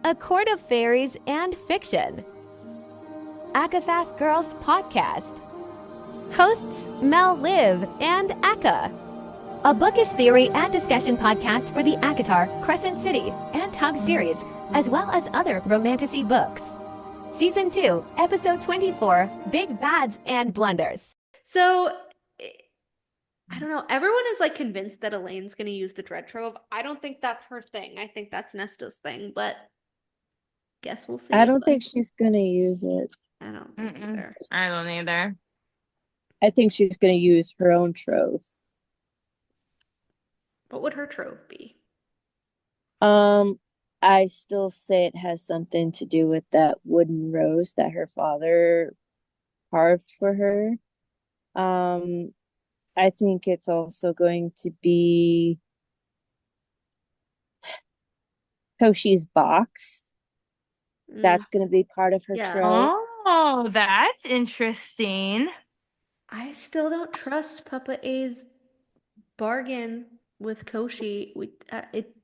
A Court of Fairies and Fiction. Akafath Girls Podcast. Hosts Mel Liv and Aka. A bookish theory and discussion podcast for the Akatar, Crescent City, and Tug series, as well as other romantasy books. Season 2, Episode 24, Big Bads and Blunders. So, I don't know. Everyone is like convinced that Elain's going to use the Dread Trove. I don't think that's her thing. I think that's Nesta's thing, but guess we'll see. I don't think she's going to use it. I don't think either. I don't either. I think she's going to use her own trove. What would her trove be? I still say it has something to do with that wooden rose that her father carved for her. I think it's also going to be Koschei's box. That's going to be part of her trove. Oh, that's interesting. I still don't trust Papa A's bargain with Koschei. It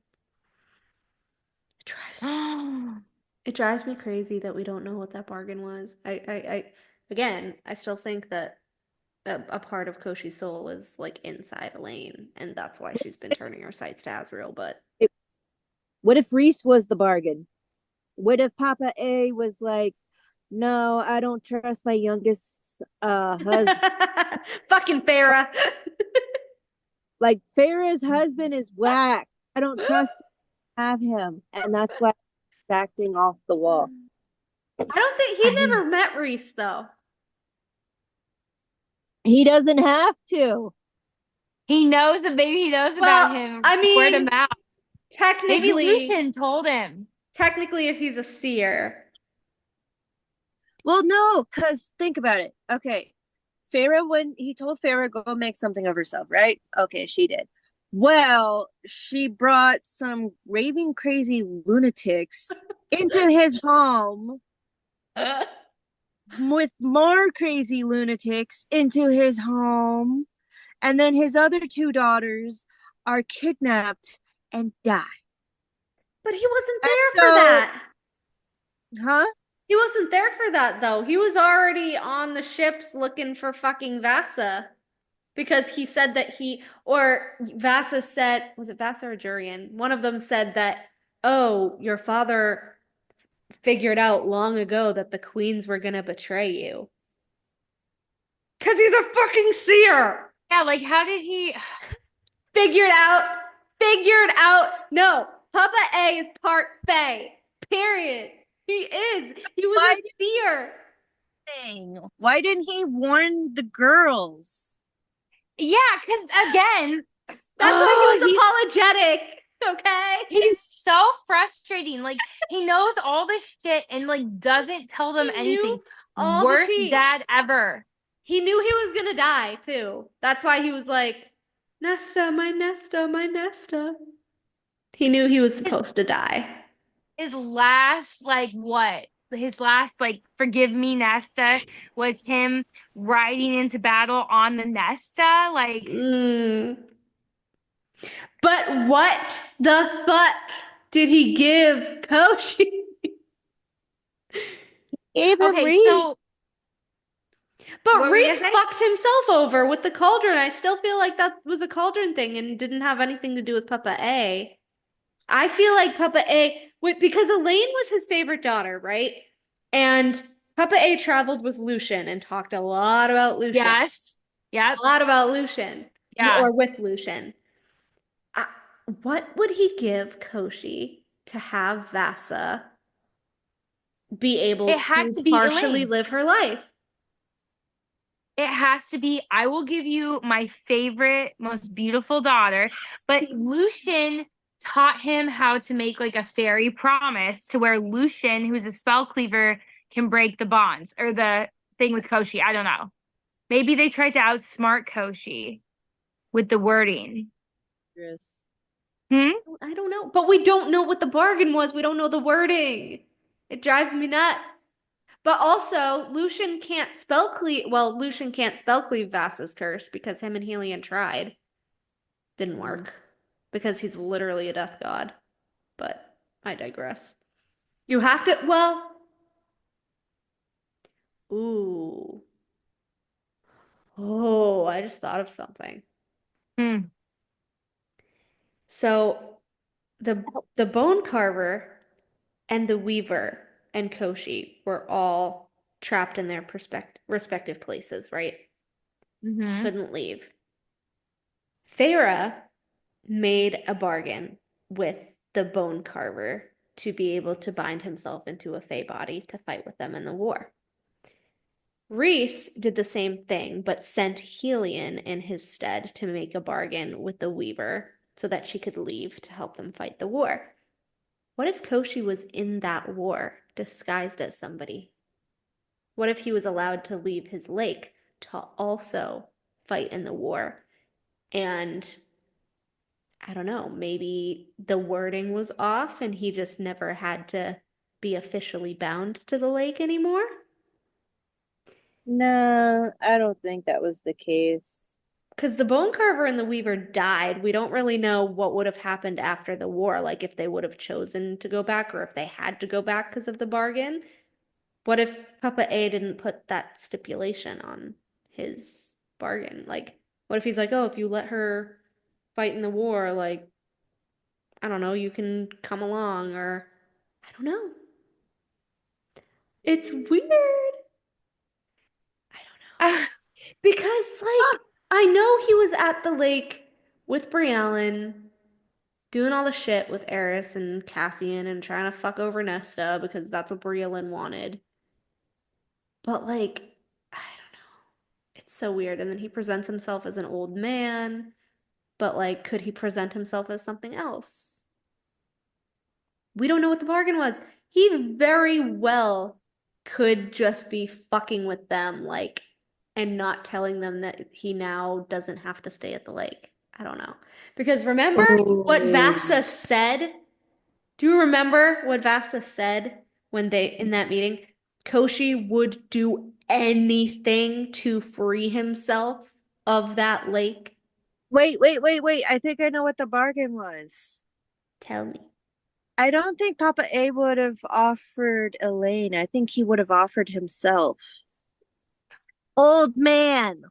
drives me crazy that we don't know what that bargain was. Again, I still think that a part of Koschei's soul is like inside Elain, and that's why she's been turning her sights to Azriel. But what if Rhys was the bargain? What if Papa A was like, no, I don't trust my youngest husband. Fucking Farah. Like, Farah's husband is whack. I don't trust to have him. And that's why he's acting off the wall. I don't think he never met Rhys, though. He doesn't have to. He knows that maybe he knows about him. I mean, word of mouth. Technically, maybe Lucian told him. Technically, if he's a seer. Well, no, because think about it. Okay. Farah, when he told Farah, go make something of herself, right? Okay, she did. Well, she brought some raving crazy lunatics into his home with more crazy lunatics into his home. And then his other two daughters are kidnapped and die. But he wasn't there for that. Huh? He wasn't there for that, though. He was already on the ships looking for fucking Vassa. Because he said that Vassa said, was it Vassa or Jurian? One of them said that, oh, your father figured out long ago that the queens were gonna betray you. Because he's a fucking seer! Yeah, like, how did he... Figured out. No, Papa A is part Fae. Period. He is. He was a seer. Why didn't he warn the girls? Yeah, because again, that's why he was apologetic. Okay, he's so frustrating. Like, he knows all this shit and like doesn't tell them anything. Worst dad ever. He knew he was gonna die too. That's why he was like, Nesta, my Nesta, my Nesta. He knew he was supposed to die. His last, forgive me, Nesta, was him riding into battle on the Nesta. Like, But what the fuck did he give Koschei? Rhys. But Rhys fucked himself over with the cauldron. I still feel like that was a cauldron thing and didn't have anything to do with Papa A. I feel like Papa A, because Elain was his favorite daughter, right? And Papa A traveled with Lucian and talked a lot about Lucian. Yes. Yeah. A lot about Lucian. Yeah. Or with Lucian. What would he give Koschei to have Vassa be able to partially live her life? It has to be, I will give you my favorite, most beautiful daughter. But Lucian taught him how to make like a fairy promise to where Lucian, who's a spell cleaver, can break the bonds or the thing with Koschei. I don't know. Maybe they tried to outsmart Koschei with the wording. Yes. I don't know. But we don't know what the bargain was. We don't know the wording. It drives me nuts. But also, Lucian can't spell cleave Vassa's curse because him and Helion tried. Didn't work. Because he's literally a death god. But I digress. You have to, well, ooh. Oh, I just thought of something. Hmm. So the bone carver and the weaver and Koschei were all trapped in their respective places, right? Mm-hmm. Couldn't leave. Thera made a bargain with the bone carver to be able to bind himself into a Fey body to fight with them in the war. Rhys did the same thing, but sent Helion in his stead to make a bargain with the Weaver so that she could leave to help them fight the war. What if Koschei was in that war, disguised as somebody? What if he was allowed to leave his lake to also fight in the war? And I don't know, maybe the wording was off and he just never had to be officially bound to the lake anymore? No, I don't think that was the case. Because the bone carver and the weaver died. We don't really know what would have happened after the war, like if they would have chosen to go back or if they had to go back because of the bargain. What if Papa A didn't put that stipulation on his bargain? Like, what if he's like, oh, if you let her fight in the war, like, I don't know, you can come along, or I don't know. It's weird. I don't know. Because, like, I know he was at the lake with Briellen doing all the shit with Eris and Cassian and trying to fuck over Nesta because that's what Briellen wanted. But, like, I don't know. It's so weird. And then he presents himself as an old man, but, like, could he present himself as something else? We don't know what the bargain was. He very well could just be fucking with them, like, and not telling them that he now doesn't have to stay at the lake. I don't know. Because remember what Vasa Oh. said? Do you remember what Vasa said when they in that meeting? Koschei would do anything to free himself of that lake. Wait. I think I know what the bargain was. Tell me. I don't think Papa A would have offered Elaine. I think he would have offered himself. Old man.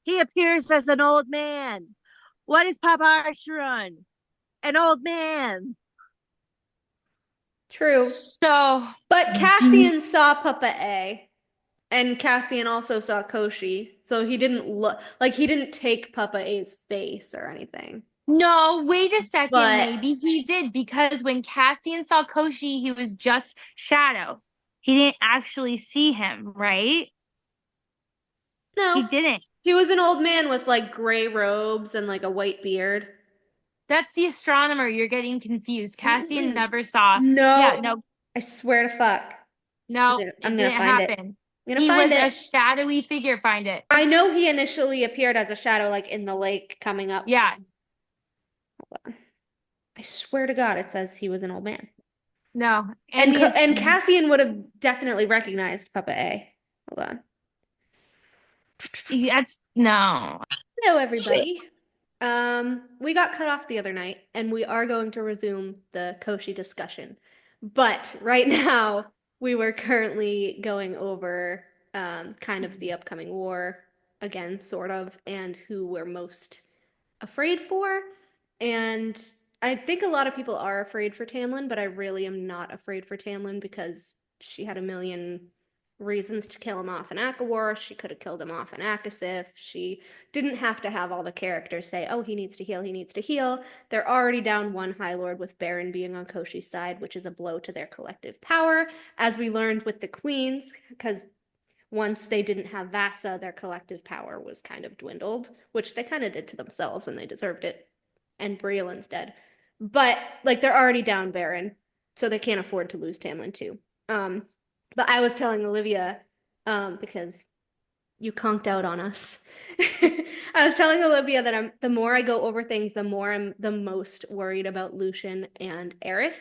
He appears as an old man. What is Papa Archeron? An old man. True. So, But do you, Cassian saw Papa A, and Cassian also saw Koschei, so he didn't look like he didn't take Papa A's face or anything. no, wait a second. But Maybe he did because when Cassian saw Koschei, he was just shadow. He didn't actually see him, right? no, He didn't. he was an old man with like gray robes and like a white beard. That's the astronomer. You're getting confused. Cassian never saw. Yeah, No, no, I swear to fuck. no, I'm it gonna didn't find it. happen. I'm gonna He find was it. a shadowy figure. Find it. I know he initially appeared as a shadow, like in the lake coming up. Yeah, I swear to God, it says he was an old man. no. And Cassian would have definitely recognized Papa A. Hold on. That's no. Hello, everybody. We got cut off the other night, and we are going to resume the Koschei discussion. But right now, we were currently going over kind of the upcoming war again, sort of, and who we're most afraid for. And I think a lot of people are afraid for Tamlin, but I really am not afraid for Tamlin because she had a million reasons to kill him off in Akawar. She could have killed him off in Akasif. She didn't have to have all the characters say, oh, he needs to heal, he needs to heal. They're already down one High Lord with Baron being on Koschei's side, which is a blow to their collective power, as we learned with the Queens, because once they didn't have Vasa, their collective power was kind of dwindled, which they kind of did to themselves and they deserved it. And Briellen's dead. But like they're already down Baron, so they can't afford to lose Tamlin too. But I was telling Olivia, because you conked out on us. I was telling Olivia that the more I go over things, the more I'm the most worried about Lucien and Eris.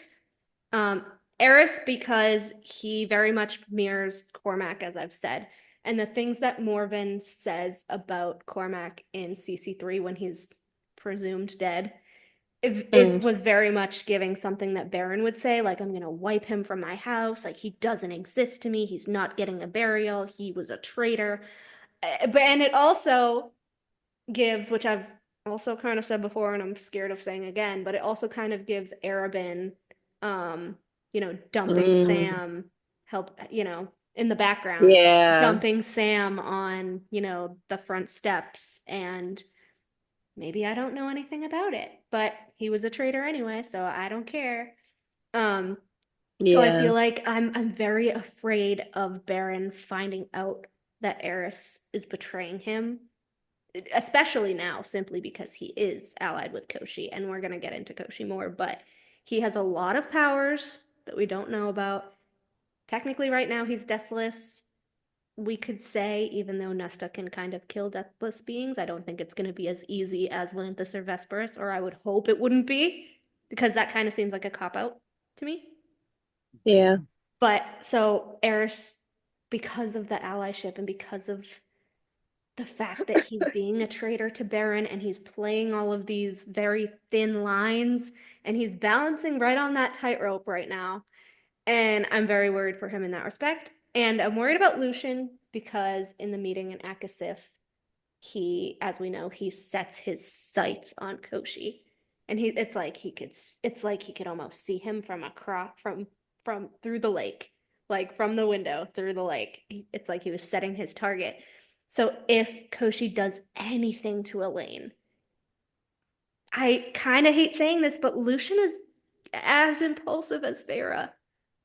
Eris because he very much mirrors Cormac, as I've said. And the things that Morven says about Cormac in CC3 when he's presumed dead was very much giving something that Baron would say, like, I'm gonna wipe him from my house, like he doesn't exist to me, he's not getting a burial, he was a traitor. And it also gives, which I've also kind of said before and I'm scared of saying again, but it also kind of gives Arobynn, dumping Sam, help, in the background, Yeah. dumping Sam on, the front steps. And maybe I don't know anything about it, but he was a traitor anyway, so I don't care. So I feel like I'm very afraid of Baron finding out that Eris is betraying him, especially now, simply because he is allied with Koschei, and we're gonna get into Koschei more, but he has a lot of powers that we don't know about. Technically, right now, he's deathless. We could say, even though Nesta can kind of kill deathless beings, I don't think it's going to be as easy as Lanthus or Vesperus, or I would hope it wouldn't be, because that kind of seems like a cop-out to me. Yeah. But so Eris, because of the allyship and because of the fact that he's being a traitor to Baron and he's playing all of these very thin lines and he's balancing right on that tightrope right now. And I'm very worried for him in that respect. And I'm worried about Lucien because in the meeting in Akasif, he, as we know, he sets his sights on Koschei. And it's like he could almost see him from across from through the lake, like from the window through the lake. It's like he was setting his target. So if Koschei does anything to Elain, I kind of hate saying this, but Lucien is as impulsive as Feyre.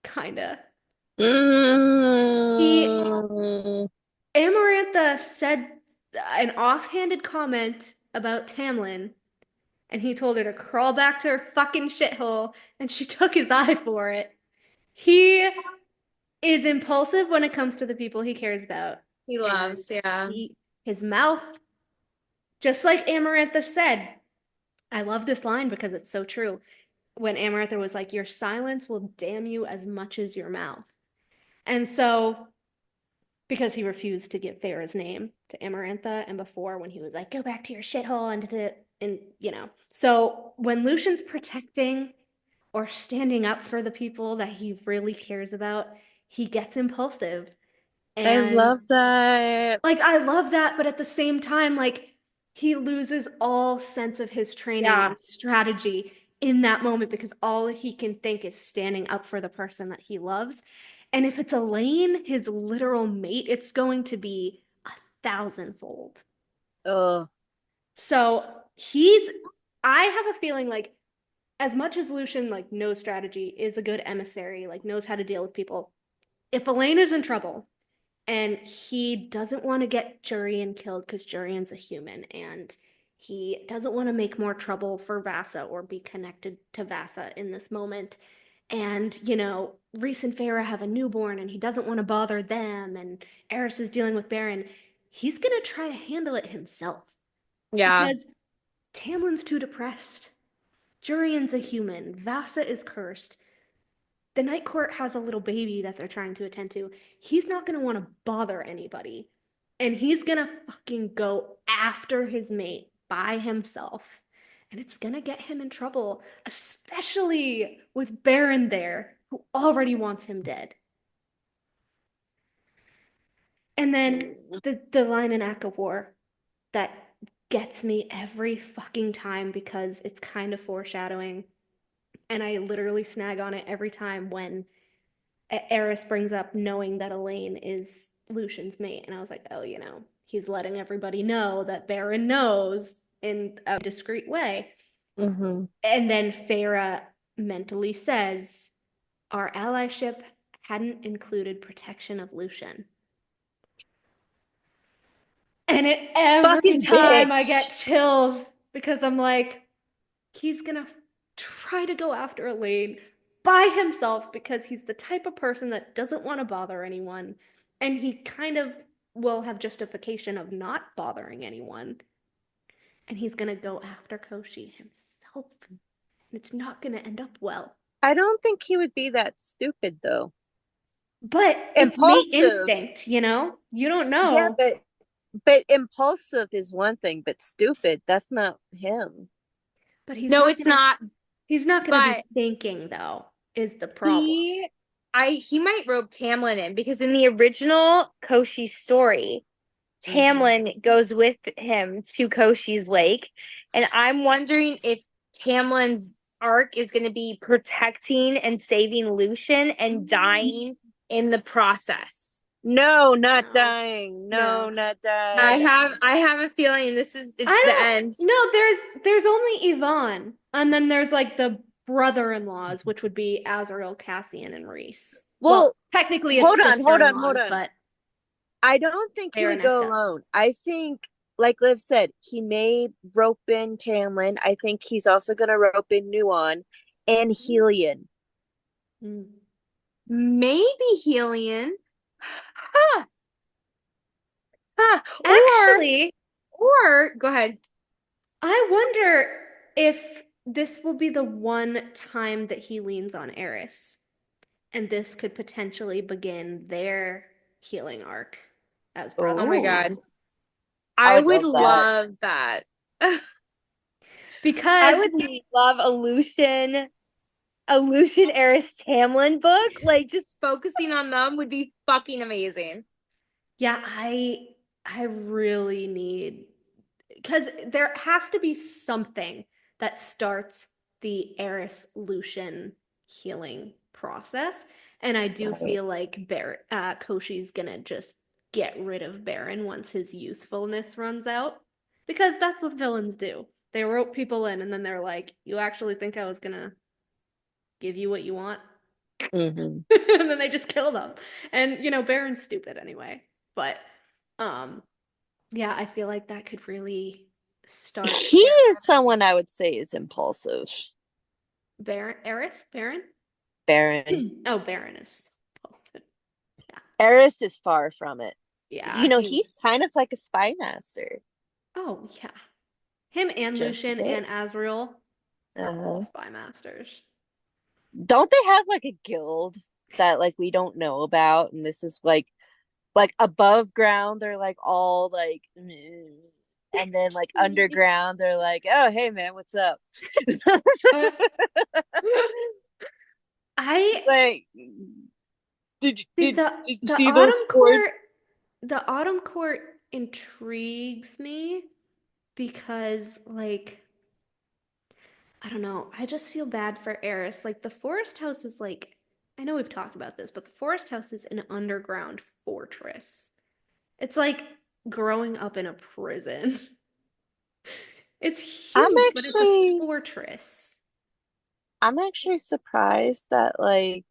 Kinda. Amarantha said an offhanded comment about Tamlin, and he told her to crawl back to her fucking shithole, and she took his eye for it. He is impulsive when it comes to the people he cares about. He loves, yeah. His mouth, just like Amarantha said, I love this line because it's so true. When Amarantha was like, your silence will damn you as much as your mouth. And so, because he refused to give Feyre's name to Amarantha, and before when he was like, go back to your shithole, and So when Lucian's protecting or standing up for the people that he really cares about, he gets impulsive. And I love that. Like, I love that, but at the same time, like, he loses all sense of his training and strategy in that moment because all he can think is standing up for the person that he loves. And if it's Elain, his literal mate, it's going to be 1,000-fold. Oh. So I have a feeling like as much as Lucien like knows strategy, is a good emissary, like knows how to deal with people, if Elain is in trouble and he doesn't want to get Jurian killed because Jurian's a human and he doesn't want to make more trouble for Vassa or be connected to Vassa in this moment, and Rhys and Feyre have a newborn and he doesn't want to bother them, and Eris is dealing with Baron, he's gonna try to handle it himself. Yeah. Because Tamlin's too depressed. Jurian's a human. Vassa is cursed. The Night Court has a little baby that they're trying to attend to. He's not gonna want to bother anybody. And he's gonna fucking go after his mate by himself. And it's gonna get him in trouble, especially with Baron there, who already wants him dead. And then the line in Act of War that gets me every fucking time because it's kind of foreshadowing. And I literally snag on it every time when Eris brings up knowing that Elain is Lucian's mate. And I was like, oh, he's letting everybody know that Baron knows in a discreet way. Mm-hmm. And then Feyre mentally says, our allyship hadn't included protection of Lucien. And every Fucking time bitch. I get chills because I'm like, he's gonna try to go after Elain by himself because he's the type of person that doesn't want to bother anyone. And he kind of will have justification of not bothering anyone. And he's gonna go after Koschei himself. And it's not gonna end up well. I don't think he would be that stupid though. But it's mate instinct, You don't know. Yeah, but impulsive is one thing, but stupid, that's not him. But he's No, not it's gonna, not. he's not gonna But be thinking though, is the problem. He might rope Tamlin in because in the original Koschei story, Tamlin goes with him to Koschei's lake, and I'm wondering if Tamlin's arc is going to be protecting and saving Lucien and dying in the process. No, not No. dying. No, No. not dying. I have a feeling it's the end. No, there's only Yvonne, and then there's like the brother-in-laws, which would be Azriel, Cassian, and Rhys. Well, technically it's hold on. sister-in-laws, but I don't think he they are would go next up. alone. I think, like Liv said, he may rope in Tamlin. I think he's also going to rope in Nuon and Helion. Maybe Helion. Huh. Huh. Actually, Or go ahead. I wonder if this will be the one time that he leans on Eris, and this could potentially begin their healing arc as brothers. Oh my God. I I would would love love that. Because I would love a Lucien Eris Tamlin book. Like just focusing on them would be fucking amazing. yeah, I really need, because there has to be something that starts the Eris Lucian healing process, and I do feel like Koschei's gonna just get rid of Baron once his usefulness runs out, because that's what villains do. They rope people in, and then they're like, "You actually think I was gonna give you what you want?" Mhm. And then they just kill them. And Baron's stupid anyway. But yeah, I feel like that could really start He is someone I would say is impulsive. Baron? Baron. Oh, Baron is. Eris is far from it. Yeah, he's kind of like a spy master. Oh, yeah. Him and Just Lucien a bit. and Azriel are all Uh-huh. spy masters. Don't they have like a guild that like we don't know about? And this is like above ground, they're like all like, and then like underground, they're like, oh hey man, what's up? I Like, did you the see those Autumn swords? Court, the Autumn Court intrigues me because like I don't know, I just feel bad for Eris. Like the Forest House is like, I know we've talked about this, but the Forest House is an underground fortress. It's like growing up in a prison. It's I'm huge, but it's a actually fortress. I'm actually surprised that like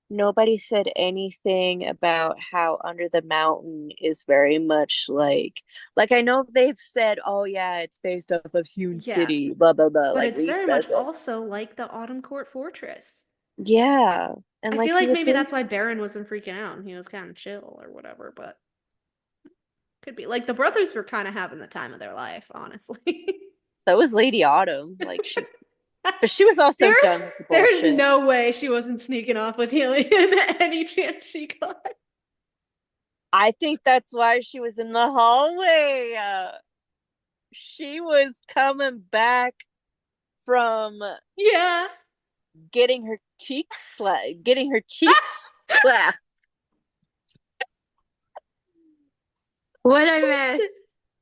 nobody said anything about how Under the Mountain is very much like I know they've said, oh yeah, it's based off of Hewn Yeah, City, blah blah blah, but like it's Rhys very says much it. also like the Autumn Court Fortress. Yeah. And I like feel you like would maybe think that's why Baron wasn't freaking out. He was kind of chill or whatever, but could be. Like the brothers were kind of having the time of their life, honestly. that was Lady Autumn. But she was also done with the There's bullshit. no way she wasn't sneaking off with Helion any chance she got. I think that's why she was in the hallway. She was coming back from Yeah. getting her cheeks slapped. What I miss?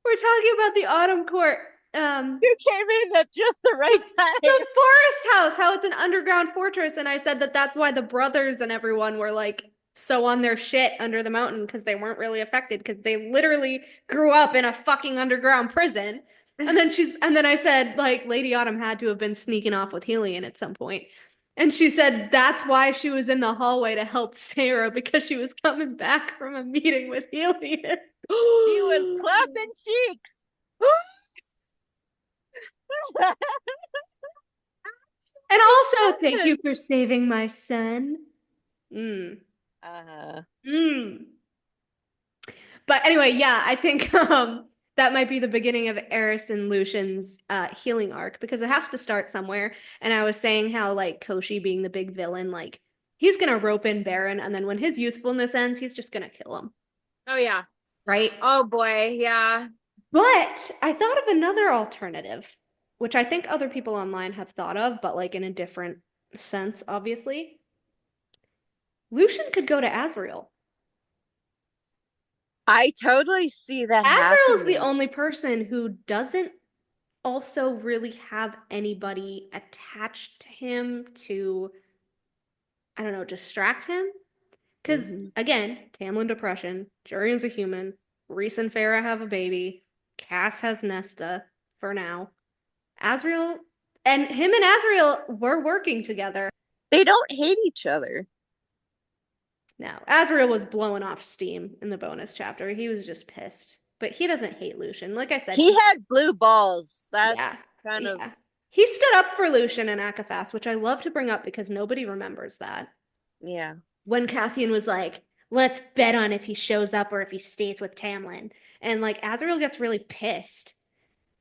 We're talking about the Autumn Court. You came in at just the right time. The Forest House, how it's an underground fortress, and I said that that's why the brothers and everyone were like so on their shit under the mountain because they weren't really affected because they literally grew up in a fucking underground prison. And then I said like Lady Autumn had to have been sneaking off with Helion at some point. And she said that's why she was in the hallway to help Feyre because she was coming back from a meeting with Helion. She was clapping cheeks. And also, thank you for saving my son. But anyway, yeah, I think that might be the beginning of Eris and Lucian's healing arc because it has to start somewhere. And I was saying how like Koschei being the big villain, like he's gonna rope in Baron, and then when his usefulness ends, he's just gonna kill him. Oh yeah. Right? Oh boy, yeah. But I thought of another alternative. which I think other people online have thought of, but like in a different sense, obviously. Lucien could go to Azriel. I totally see that Azriel is the happening. only person who doesn't also really have anybody attached to him to, I don't know, distract him. Because again, Tamlin depression, Jurian's a human, Rhys and Farah have a baby, Cass has Nesta for now. Azriel and him and Azriel were working together. They don't hate each other. No, Azriel was blowing off steam in the bonus chapter. He was just pissed. But he doesn't hate Lucien. Like I said, He had blue balls. That's kind of. He stood up for Lucien and Akafas, which I love to bring up because nobody remembers that. Yeah. When Cassian was like, let's bet on if he shows up or if he stays with Tamlin. And like Azriel gets really pissed.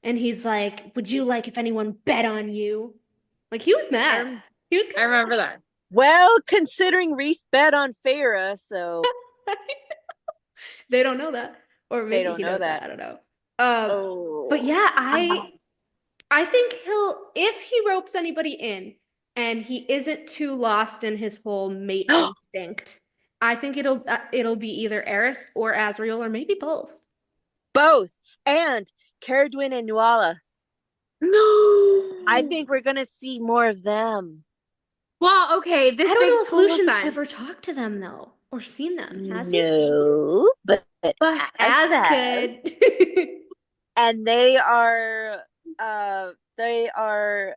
And he's like, would you like if anyone bet on you? Like he was mad. He was I remember that. Well, considering Rhys bet on Farah, so they don't know that. Or maybe they don't he know knows that. I don't know. Oh. But yeah, I think if he ropes anybody in and he isn't too lost in his whole mate instinct, I think it'll be either Eris or Azriel or maybe both. Both. And Cara Dwyn and Nuala. No. I think we're gonna see more of them. Well, okay, this I don't know makes if total Lucian's sense. ever talked to them though, or seen them. Has he? No, but Az has. could. And they are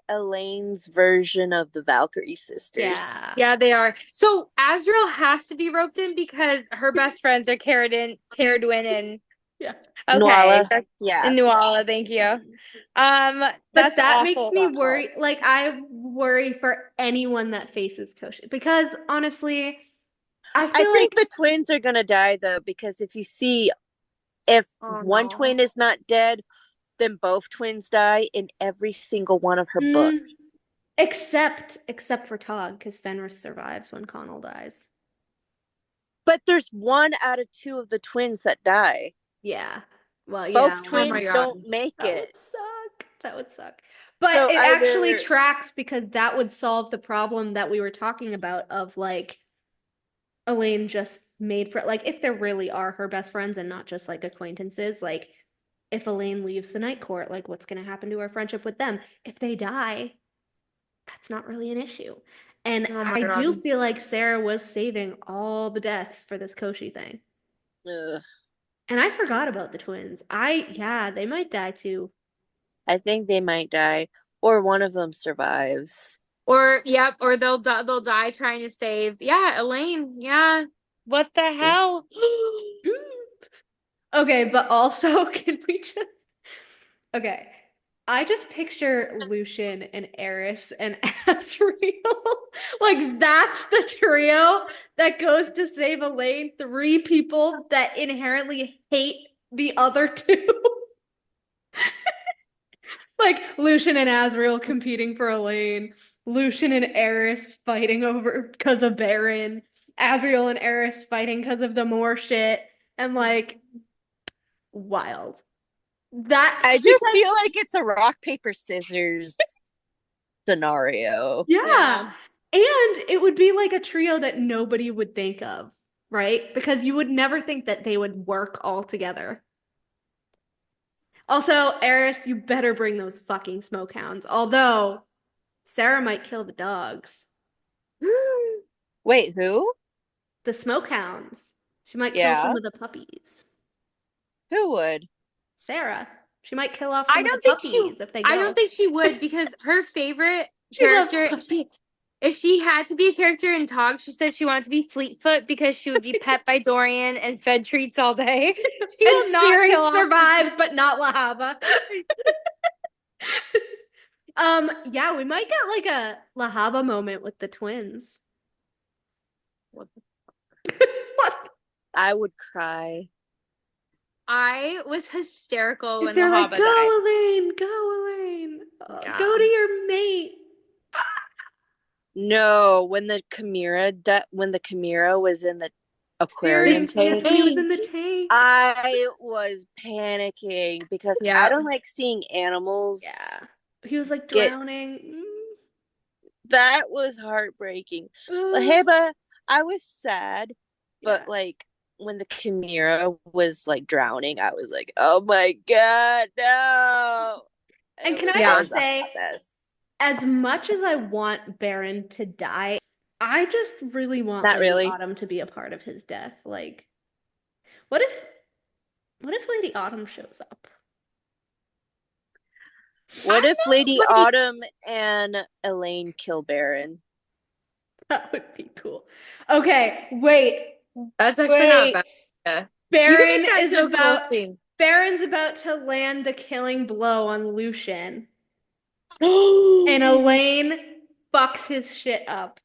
Elain's version of the Valkyrie sisters. Yeah, they are. So Azriel has to be roped in because her best friends are Cara Dwyn and okay. Nuala. And Nuala, thank you. But that makes awful. me worry. Like I worry for anyone that faces Koschei because honestly, I think the twins are gonna die though, because if one twin is not dead, then both twins die in every single one of her books. Except for Tog, because Fenris survives when Connell dies. But there's 1 out of 2 of the twins that die. Yeah. Well, both twins don't make it. That would suck. But so it actually tracks because that would solve the problem that we were talking about of like Elain just made for like if there really are her best friends and not just like acquaintances, like if Elain leaves the Night Court, like what's going to happen to her friendship with them? If they die, that's not really an issue. And I do feel like Sarah was saving all the deaths for this Koschei thing. Ugh. And I forgot about the twins. They might die too. I think they might die, or one of them survives. Or they'll die trying to save. Yeah, Elain. Yeah. What the hell? Okay, but also can we just Okay. I just picture Lucien and Eris and Azriel. Like that's the trio that goes to save Elain. 3 people that inherently hate the other 2. Like Lucien and Azriel competing for Elain. Lucien and Eris fighting over because of Baron. Azriel and Eris fighting because of the Moor shit. And like wild. I just feel like it's a rock, paper, scissors scenario. Yeah. And it would be like a trio that nobody would think of, right? Because you would never think that they would work all together. Also, Eris, you better bring those fucking smoke hounds. Although, Sarah might kill the dogs. Wait, who? The smoke hounds. She might kill some of the puppies. Who would? Sarah. She might kill off some of the puppies if they go. I don't think she would because her favorite character, if she had to be a character in Tog, she said she wanted to be Fleetfoot because she would be pet by Dorian and fed treats all day. She and Syrinx survives, but not Lahaba. Yeah, we might get like a Lahaba moment with the twins. What? I would cry. I was hysterical when they're Lahaba like, died. Elain, go Elain. Go to your mate. No, when the Chimera was in the aquarium tank, when he was in the tank, I was panicking because I don't like seeing animals He was like Get drowning. that was heartbreaking. Mm. Heba, I was sad, but Yeah. like when the Chimera was like drowning, I was like, oh my god, no. And can I Yeah. just say, as much as I want Baron to die, I just really want Not Lady really. Autumn to be a part of his death. Like, what if Lady Autumn shows up? What I if know, Lady like- Autumn and Elain kill Baron? That would be cool. Okay, wait. That's actually not bad. Yeah. You can Baron make that is into a cool about scene. Baron's about to land the killing blow on Lucian, and Elain fucks his shit up.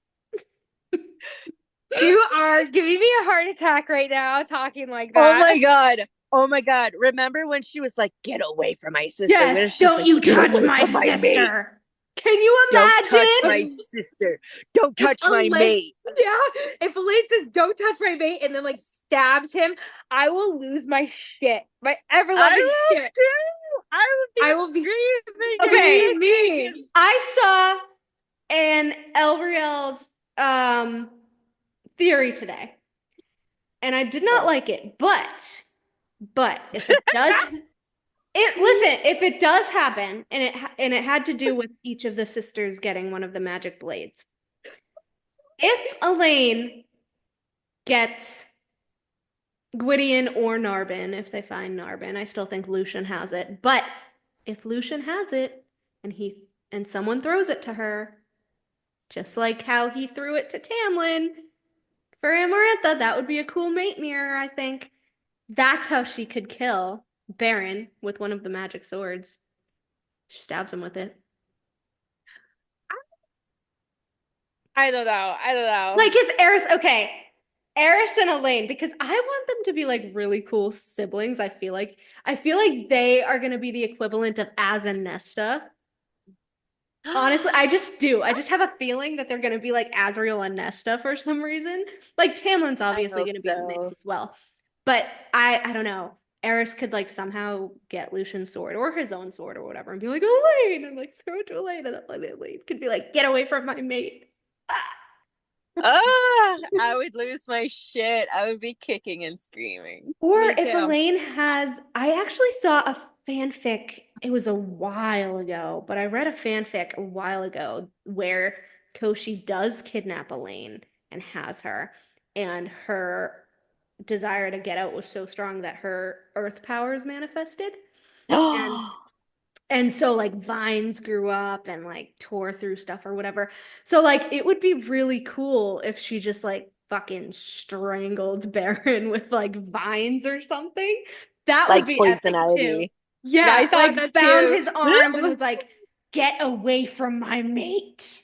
You are giving me a heart attack right now talking like Oh that. my god. Oh my god. Remember when she was like, get away from my sister? When Yes, she's don't like, you "Get touch away my from mate. sister. Can you Don't touch imagine? my sister. Don't touch my Elain- mate." Yeah, if Elaine says "Don't touch my mate" and then like stabs him, I will lose my shit, my ever loving I will shit. too. I will be screaming. Okay. mean. I saw an Elriel's theory today, and I did not like it. But if it does, if it does happen, and it had to do with each of the sisters getting one of the magic blades. If Elain gets Gwydion or Narbin, if they find Narbin, I still think Lucian has it. But if Lucian has it and someone throws it to her, just like how he threw it to Tamlin for Amarantha, that would be a cool mate mirror, I think. That's how she could kill Baron with one of the magic swords. She stabs him with it. I don't know. Like if Eris and Elain, because I want them to be like really cool siblings. I feel like they are gonna be the equivalent of Az and Nesta. Honestly, I just do. I just have a feeling that they're gonna be like Azriel and Nesta for some reason. Like Tamlin's obviously gonna be in the mix as well. But I don't know. Eris could like somehow get Lucian's sword or his own sword or whatever and be like, Elain, and like throw it to Elain, and Elain could be like, get away from my mate. I would lose my shit. I would be kicking and screaming. Or Me if too. Elain has, I actually saw a fanfic, it was a while ago, but I read a fanfic a while ago where Koschei does kidnap Elain and has her, and her desire to get out was so strong that her earth powers manifested. And so like vines grew up and like tore through stuff or whatever. So like it would be really cool if she just like fucking strangled Baron with like vines or something. That Like would be poison epic too. ivy. Yeah, I thought like that bound too. his arms and was like, "Get away from my mate."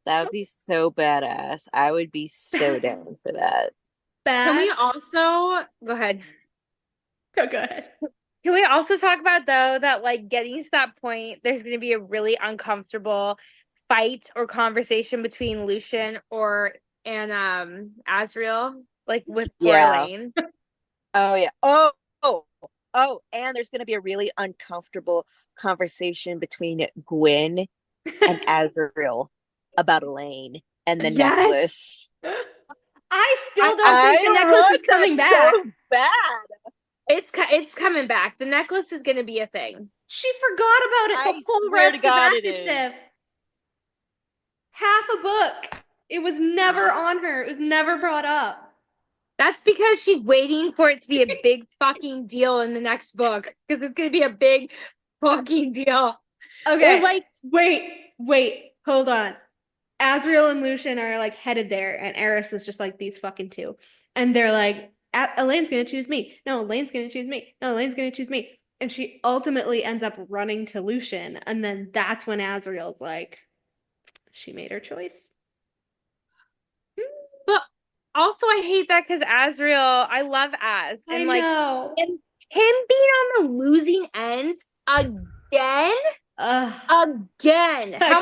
That would be so badass. I would be so down for that. Can we Bad. also go ahead? Go ahead. Can we also talk about though that like getting to that point, there's going to be a really uncomfortable fight or conversation between Lucian and Azriel, like with poor Yeah. Elain. Oh yeah. Oh, and there's gonna be a really uncomfortable conversation between Gwyn and Azriel about Elain and the Yes. necklace. I still don't think the necklace is coming back. So bad. It's coming back. The necklace is going to be a thing. She forgot about it the I whole swear to rest God of it is. Akasif. Half a book. It was never on her. It was never brought up. That's because she's waiting for it to be a big fucking deal in the next book because it's going to be a big fucking deal. Okay, Or like wait, hold on. Azriel and Lucian are like headed there, and Eris is just like these fucking two. And they're like, Elaine's gonna choose me. No, Elaine's gonna choose me. No, Elaine's gonna choose me. And she ultimately ends up running to Lucian. And then that's when Azriel's like, she made her choice. But also, I hate that because Azriel, I love Az. And like, know. and him being on the losing end again. Again. How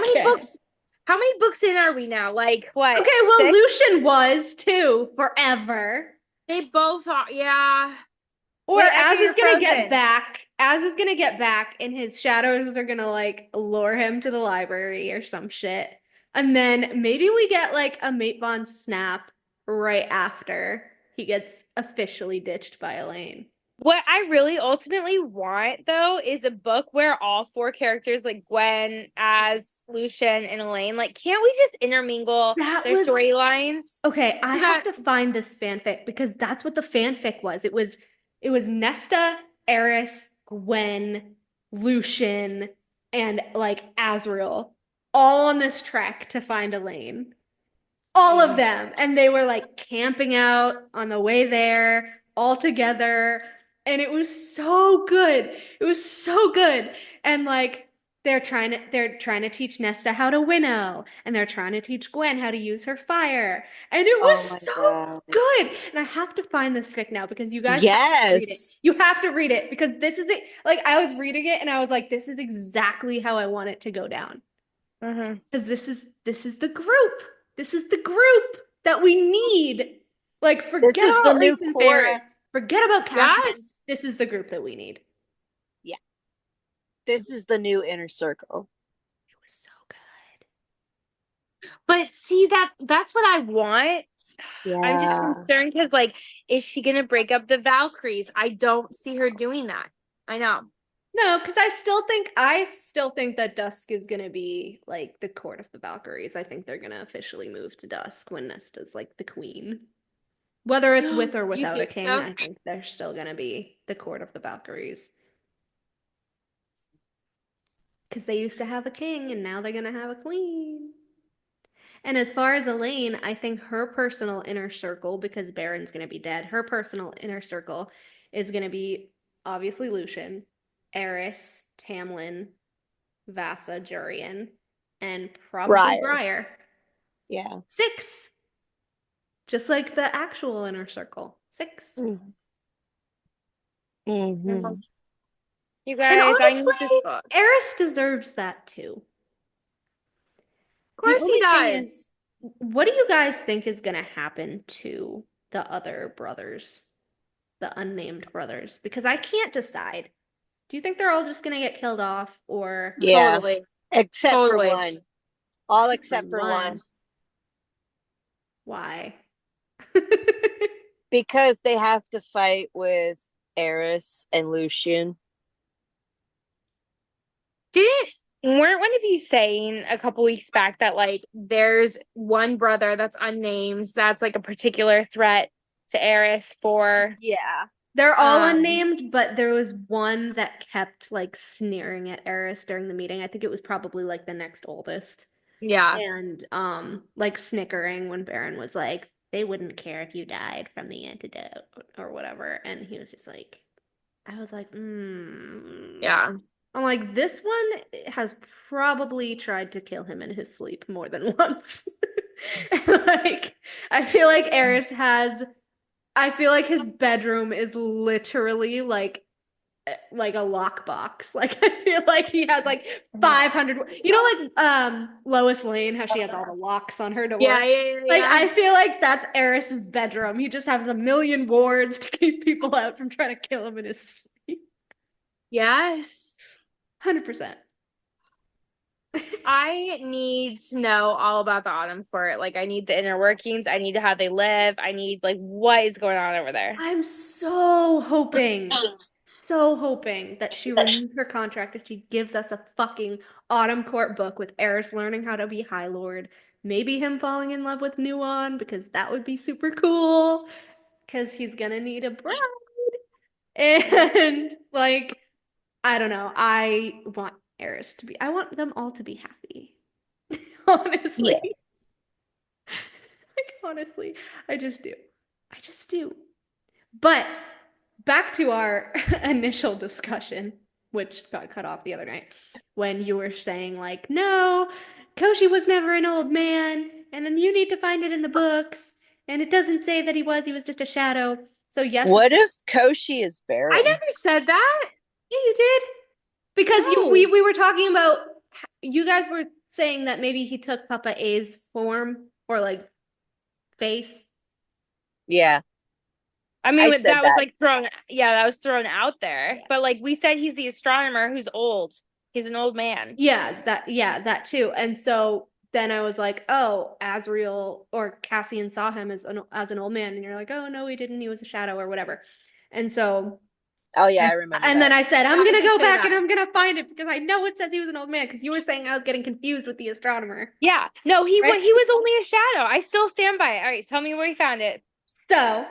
many books in are we now? Like what? Okay, well, 6? Lucian was too forever. They both are, yeah. Or Wait, Az Eka, is you're gonna get frozen. back. Az is gonna get back, and his shadows are gonna like lure him to the library or some shit. And then maybe we get like a mate bond snap right after he gets officially ditched by Elain. What I really ultimately want, though, is a book where all four characters, like Gwen, Az, Lucian, and Elaine, like, can't we just intermingle That their was storylines? okay. I So have that to find this fanfic because that's what the fanfic was. It was Nesta, Eris, Gwen, Lucian, and like Azriel all on this trek to find Elaine. All of them. And they were like camping out on the way there all together. And it was so good. It was so good. And like they're trying to teach Nesta how to winnow, and they're trying to teach Gwen how to use her fire. And it Oh my was so God. good. And I have to find this fic now because you guys have to read it. Yes. You have to read it because this is it. Like I was reading it and I was like, this is exactly how I want it to go down. Mhm. Because this is the group. This is the group that we need. Like, This forget is the about new Rhys and core. Farrah. Forget about Cassian. Yes. This is the group that we need. This is the new inner circle. It was so good. But see, that's what I want. I'm just Yeah. concerned because, like, is she gonna break up the Valkyries? I don't see her doing that. I know. No, because I still think that Dusk is gonna be like the court of the Valkyries. I think they're gonna officially move to Dusk when Nesta's like the queen. Whether it's with or You without a think king, so? I think they're still gonna be the court of the Valkyries. Because they used to have a king and now they're gonna have a queen. And as far as Elaine, I think her personal inner circle, because Baron's going to be dead, her personal inner circle is going to be obviously Lucian, Eris, Tamlin, Vasa, Jurian, and probably Briar. Briar. Yeah. 6. Just like the actual inner circle. 6. Mm-hmm. You And guys, I honestly, need this book. Eris deserves that too. Of The course he only thing does. is, what do you guys think is going to happen to the other brothers? The unnamed brothers, because I can't decide. Do you think they're all just gonna get killed off, or Yeah. Totally. Except for Totally. one. All except for one. Why? Because they have to fight with Eris and Lucian. Weren't one of you saying a couple weeks back that like there's one brother that's unnamed that's like a particular threat to Eris for Yeah. They're all Um, unnamed, but there was one that kept like sneering at Eris during the meeting. I think it was probably like the next oldest. yeah. And like snickering when Baron was like, they wouldn't care if you died from the antidote or whatever. And he was just like, I was like, Yeah. I'm like, this one has probably tried to kill him in his sleep more than once. Like, I feel like I feel like his bedroom is literally like a lockbox. Like, I feel like he has like 500, like Lois Lane, how she has all the locks on her door. Yeah. Like, I feel like that's Eris's bedroom. He just has a million wards to keep people out from trying to kill him in his sleep. Yes. 100%. I need to know all about the Autumn Court. Like, I need the inner workings. I need how they live. I need, like, what is going on over there. I'm so hoping that she renews her contract and she gives us a fucking Autumn Court book with Eris learning how to be High Lord. Maybe him falling in love with Nuon, because that would be super cool. Because he's gonna need a bride. And like, I don't know. I want I want them all to be happy. Honestly. Yeah. Like, honestly, I just do. I just do. But back to our initial discussion, which got cut off the other night, when you were saying, like, no, Koschei was never an old man, and then you need to find it in the books, and it doesn't say that he was just a shadow. So, yes. What if Koschei is Baron? I never said that. Yeah, you did. Because No. we were talking about, you guys were saying that maybe he took Papa A's form or like face. Yeah. I mean, said that was that. like thrown. Yeah, that was thrown out there. Yeah. But like we said, he's the astronomer who's old. He's an old man. Yeah, that too. And so then I was like, oh, Azriel or Cassian saw him as an old man, and you're like, oh no, he didn't. He was a shadow or whatever. And so Oh yeah, I remember and that. then I said, I'm Yeah, I gonna did go say back and that. I'm gonna find it because I know it says he was an old man because you were saying I was getting confused with the astronomer. Yeah. No, Right? he was only a shadow. I still stand by it. All right, tell me where you found it. So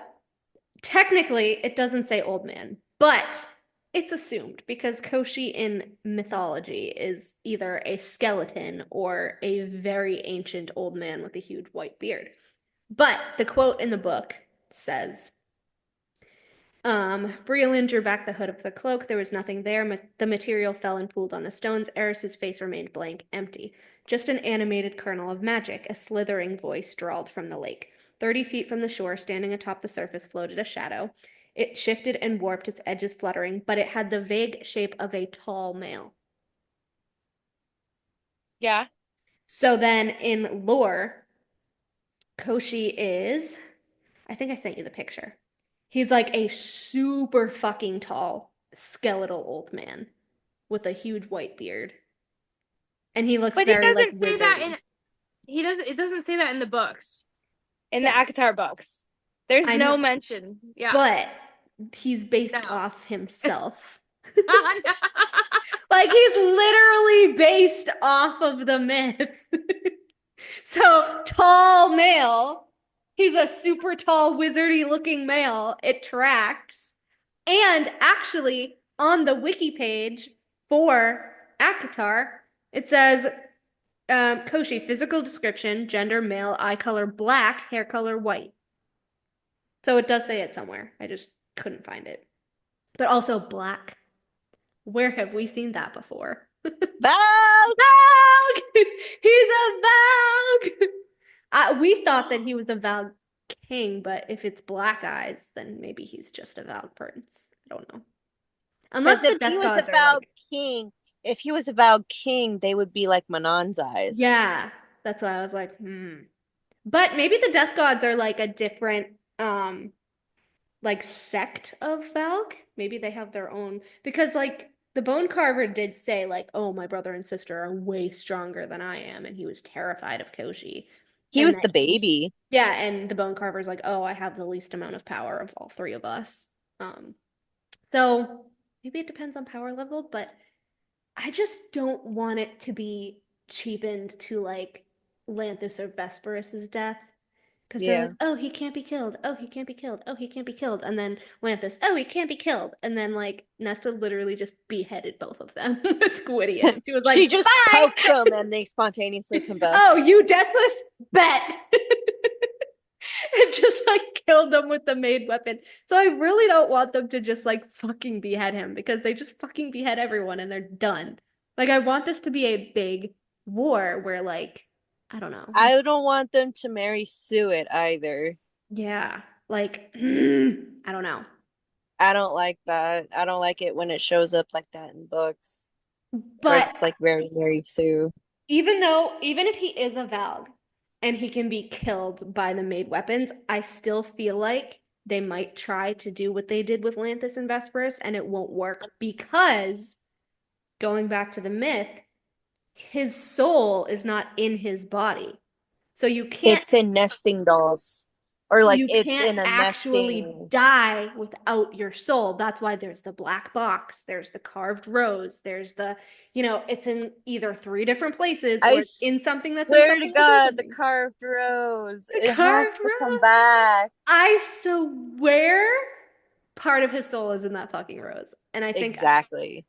technically, it doesn't say old man, but it's assumed because Koschei in mythology is either a skeleton or a very ancient old man with a huge white beard. But the quote in the book says, Briolin drew back the hood of the cloak. There was nothing there. The material fell and pooled on the stones. Eris's face remained blank, empty. Just an animated kernel of magic. A slithering voice drawled from the lake. 30 feet from the shore, standing atop the surface, floated a shadow. It shifted and warped, its edges fluttering, but it had the vague shape of a tall male. Yeah. So then in lore, Koschei is, I think I sent you the picture. He's like a super fucking tall, skeletal old man with a huge white beard. And he looks But he very like doesn't say that wizardy. it doesn't say that in the books. In Yeah. the Akatar books. There's I no know. mention. Yeah. But he's based No. off himself. Like he's literally based off of the myth. So tall male. He's a super tall, wizardy looking male. It tracks. And actually, on the wiki page for Akatar, it says Koschei, physical description, gender male, eye color black, hair color white. So it does say it somewhere. I just couldn't find it. But also black. Where have we seen that before? Val! Valg! He's a Valg! We thought that he was a Valg king, but if it's black eyes, then maybe he's just a Valg prince. I don't know. Unless Because the if he death was a gods are Val like, king, if he was a Val king, they would be like Manon's eyes. yeah, that's why I was like, But maybe the death gods are like a different like sect of Valg. Maybe they have their own because like the bone carver did say like, oh, my brother and sister are way stronger than I am, and he was terrified of Koschei. He And was then, the baby. yeah, and the bone carver's like, oh, I have the least amount of power of all three of us. So maybe it depends on power level, but I just don't want it to be cheapened to like Lanthus or Vesperus's death. Because they're Yeah. like, oh, he can't be killed. Oh, he can't be killed. Oh, he can't be killed. And then Lanthus, oh, he can't be killed. And then like Nesta literally just beheaded both of them with Gwydion. She was like, She just bye. poked them and they spontaneously combust. Oh, you deathless? Bet. And just like killed them with the made weapon. So I really don't want them to just like fucking behead him because they just fucking behead everyone and they're done. Like I want this to be a big war where like, I don't know. I don't want them to marry Suet either. Yeah, like I don't know. I don't like that. I don't like it when it shows up like that in books. Or But it's like very, very Sue. even if he is a Valg and he can be killed by the made weapons, I still feel like they might try to do what they did with Lanthus and Vesperus and it won't work because going back to the myth, his soul is not in his body. So you can't It's in nesting dolls. Or like you it's can't in a actually nesting. die without your soul. That's why there's the black box, there's the carved rose, there's the, it's in either 3 different places or it's in something that's in Swear to something God, the something. carved rose. The It has carved to come rose. back. I swear part of his soul is in that fucking rose. And I think Exactly.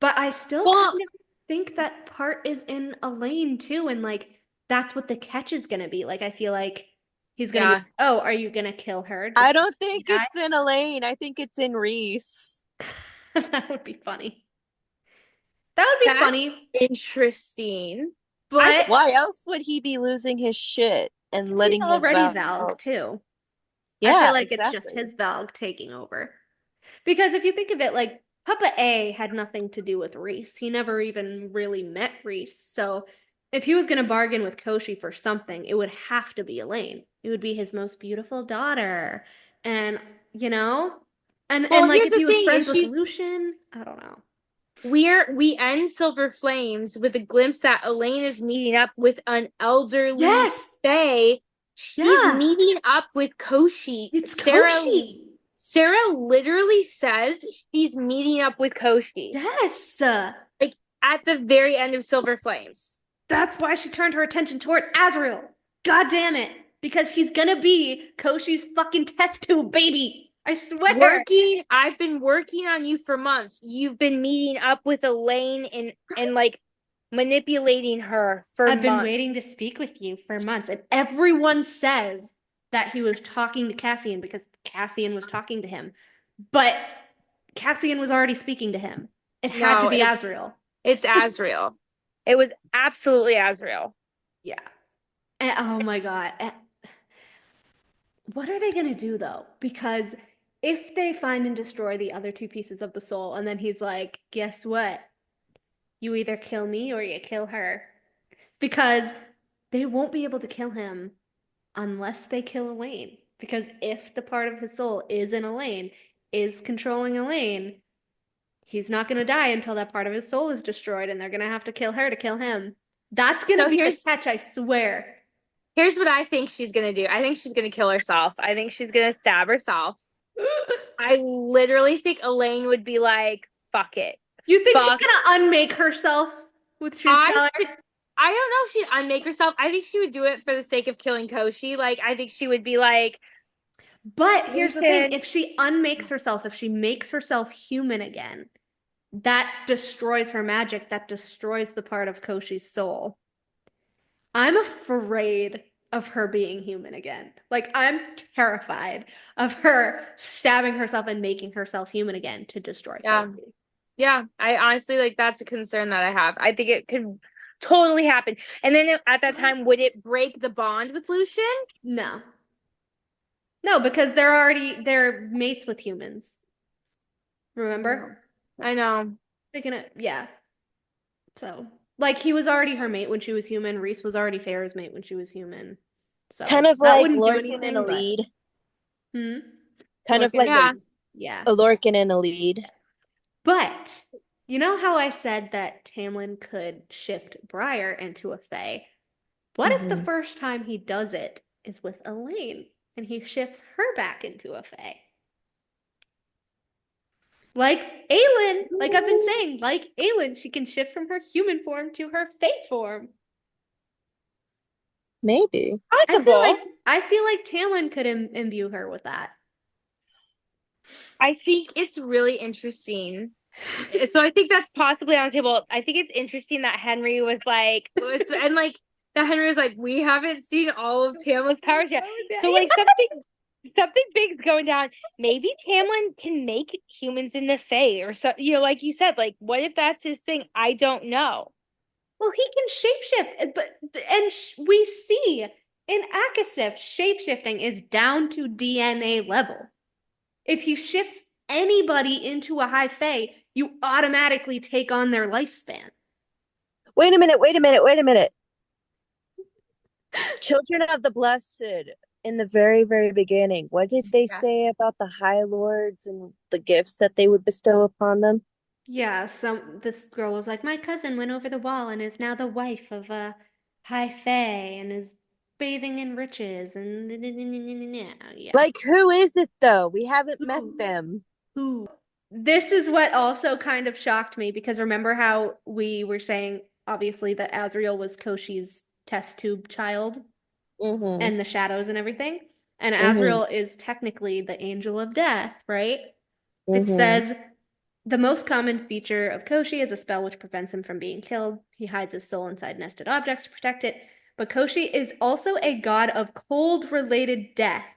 but I still Well- kind of think that part is in Elain too, and like that's what the catch is gonna be. Like I feel like he's gonna be, oh, are you gonna kill her? I just don't so think you die? it's in Elaine. I think it's in Rhys. That would be funny. That would be That's funny, interesting. but Why else would he be losing his shit and he's letting his already Valg Valg too. Yeah, I feel like it's exactly. just his Valg taking over. Because if you think of it, like Papa A had nothing to do with Rhys. He never even really met Rhys. So if he was going to bargain with Koschei for something, it would have to be Elain. It would be his most beautiful daughter. And you know? And Well, like here's if the he was thing, friends is with she's Lucian, I don't know. we end Silver Flames with a glimpse that Elain is meeting up with an elderly Yes. fae. She's Yeah. meeting up with Koschei. It's Sarah literally says she's meeting up with Koschei. Yes. Like at the very end of Silver Flames. That's why she turned her attention toward Azriel. God damn it. Because he's gonna be Koschei's fucking test tube baby. I swear. I've been working on you for months. You've been meeting up with Elain and like manipulating her for I've been months. waiting to speak with you for months. And everyone says that he was talking to Cassian because Cassian was talking to him. But Cassian was already speaking to him. It had to be Azriel. It's Azriel. It was absolutely Azriel. Yeah. And, oh my God. What are they going to do though? Because if they find and destroy the other two pieces of the soul, and then he's like, guess what? You either kill me or you kill her. Because they won't be able to kill him unless they kill Elain. Because if the part of his soul is in Elain, is controlling Elain, he's not going to die until that part of his soul is destroyed, and they're going to have to kill her to kill him. That's going to be the catch, I swear. Here's what I think she's going to do. I think she's going to kill herself. I think she's going to stab herself. I literally think Elain would be like, fuck it. You think she's going to unmake herself with truth teller? I don't know if she'd unmake herself. I think she would do it for the sake of killing Koschei. Like, I think she would be like... But here's the thing. If she unmakes herself, if she makes herself human again, that destroys her magic. That destroys the part of Koschei's soul. I'm afraid of her being human again. Like, I'm terrified of her stabbing herself and making herself human again to destroy Koschei. Yeah, I honestly, like, that's a concern that I have. I think it could totally happen. And then at that time, would it break the bond with Lucian? No. No, because they're mates with humans. Remember? I know. They're gonna, yeah. So, like, he was already her mate when she was human. Rhys was already Farrah's mate when she was human. So kind of like Lorcan and a lead. Kind of like a Lorcan and a lead. But you know how I said that Tamlin could shift Briar into a fae? What if the first time he does it is with Elain and he shifts her back into a fae? Like Aelin, like I've been saying, like Aelin, she can shift from her human form to her fae form. Maybe. Possible. I feel like Tamlin could imbue her with that. I think it's really interesting. So I think that's possibly on the table. I think it's interesting that Henry was like, and like that Henry was like, we haven't seen all of Tamlin's powers yet. So like something big's going down. Maybe Tamlin can make humans in the Fae, or so. You know, like you said, like what if that's his thing? I don't know. Well, he can shapeshift, but we see in Akasif, shapeshifting is down to DNA level. If he shifts anybody into a high fae, you automatically take on their lifespan. Wait a minute. Children of the Blessed, in the very, very beginning, what did they say about the High Lords and the gifts that they would bestow upon them? Yeah, this girl was like, my cousin went over the wall and is now the wife of a high fae and is bathing in riches and yeah. Like, who is it though? We haven't met them. Who? This is what also kind of shocked me, because remember how we were saying obviously that Azriel was Koschei's test tube child and the shadows and everything, and Azriel is technically the angel of death, right? It says the most common feature of Koschei is a spell which prevents him from being killed. He hides his soul inside nested objects to protect it. But Koschei is also a god of cold-related death.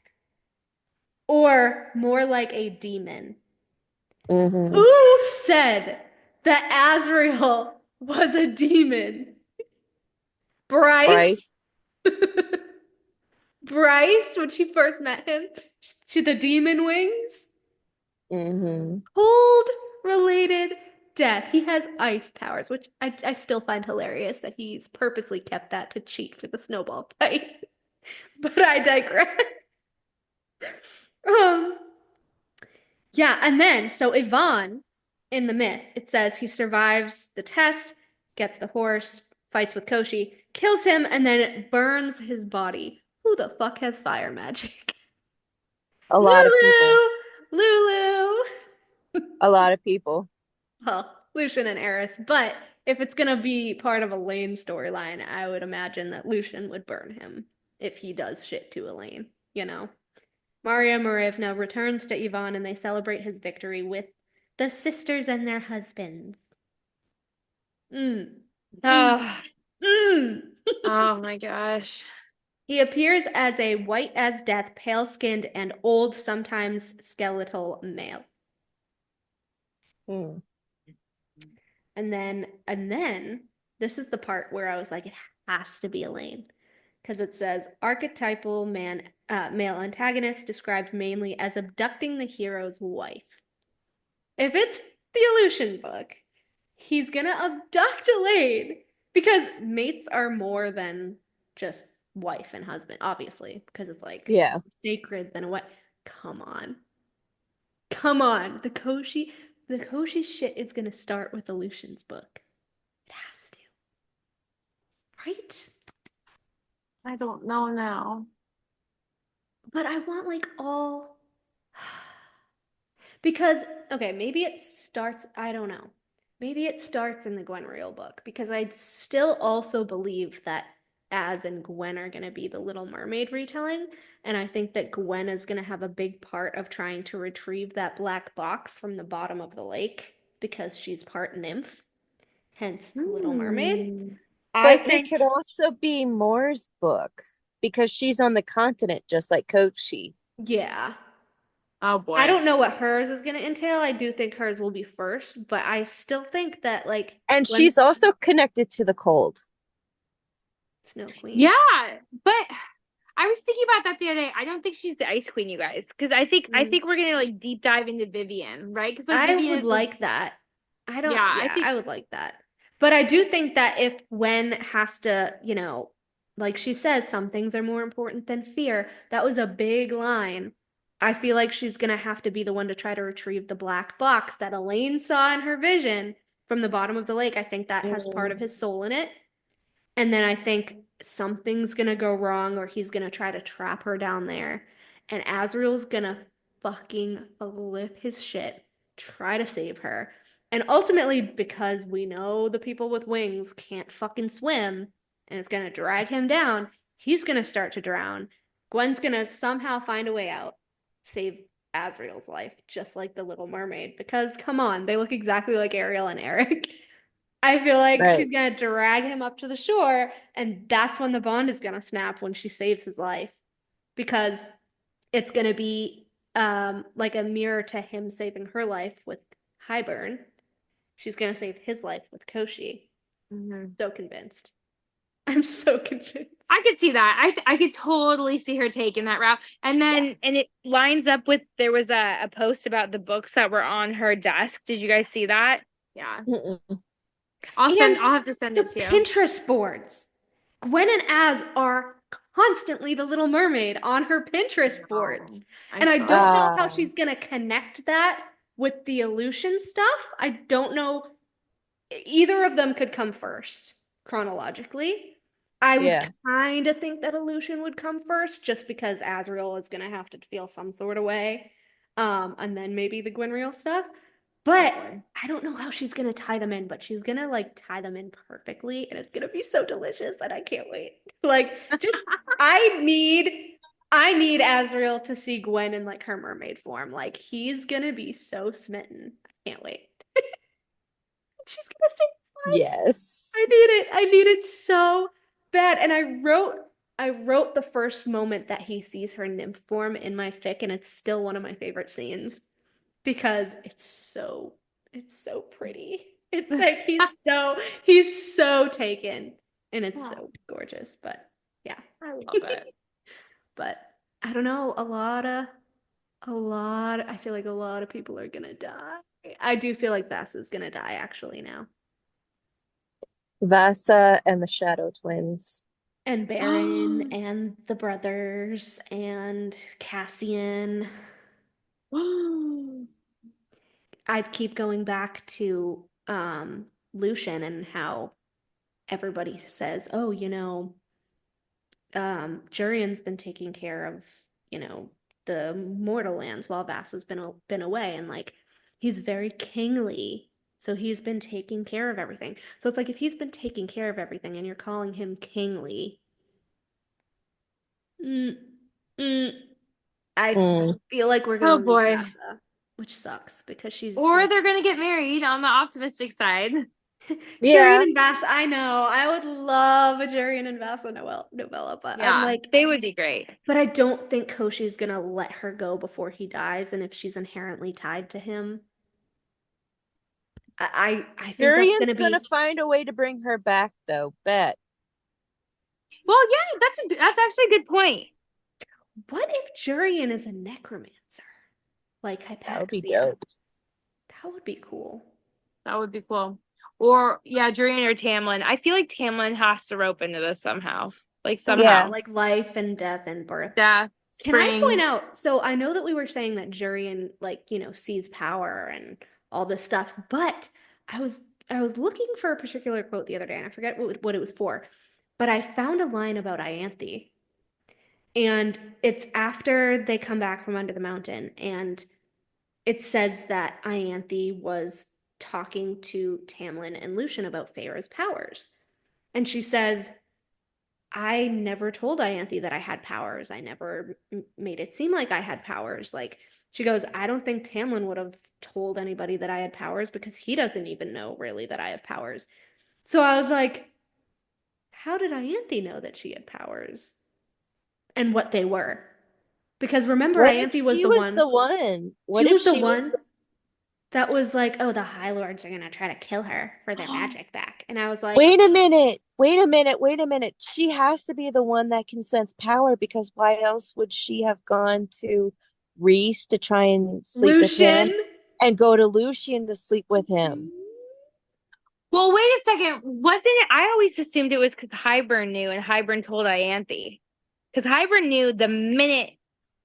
Or more like a demon. Who said that Azriel was a demon? Bryce? Bryce, when she first met him, to the demon wings? Cold-related death. He has ice powers, which I still find hilarious that he's purposely kept that to cheat for the snowball fight. But I digress. Yeah, and then so Yvonne in the myth, it says he survives the test, gets the horse, fights with Koschei, kills him, and then it burns his body. Who the fuck has fire magic? A lot of people. Lulu. A lot of people. Well, Lucian and Eris, but if it's gonna be part of Elain's storyline, I would imagine that Lucian would burn him if he does shit to Elain, you know? Maeve now returns to Yvonne and they celebrate his victory with the sisters and their husbands. Mm. Oh, Mm. oh my gosh. He appears as a white as death, pale-skinned, and old, sometimes skeletal male. Hmm. And then this is the part where I was like, it has to be Elain. Because it says archetypal male antagonist described mainly as abducting the hero's wife. If it's the Aleutian book, he's gonna abduct Elain because mates are more than just wife and husband, obviously, because it's like Yeah. sacred than what? Come on. Come on. The Koschei shit is gonna start with Aleutian's book. It has to. Right? I don't know now. But I want like all because okay, maybe it starts, I don't know. Maybe it starts in the Gwen Real book because I still also believe that Az and Gwen are going to be the Little Mermaid retelling, and I think that Gwen is going to have a big part of trying to retrieve that black box from the bottom of the lake because she's part nymph, hence Little Mermaid. I But it think could also be Moore's book because she's on the continent just like Koschei. yeah. Oh boy. I don't know what hers is going to entail. I do think hers will be first, but I still think that like And Gwen she's also connected to the cold. Snow Queen. Yeah, but I was thinking about that the other day. I don't think she's the Ice Queen, you guys, because I think we're gonna like deep dive into Vivian, right? Because like I Vivian would is like that. I don't, yeah, I yeah, think I would like that. But I do think that if Gwen has to, like she says, some things are more important than fear. That was a big line. I feel like she's gonna have to be the one to try to retrieve the black box that Elaine saw in her vision from the bottom of the lake. I think that has part of his soul in it. And then I think something's gonna go wrong or he's gonna try to trap her down there. And Azriel's gonna fucking flip his shit, try to save her. And ultimately, because we know the people with wings can't fucking swim and it's gonna drag him down, he's gonna start to drown. Gwen's gonna somehow find a way out, save Azriel's life, just like the Little Mermaid. Because come on, they look exactly like Ariel and Eric. I feel like Right. she's gonna drag him up to the shore, and that's when the bond is gonna snap when she saves his life. Because it's gonna be like a mirror to him saving her life with Highburn. She's gonna save his life with Koschei. So convinced. I'm so convinced. I could see that. I could totally see her taking that route. And then and it lines up with there was a post about the books that were on her desk. Did you guys see that? Yeah. Mm-mm. I'll have to send The it to you. Pinterest boards. Gwen and Az are constantly the Little Mermaid on her Pinterest boards. And I don't know how she's gonna connect that with the Aleutian stuff. I don't know. Either of them could come first chronologically. I would kind of think that Aleutian would come first just because Azriel is gonna have to feel some sort of way. And then maybe the Gwynreal stuff. But I don't know how she's gonna tie them in, but she's gonna like tie them in perfectly, and it's gonna be so delicious, and I can't wait. Like, just I need Azriel to see Gwen in like her mermaid form. Like, he's gonna be so smitten. I can't wait. She's gonna sing. Yes. I need it. I need it so bad. And I wrote the first moment that he sees her nymph form in my fic, and it's still one of my favorite scenes because it's so pretty. It's like he's so taken and it's so gorgeous. But yeah. I love it. But I don't know, I feel like a lot of people are gonna die. I do feel like Vasa's gonna die actually now. Vasa and the Shadow Twins. And Baron and the brothers and Cassian. I'd keep going back to Lucian and how everybody says, oh, Jurian's been taking care of, the mortal lands while Vass has been away, and like he's very kingly. So he's been taking care of everything. So it's like if he's been taking care of everything and you're calling him kingly, mm, mm, I Mm. feel like we're Oh gonna lose boy. Vasa, which sucks because she's Or like they're gonna get married on the optimistic side. Jurian Yeah. and Vasa. I know. I would love a Jurian and Vasa novella, but I'm Yeah, like, they would be great. but I don't think Koshi's gonna let her go before he dies, and if she's inherently tied to him, I think that's Jurian's gonna gonna be. find a way to bring her back, though. Bet. Well, yeah, that's actually a good point. What if Jurian is a necromancer, like That would be Hypaxia? dope. That would be cool. That would be cool. Or yeah, Jurian or Tamlin. I feel like Tamlin has to rope into this somehow. Like Somehow, somehow. Yeah. like life and death and birth. Death, Can I point spring. out? So I know that we were saying that Jurian, like, sees power and all this stuff, but I was I was looking for a particular quote the other day, and I forget what it was for, but I found a line about Ianthe, and it's after they come back from under the mountain, and it says that Ianthe was talking to Tamlin and Lucian about Feyre's powers, and she says, I never told Ianthe that I had powers. I never made it seem like I had powers. Like, she goes, I don't think Tamlin would have told anybody that I had powers because he doesn't even know really that I have powers. So I was like, how did Ianthe know that she had powers and what they were? Because remember, What if Ianthe was she the was one, the one? she What if was the she was one that was like, oh, the High Lords are going to try to kill her for their the... magic back. And I was like, Wait a minute. Wait a minute. Wait a minute. She has to be the one that can sense power because why else would she have gone to Rhys to try and sleep with him Lucian. and go to Lucian to sleep with him? Well, wait a second. Wasn't it? I always assumed it was because Hybern knew and Hybern told Ianthe. Because Hybern knew the minute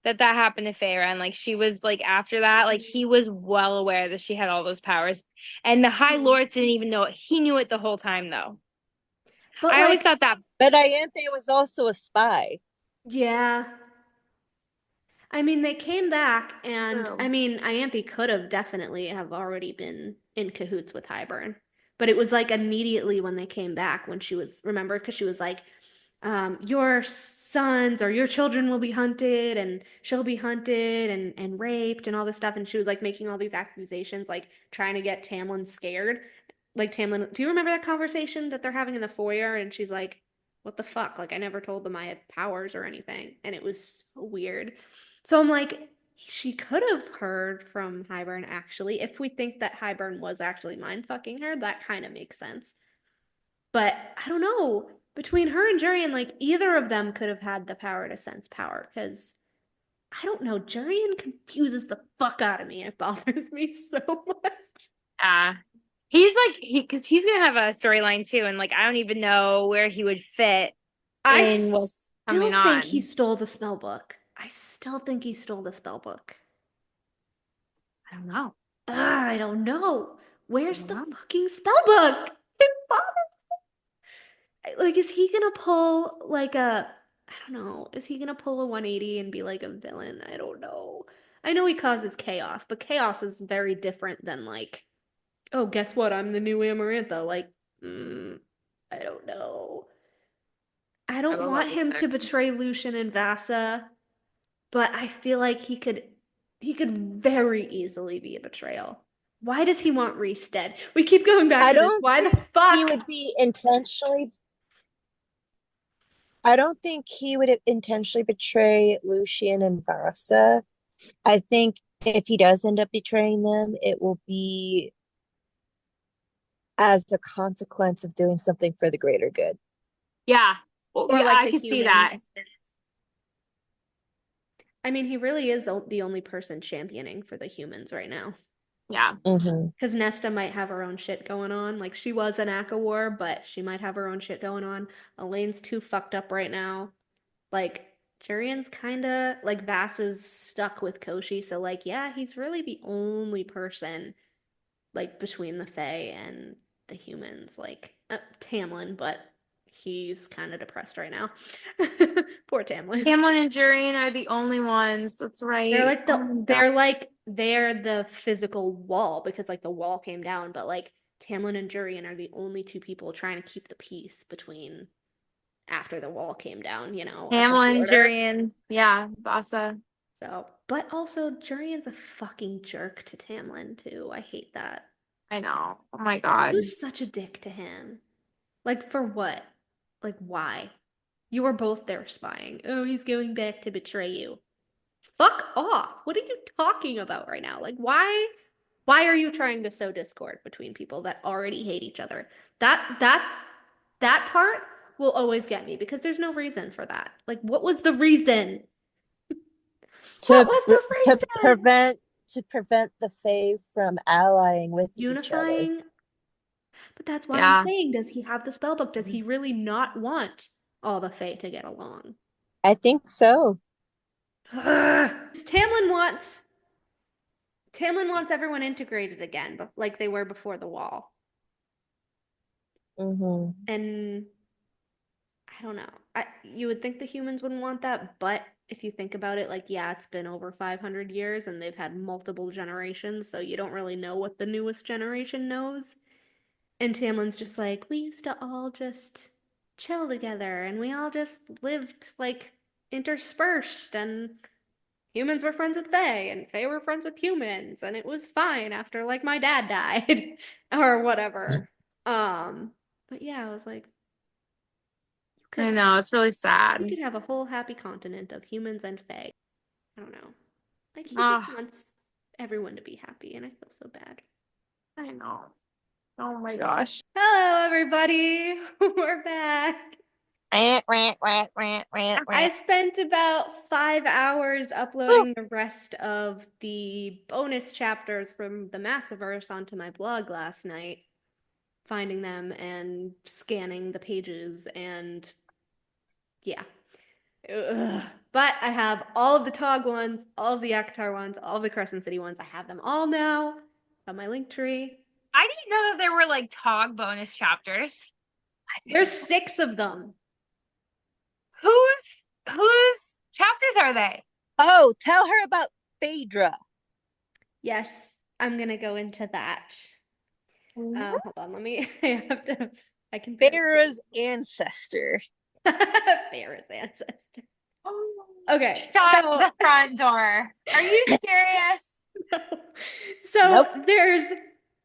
that happened to Feyre, and like she was like after that, like he was well aware that she had all those powers. And the High Lords didn't even know it. He knew it the whole time though. But I always like, thought that. But Ianthe was also a spy. yeah. I mean, they came back, and I True. mean, Ianthe could have definitely have already been in cahoots with Hybern, but it was like immediately when they came back, when she was, remember, because she was like, your sons or your children will be hunted, and she'll be hunted and raped and all this stuff, and she was like making all these accusations, like trying to get Tamlin scared. Like Tamlin, do you remember that conversation that they're having in the foyer? And she's like, "What the fuck? Like I never told them I had powers or anything," and it was so weird. So I'm like, she could have heard from Hybern actually. If we think that Hybern was actually mind fucking her, that kind of makes sense. But I don't know. Between her and Jurian, like either of them could have had the power to sense power. Because I don't know, Jurian confuses the fuck out of me. It bothers me so much. He's like because he's gonna have a storyline too, and like I don't even know where he would fit I in what's still coming think he on. stole the spell book. I still think he stole the spell book. I don't know. I don't know. I Where's don't the know. fucking spell book? It bothers like, is he gonna pull like I don't know, is he gonna pull a 180 and be like a villain? I don't know. I know he causes chaos, but chaos is very different than like, oh, guess what? I'm the new Amarantha. Like, I don't know. I I don't don't want know him to either. betray Lucian and Vasa, but I feel like he could very easily be a betrayal. Why does he want Rhys dead? We keep going back I to this. don't Why the think he fuck? would be intentionally. I don't think he would intentionally betray Lucian and Vasa. I think if he does end up betraying them, it will be as a consequence of doing something for the greater good. Yeah. Well, Or yeah, like I the could see that. humans. I mean, he really is the only person championing for the humans right now. Yeah. Mm-hmm. Because Nesta might have her own shit going on. Like, she was an Aka War, but she might have her own shit going on. Elaine's too fucked up right now. Like, Jurian's kinda, like, Vass is stuck with Koshi, so, like, yeah, he's really the only person like between the Fae and the humans, like Tamlin, but he's kind of depressed right now. Poor Tamlin. Hamlin and Jurian are the only ones. That's right. They're like Oh my God. they're the physical wall because like the wall came down, but like Tamlin and Jurian are the only two people trying to keep the peace between after the wall came down, at the Hamlin, border. Jurian. Yeah, Vasa. So, but also Jurian's a fucking jerk to Tamlin too. I hate that. I know. Oh my God. Who's such a dick to him? Like for what? Like why? You were both there spying. Oh, he's going back to betray you. Fuck off. What are you talking about right now? Like why are you trying to sow discord between people that already hate each other? That part will always get me because there's no reason for that. Like what was the reason? What was the reason? To prevent the Fae from allying with each other. Unifying. But that's why Yeah. I'm saying, does he have the spellbook? Does he really not want all the Fae to get along? I think so. Tamlin wants everyone integrated again, but like they were before the wall. And I don't know. You would think the humans wouldn't want that, but if you think about it, like, yeah, it's been over 500 years and they've had multiple generations, so you don't really know what the newest generation knows. And Tamlin's just like, we used to all just chill together and we all just lived like interspersed and humans were friends with Fae and Fae were friends with humans and it was fine after like my dad died or whatever. But yeah, I was like, I know. It's really you sad. could have a whole happy continent of humans and Fae. I don't know. Like he Ah. just wants everyone to be happy and I feel so bad. I know. Oh my gosh. Hello, everybody. We're back. I spent about 5 hours uploading the rest of the bonus chapters from the Massiverse onto my blog last night, finding them and scanning the pages and yeah. Ugh. But I have all of the Tog ones, all of the Akatar ones, all of the Crescent City ones. I have them all now on my link tree. I didn't know that there were like Tog bonus chapters. There's 6 of them. Whose chapters are they? Oh, tell her about Phaedra. Yes, I'm gonna go into that. Hold on, I can Phaedra's ancestor. Phaedra's ancestor. Okay, Shut so the front door. Are you serious? So Nope.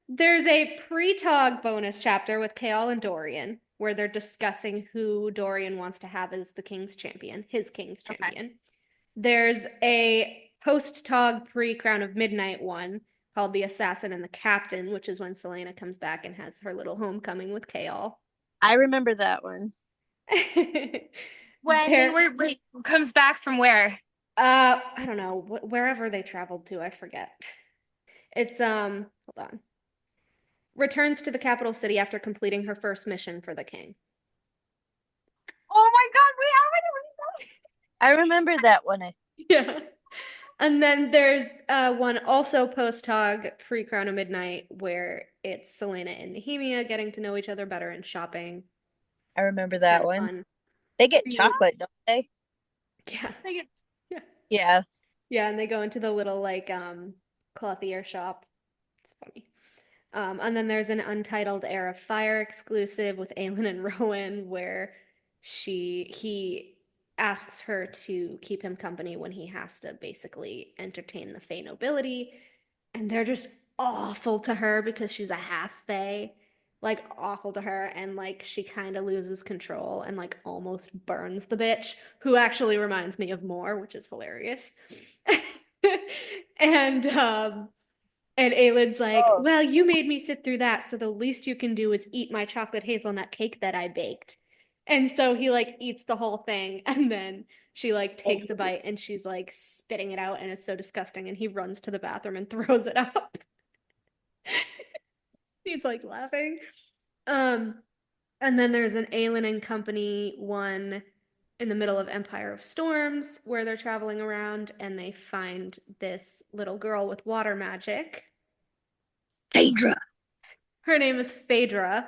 there's a pre-Tog bonus chapter with Chaol and Dorian where they're discussing who Dorian wants to have as the King's Champion, his King's Champion. Okay. There's a post-Tog pre-Crown of Midnight one called The Assassin and the Captain, which is when Celaena comes back and has her little homecoming with Chaol. I remember that one. Wait, comes back from where? I don't know, wherever they traveled to, I forget. It's hold on. Returns to the capital city after completing her first mission for the king. Oh my God, I remember that one. Yeah. And then there's one also post-Tog pre-Crown of Midnight where it's Celaena and Nehemia getting to know each other better and shopping. I remember that one. Fun. They get chocolate, don't they? Yeah. Yeah. Yeah, and they go into the little like clothier shop. It's funny. And then there's an Untitled Heir of Fire exclusive with Aelin and Rowan where he asks her to keep him company when he has to basically entertain the Fae nobility, and they're just awful to her because she's a half Fae, like awful to her, and like she kind of loses control and like almost burns the bitch, who actually reminds me of Mor, which is hilarious. And Aelin's like, well, you made me sit through that, so the least you can do is eat my chocolate hazelnut cake that I baked. And so he like eats the whole thing, and then she like takes a bite and she's like spitting it out and it's so disgusting, and he runs to the bathroom and throws it up. He's like laughing. And then there's an Aelin and Company one in the middle of Empire of Storms where they're traveling around and they find this little girl with water magic. Phaedra. Her name is Phaedra.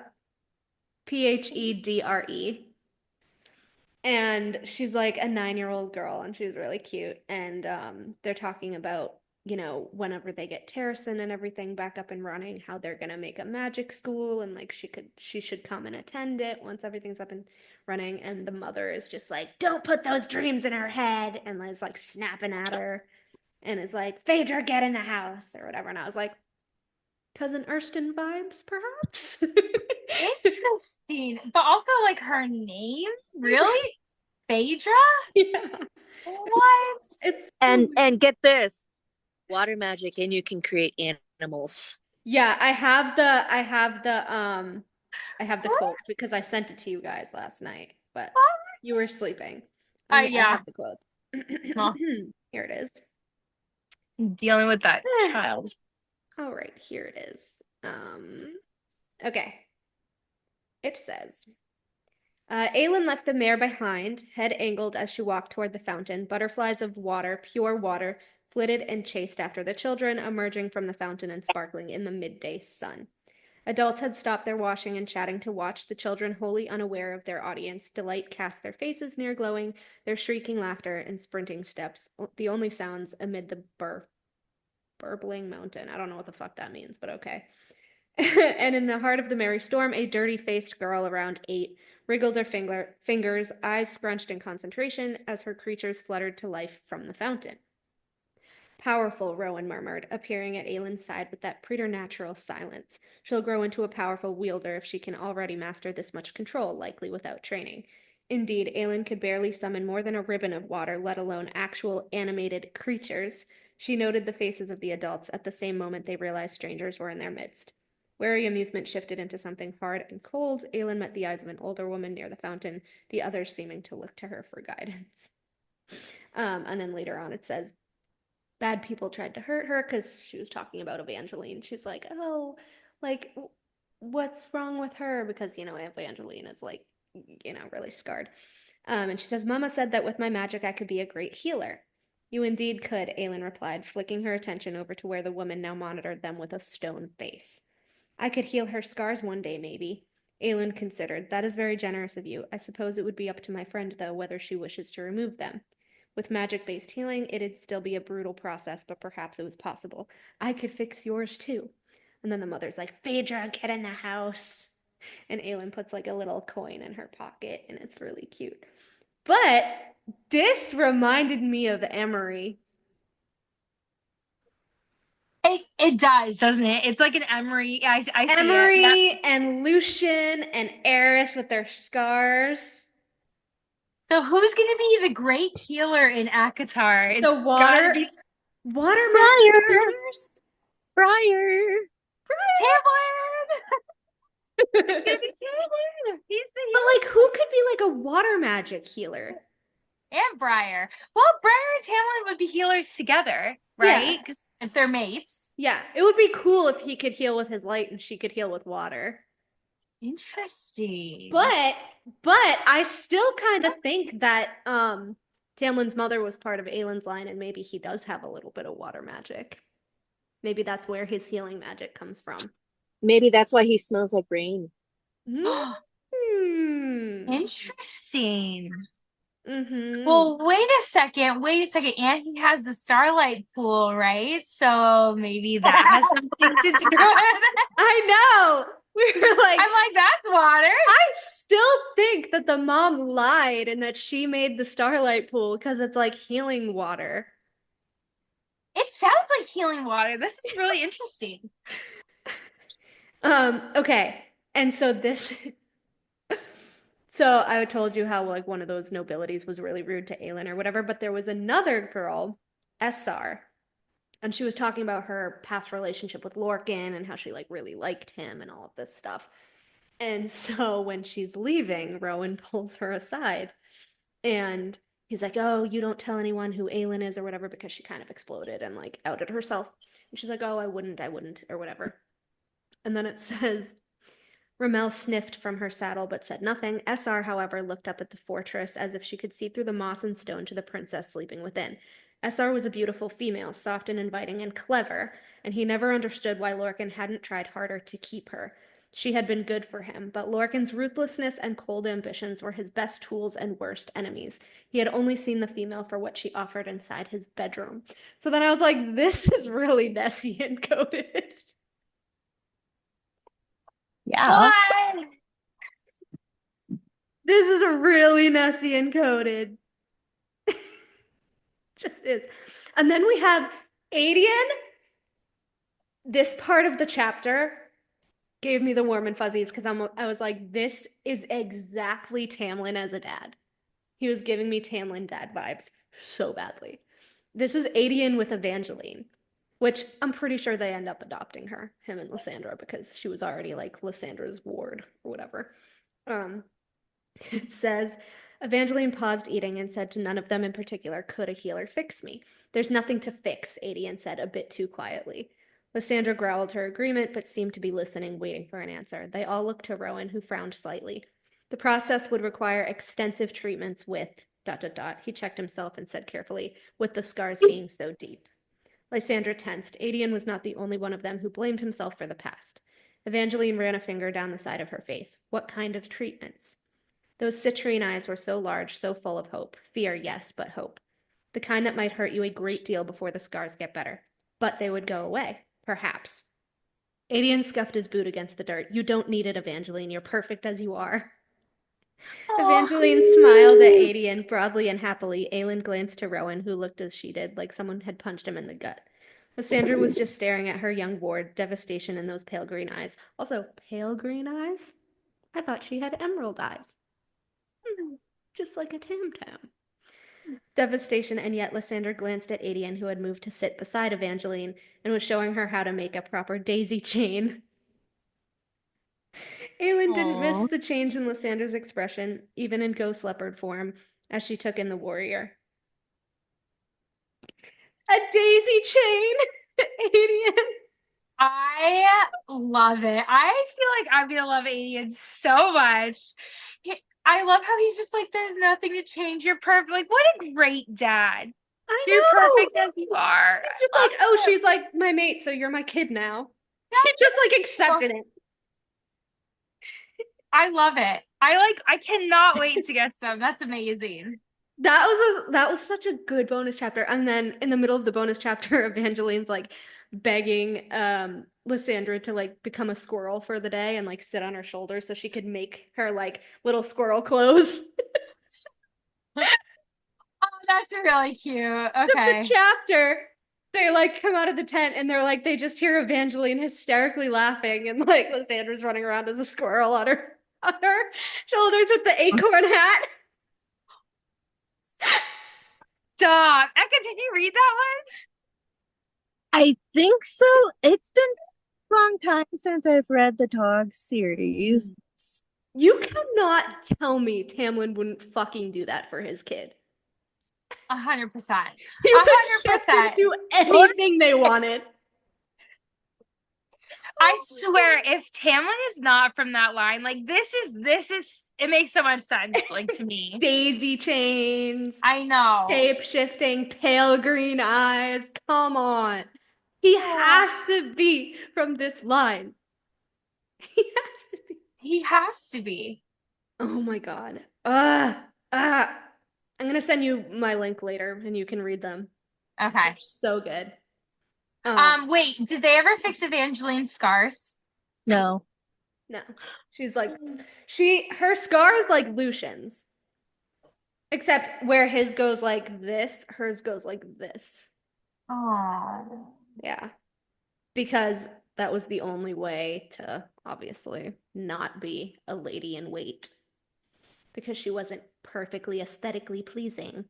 Phedre. And she's like a 9-year-old girl, and she's really cute. And they're talking about, whenever they get Terrasen and everything back up and running, how they're gonna make a magic school, and like she should come and attend it once everything's up and running. And the mother is just like, "Don't put those dreams in her head," and is like snapping at her, and is like, "Phaedra, get in the house," or whatever. And I was like, Cousin Erskine vibes, perhaps. Interesting. But also, like, her name? Really? Phaedra? Yeah. What? It's And get this. Water magic, and you can create animals. yeah, I have the quote because I sent it to you guys last night, but you were sleeping. I Yeah. have the quote. Well. Here it is. Dealing with that child. All right, here it is. Okay. It says, Aelin left the mare behind, head angled as she walked toward the fountain. Butterflies of water, pure water, flitted and chased after the children, emerging from the fountain and sparkling in the midday sun. Adults had stopped their washing and chatting to watch, the children wholly unaware of their audience. Delight cast their faces near glowing, their shrieking laughter and sprinting steps, the only sounds amid the burbling mountain. I don't know what the fuck that means, but okay. And in the heart of the merry storm, a dirty-faced girl around 8 wriggled her fingers, eyes scrunched in concentration, as her creatures fluttered to life from the fountain. Powerful, Rowan murmured, appearing at Aelin's side with that preternatural silence. She'll grow into a powerful wielder if she can already master this much control, likely without training. Indeed, Aelin could barely summon more than a ribbon of water, let alone actual animated creatures. She noted the faces of the adults. At the same moment, they realized strangers were in their midst. Wary amusement shifted into something hard and cold. Aelin met the eyes of an older woman near the fountain, the others seeming to look to her for guidance. And then later on it says, bad people tried to hurt her because she was talking about Evangeline. She's like, oh, like, what's wrong with her? Because, Evangeline is like, really scarred. And she says, Mama said that with my magic I could be a great healer. You indeed could, Aelin replied, flicking her attention over to where the woman now monitored them with a stone face. I could heal her scars one day, maybe. Aelin considered. That is very generous of you. I suppose it would be up to my friend, though, whether she wishes to remove them. With magic-based healing, it'd still be a brutal process, but perhaps it was possible. I could fix yours, too. And then the mother's like, Phaedra, get in the house. And Aelin puts like a little coin in her pocket, and it's really cute. But this reminded me of Emery. It does, doesn't it? It's like an Emery. I see Emery it. and Lucian and Eris with their scars. So who's going to be the great healer in ACOTAR? It's The water be magic healers? Briar. Tamlin. It's going to be Tamlin. He's the healer. But like, who could be like a water magic healer? And Briar. Well, Briar and Tamlin would be healers together, right? Because if they're mates. Yeah, it would be cool if he could heal with his light and she could heal with water. Interesting. But I still kind of think that Tamlin's mother was part of Aelin's line, and maybe he does have a little bit of water magic. Maybe that's where his healing magic comes from. Maybe that's why he smells like rain. Interesting. Mm-hmm. Well, wait a second. And he has the starlight pool, right? So maybe that has something to do with it. I know. We were like, I'm like, that's water. I still think that the mom lied and that she made the starlight pool because it's like healing water. It sounds like healing water. This is really interesting. Okay. And so this So I told you how like one of those nobilities was really rude to Aelin or whatever, but there was another girl, Essar, and she was talking about her past relationship with Lorcan and how she like really liked him and all of this stuff. And so when she's leaving, Rowan pulls her aside and he's like, oh, you don't tell anyone who Aelin is or whatever, because she kind of exploded and like outed herself. And she's like, oh, I wouldn't, or whatever. And then it says, Ramel sniffed from her saddle but said nothing. Essar, however, looked up at the fortress as if she could see through the moss and stone to the princess sleeping within. SR was a beautiful female, soft and inviting and clever, and he never understood why Lorcan hadn't tried harder to keep her. She had been good for him, but Lorcan's ruthlessness and cold ambitions were his best tools and worst enemies. He had only seen the female for what she offered inside his bedroom. So then I was like, this is really Nessian coded. Yeah. What? This is a really Nessian coded. Just is. And then we have Aelin. This part of the chapter gave me the warm and fuzzies because I was like, this is exactly Tamlin as a dad. He was giving me Tamlin dad vibes so badly. This is Aelin with Evangeline, which I'm pretty sure they end up adopting her, him and Lysandra, because she was already like Lysandra's ward or whatever. It says, Evangeline paused eating and said to none of them in particular, could a healer fix me? There's nothing to fix, Aelin said a bit too quietly. Lysandra growled her agreement, but seemed to be listening, waiting for an answer. They all looked to Rowan, who frowned slightly. The process would require extensive treatments with ... He checked himself and said carefully, with the scars being so deep. Lysandra tensed. Aelin was not the only one of them who blamed himself for the past. Evangeline ran a finger down the side of her face. What kind of treatments? Those citrine eyes were so large, so full of hope. Fear, yes, but hope. The kind that might hurt you a great deal before the scars get better. But they would go away. Perhaps. Aelin scuffed his boot against the dirt. You don't need it, Evangeline. You're perfect as you are. Evangeline smiled at Aelin broadly and happily. Aelin glanced to Rowan, who looked as she did, like someone had punched him in the gut. Lysandra was just staring at her young ward, devastation in those pale green eyes. Also, pale green eyes? I thought she had emerald eyes. Just like a tam-tam. Devastation, and yet Lysandra glanced at Aelin, who had moved to sit beside Evangeline and was showing her how to make a proper daisy chain. Aelin didn't miss the change in Lysandra's expression, even in ghost leopard form, as she took in the warrior. A daisy chain! Aelin! I love it. I feel like I'm gonna love Aelin so much. I love how he's just like, there's nothing to change. You're perfect. Like, what a great dad. I You're know! perfect as you are. It's just like, oh, she's like my mate, so you're my kid now. He just like accepted it. I love it. I cannot wait to get some. That's amazing. That was such a good bonus chapter. And then in the middle of the bonus chapter, Evangeline's like begging Lysandra to like become a squirrel for the day and like sit on her shoulder so she could make her like little squirrel clothes. Oh, that's really cute. Okay. The chapter, they like come out of the tent and they're like, they just hear Evangeline hysterically laughing and like Lysandra's running around as a squirrel on her shoulders with the acorn hat. Stop. Eka, did you read that one? I think so. It's been a long time since I've read the Dog series. You cannot tell me Tamlin wouldn't fucking do that for his kid. 100%. He would shift them to anything they wanted. I swear, if Tamlin is not from that line, like this is it makes so much sense, like to me. Daisy chains. I know. Shape shifting, pale green eyes. Come on. He has to be from this line. He has to be. He has to be. Oh my god. I'm gonna send you my link later and you can read them. Okay. They're so good. Wait, did they ever fix Evangeline's scars? No. No. She's like her scar is like Lucian's. Except where his goes like this, hers goes like this. Oh. Yeah. Because that was the only way to obviously not be a lady in wait. Because she wasn't perfectly aesthetically pleasing.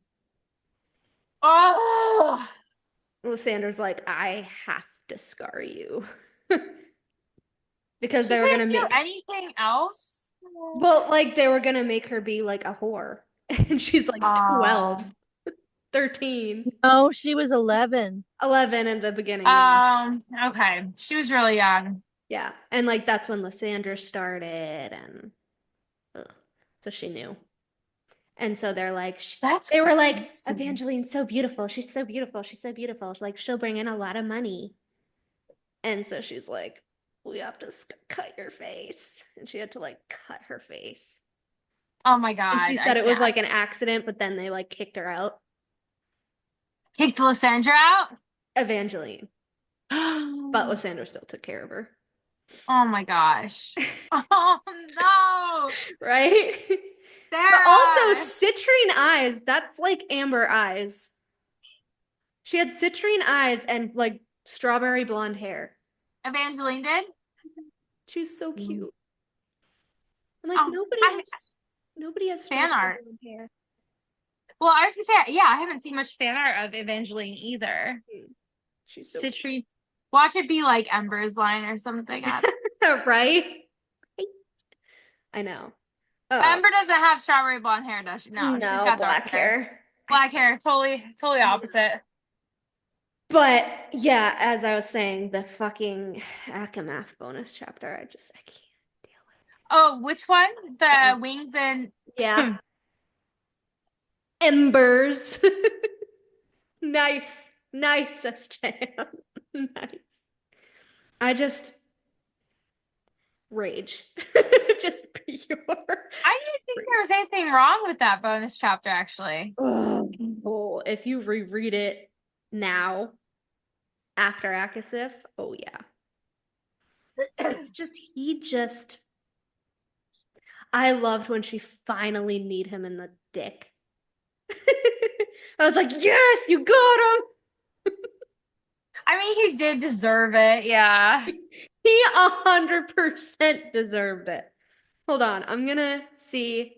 Oh. Lysandra's like, I have to scar you. Because She they were gonna couldn't do make anything else. well, like they were gonna make her be like a whore. And she's like 12, 13. No, she was 11. 11 in the beginning. Yeah. Okay. She was really young. Yeah. And like that's when Lysandra started and so she knew. And so they're like, That's they were like, crazy. Evangeline's so beautiful. She's so beautiful. She's so beautiful. Like, she'll bring in a lot of money. And so she's like, we have to cut your face. And she had to like cut her face. Oh my God. And she said I it was can't. like an accident, but then they like kicked her out. Kicked Lysandra out? Evangeline. But Oh Lysandra still took care of her. my gosh. Oh no. Right? But also citrine eyes. That's like amber eyes. She had citrine eyes and like strawberry blonde hair. Evangeline did? She's so cute. I'm like, Oh, nobody has fan strawberry art. blonde hair. Well, I was gonna say, yeah, I haven't seen much fan art of Evangeline either. She's so Citrine. Watch it be like Ember's line or something. right? I know. Oh. Ember doesn't have strawberry blonde hair, does she? No, she's got black dark hair. hair. Black hair, totally opposite. But yeah, as I was saying, the fucking Akamath bonus chapter, I can't deal with it. Oh, which one? The wings and yeah. Embers. Nice, SJM. Nice. I just rage. Just pure. I didn't think there was anything wrong with that bonus chapter, actually. Oh, if you reread it now, after Akasif, oh yeah. It's just, I loved when she finally kneed him in the dick. I was like, yes, you got him. I mean, he did deserve it, yeah. He 100% deserved it. Hold on, I'm gonna see.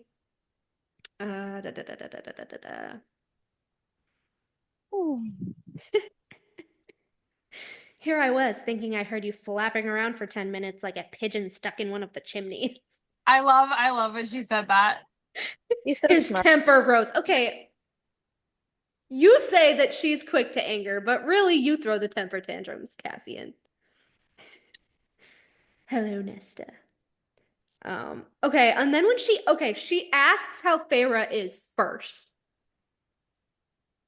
Here I was thinking I heard you flapping around for 10 minutes like a pigeon stuck in one of the chimneys. I love when she said that. He's so His smart. temper rose. Okay. You say that she's quick to anger, but really you throw the temper tantrums, Cassian. Hello, Nesta. Okay, and then when she asks how Feyre is first.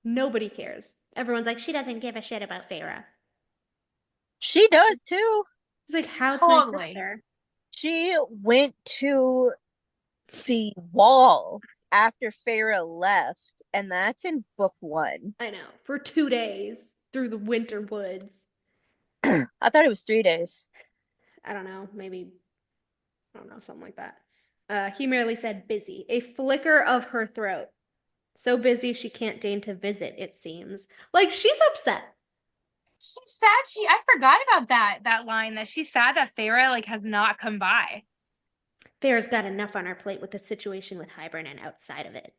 Nobody cares. Everyone's like, she doesn't give a shit about Feyre. She does too. It's like, how's my Totally. sister? She went to the wall after Feyre left, and that's in book 1. I know, for 2 days through the winter woods. I thought it was 3 days. I don't know, maybe, I don't know, something like that. He merely said busy, a flicker of her throat. So busy she can't deign to visit, it seems. Like, she's upset. She's sad. I forgot about that line, that she's sad that Feyre like has not come by. Feyre's got enough on her plate with the situation with Hybern and outside of it.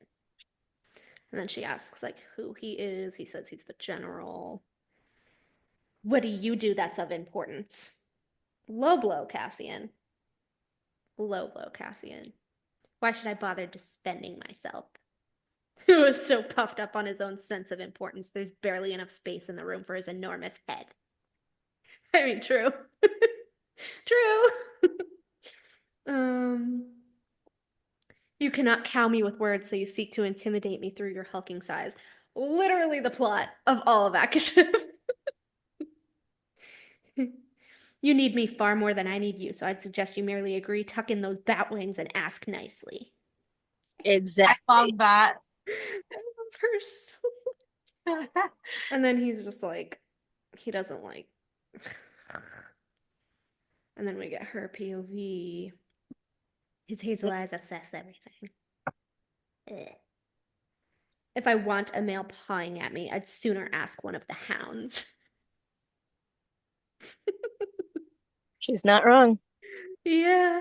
And then she asks, like, who he is. He says he's the general. What do you do that's of importance? Low blow, Cassian. Low blow, Cassian. Why should I bother defending myself? He was so puffed up on his own sense of importance, there's barely enough space in the room for his enormous head. I mean, true. True. You cannot cow me with words, so you seek to intimidate me through your hulking size. Literally the plot of all of Akasif. You need me far more than I need you, so I'd suggest you merely agree, tuck in those bat wings, and ask nicely. Exactly. I love that. I love her so much. And then he's just like, he doesn't like. And then we get her POV. His hazel eyes assess everything. Ugh. If I want a male pawing at me, I'd sooner ask one of the hounds. She's not wrong. Yeah.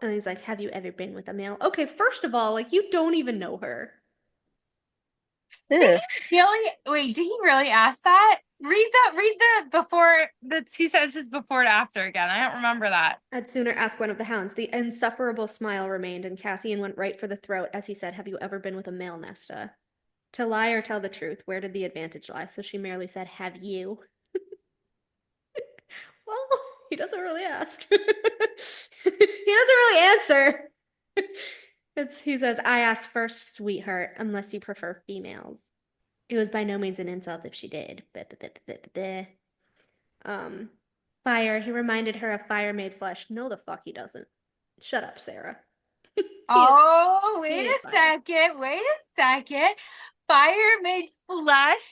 And he's like, have you ever been with a male? Okay, first of all, like, you don't even know her. Ugh. Wait, did he really ask that? Read the before, the 2 sentences before and after again. I don't remember that. I'd sooner ask one of the hounds. The insufferable smile remained, and Cassian went right for the throat as he said, have you ever been with a male, Nesta? To lie or tell the truth, where did the advantage lie? So she merely said, have you? Well, he doesn't really ask. He doesn't really answer. He says, I asked first, sweetheart, unless you prefer females. It was by no means an insult if she did. Fire. He reminded her of fire made flesh. No, the fuck he doesn't. Shut up, Sarah. Oh, he wait is a fire. second. Wait a second. Fire made flesh,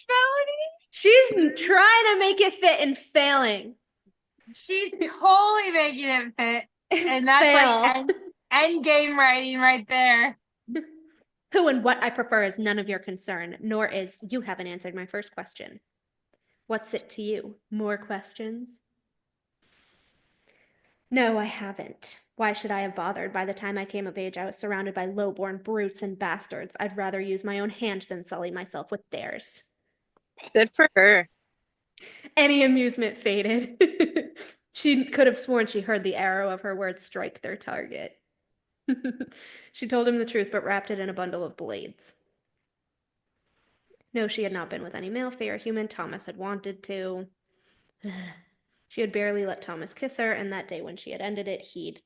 Melanie? She's trying to make it fit and failing. She's totally making it fit. And that's Fail. like end game writing right there. Who and what I prefer is none of your concern, nor is you haven't answered my first question. What's it to you? More questions? No, I haven't. Why should I have bothered? By the time I came of age, I was surrounded by low-born brutes and bastards. I'd rather use my own hand than sully myself with theirs. Good for her. Any amusement faded. She could have sworn she heard the arrow of her words strike their target. She told him the truth, but wrapped it in a bundle of blades. No, she had not been with any male, fair human Thomas had wanted to. She had barely let Thomas kiss her, and that day when she had ended it, he'd ...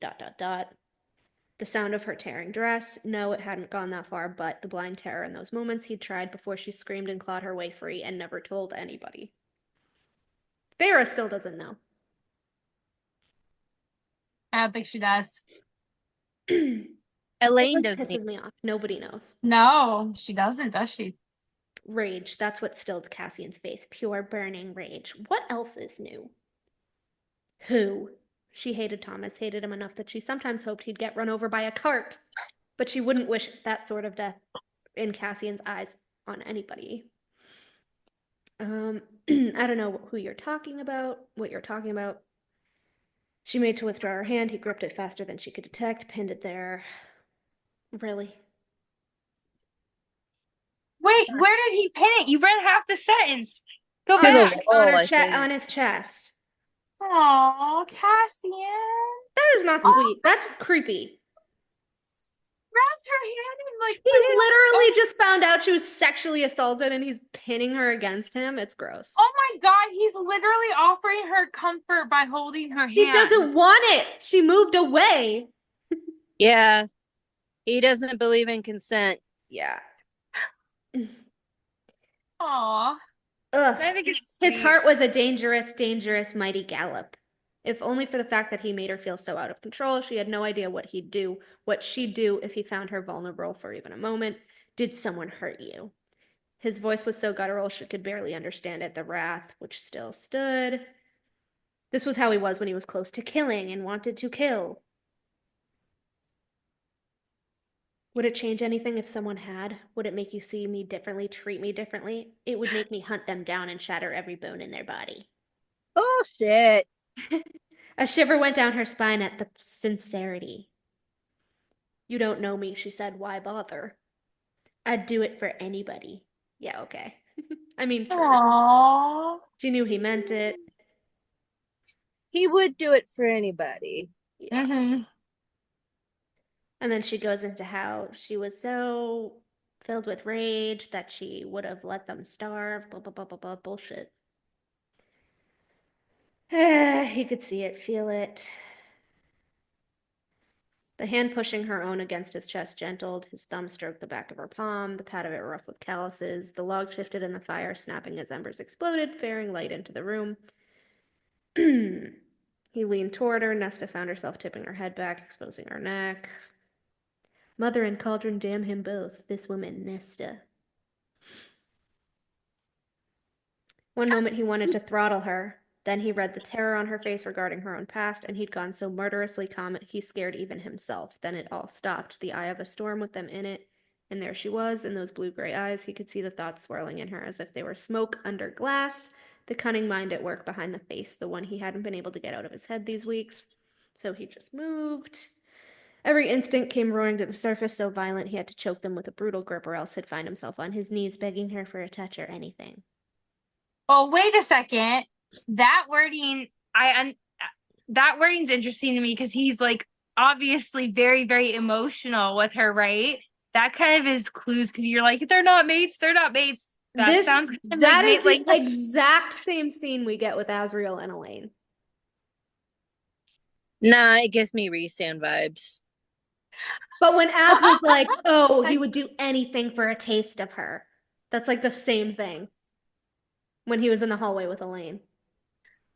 The sound of her tearing dress. No, it hadn't gone that far, but the blind terror in those moments he'd tried before she screamed and clawed her way free and never told anybody. Farah still doesn't know. I don't think she does. Elain It doesn't. pisses me off. Nobody knows. No, she doesn't, does she? Rage. That's what stilled Cassian's face. Pure burning rage. What else is new? Who? She hated Thomas, hated him enough that she sometimes hoped he'd get run over by a cart. But she wouldn't wish that sort of death in Cassian's eyes on anybody. I don't know who you're talking about, what you're talking about. She made to withdraw her hand. He gripped it faster than she could detect, pinned it there. Really? Wait, where did he pin it? You read half the sentence. Go To the back. wall, on, I think. on his chest. Aw, Cassian. That is not sweet. That's creepy. Wrapped her hand and like He put it literally just found out she was sexually assaulted and he's pinning her against him. It's gross. Oh my God, he's literally offering her comfort by holding her hand. He doesn't want it. She moved away. Yeah. He doesn't believe in consent. Yeah. Aw. Ugh. I think it's His sweet. heart was a dangerous, dangerous, mighty gallop. If only for the fact that he made her feel so out of control, she had no idea what he'd do, what she'd do if he found her vulnerable for even a moment. Did someone hurt you? His voice was so guttural she could barely understand it, the wrath which still stood. This was how he was when he was close to killing and wanted to kill. Would it change anything if someone had? Would it make you see me differently, treat me differently? It would make me hunt them down and shatter every bone in their body. Bullshit. A shiver went down her spine at the sincerity. You don't know me, she said. Why bother? I'd do it for anybody. Yeah, okay. I mean, true. Aww. She knew he meant it. He would do it for anybody. Yeah. Mm-hmm. And then she goes into how she was so filled with rage that she would have let them starve. Blah, blah, blah, blah, blah. Bullshit. He could see it, feel it. The hand pushing her own against his chest gentled. His thumb stroked the back of her palm, the pad of it rough with calluses. The log shifted in the fire, snapping as embers exploded, faring light into the room. He leaned toward her. Nesta found herself tipping her head back, exposing her neck. Mother and Cauldron damn him both. This woman, Nesta. One moment he wanted to throttle her. Then he read the terror on her face regarding her own past, and he'd gone so murderously calm he scared even himself. Then it all stopped, the eye of a storm with them in it. And there she was, in those blue-gray eyes. He could see the thoughts swirling in her as if they were smoke under glass. The cunning mind at work behind the face, the one he hadn't been able to get out of his head these weeks. So he just moved. Every instinct came roaring to the surface, so violent he had to choke them with a brutal grip, or else he'd find himself on his knees begging her for a touch or anything. Oh, wait a second. That wording, that wording's interesting to me because he's like obviously very, very emotional with her, right? That kind of is clues because you're like, they're not mates, they're not mates. That sounds kind of that like, is the exact same scene we get with Azriel and Elain. Nah, it gives me Rhys vibes. But when Az was like, oh, he would do anything for a taste of her. That's like the same thing. When he was in the hallway with Elain.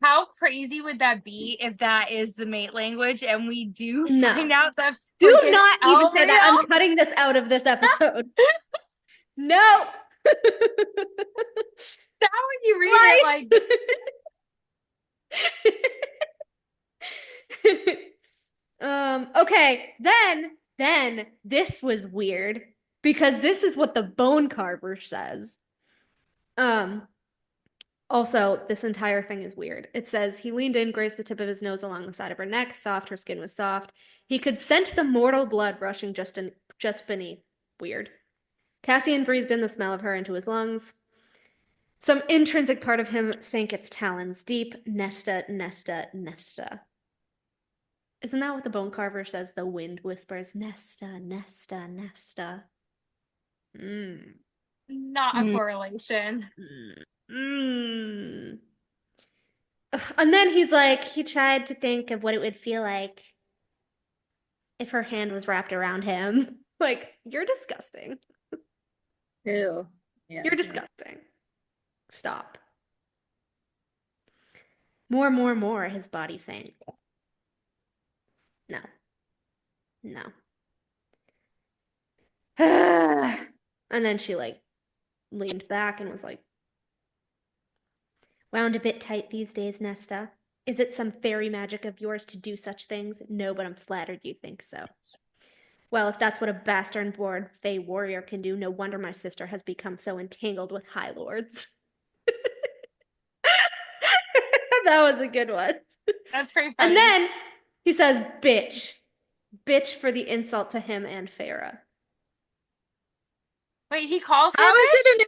How crazy would that be if that is the mate language and we do No. find out that Do freaking not even say that. Elreal- I'm cutting this out of this episode. No. That when you read it, like Okay, then this was weird because this is what the bone carver says. Also, this entire thing is weird. It says he leaned in, grazed the tip of his nose along the side of her neck, soft, her skin was soft. He could scent the mortal blood rushing just beneath. Weird. Cassian breathed in the smell of her into his lungs. Some intrinsic part of him sank its talons deep. Nesta, Nesta, Nesta. Isn't that what the bone carver says? The wind whispers, Nesta, Nesta, Nesta. not a correlation. And then he's like, he tried to think of what it would feel like if her hand was wrapped around him. Like, you're disgusting. Ew. Yeah. You're disgusting. Stop. More, his body sank. No. No. And then she, like, leaned back and was like, wound a bit tight these days, Nesta. Is it some fairy magic of yours to do such things? No, but I'm flattered you think so. Well, if that's what a bastard-born Fey warrior can do, no wonder my sister has become so entangled with High Lords. That was a good one. That's pretty funny. And then he says, bitch. Bitch for the insult to him and Farah. Wait, he calls her How is bitch?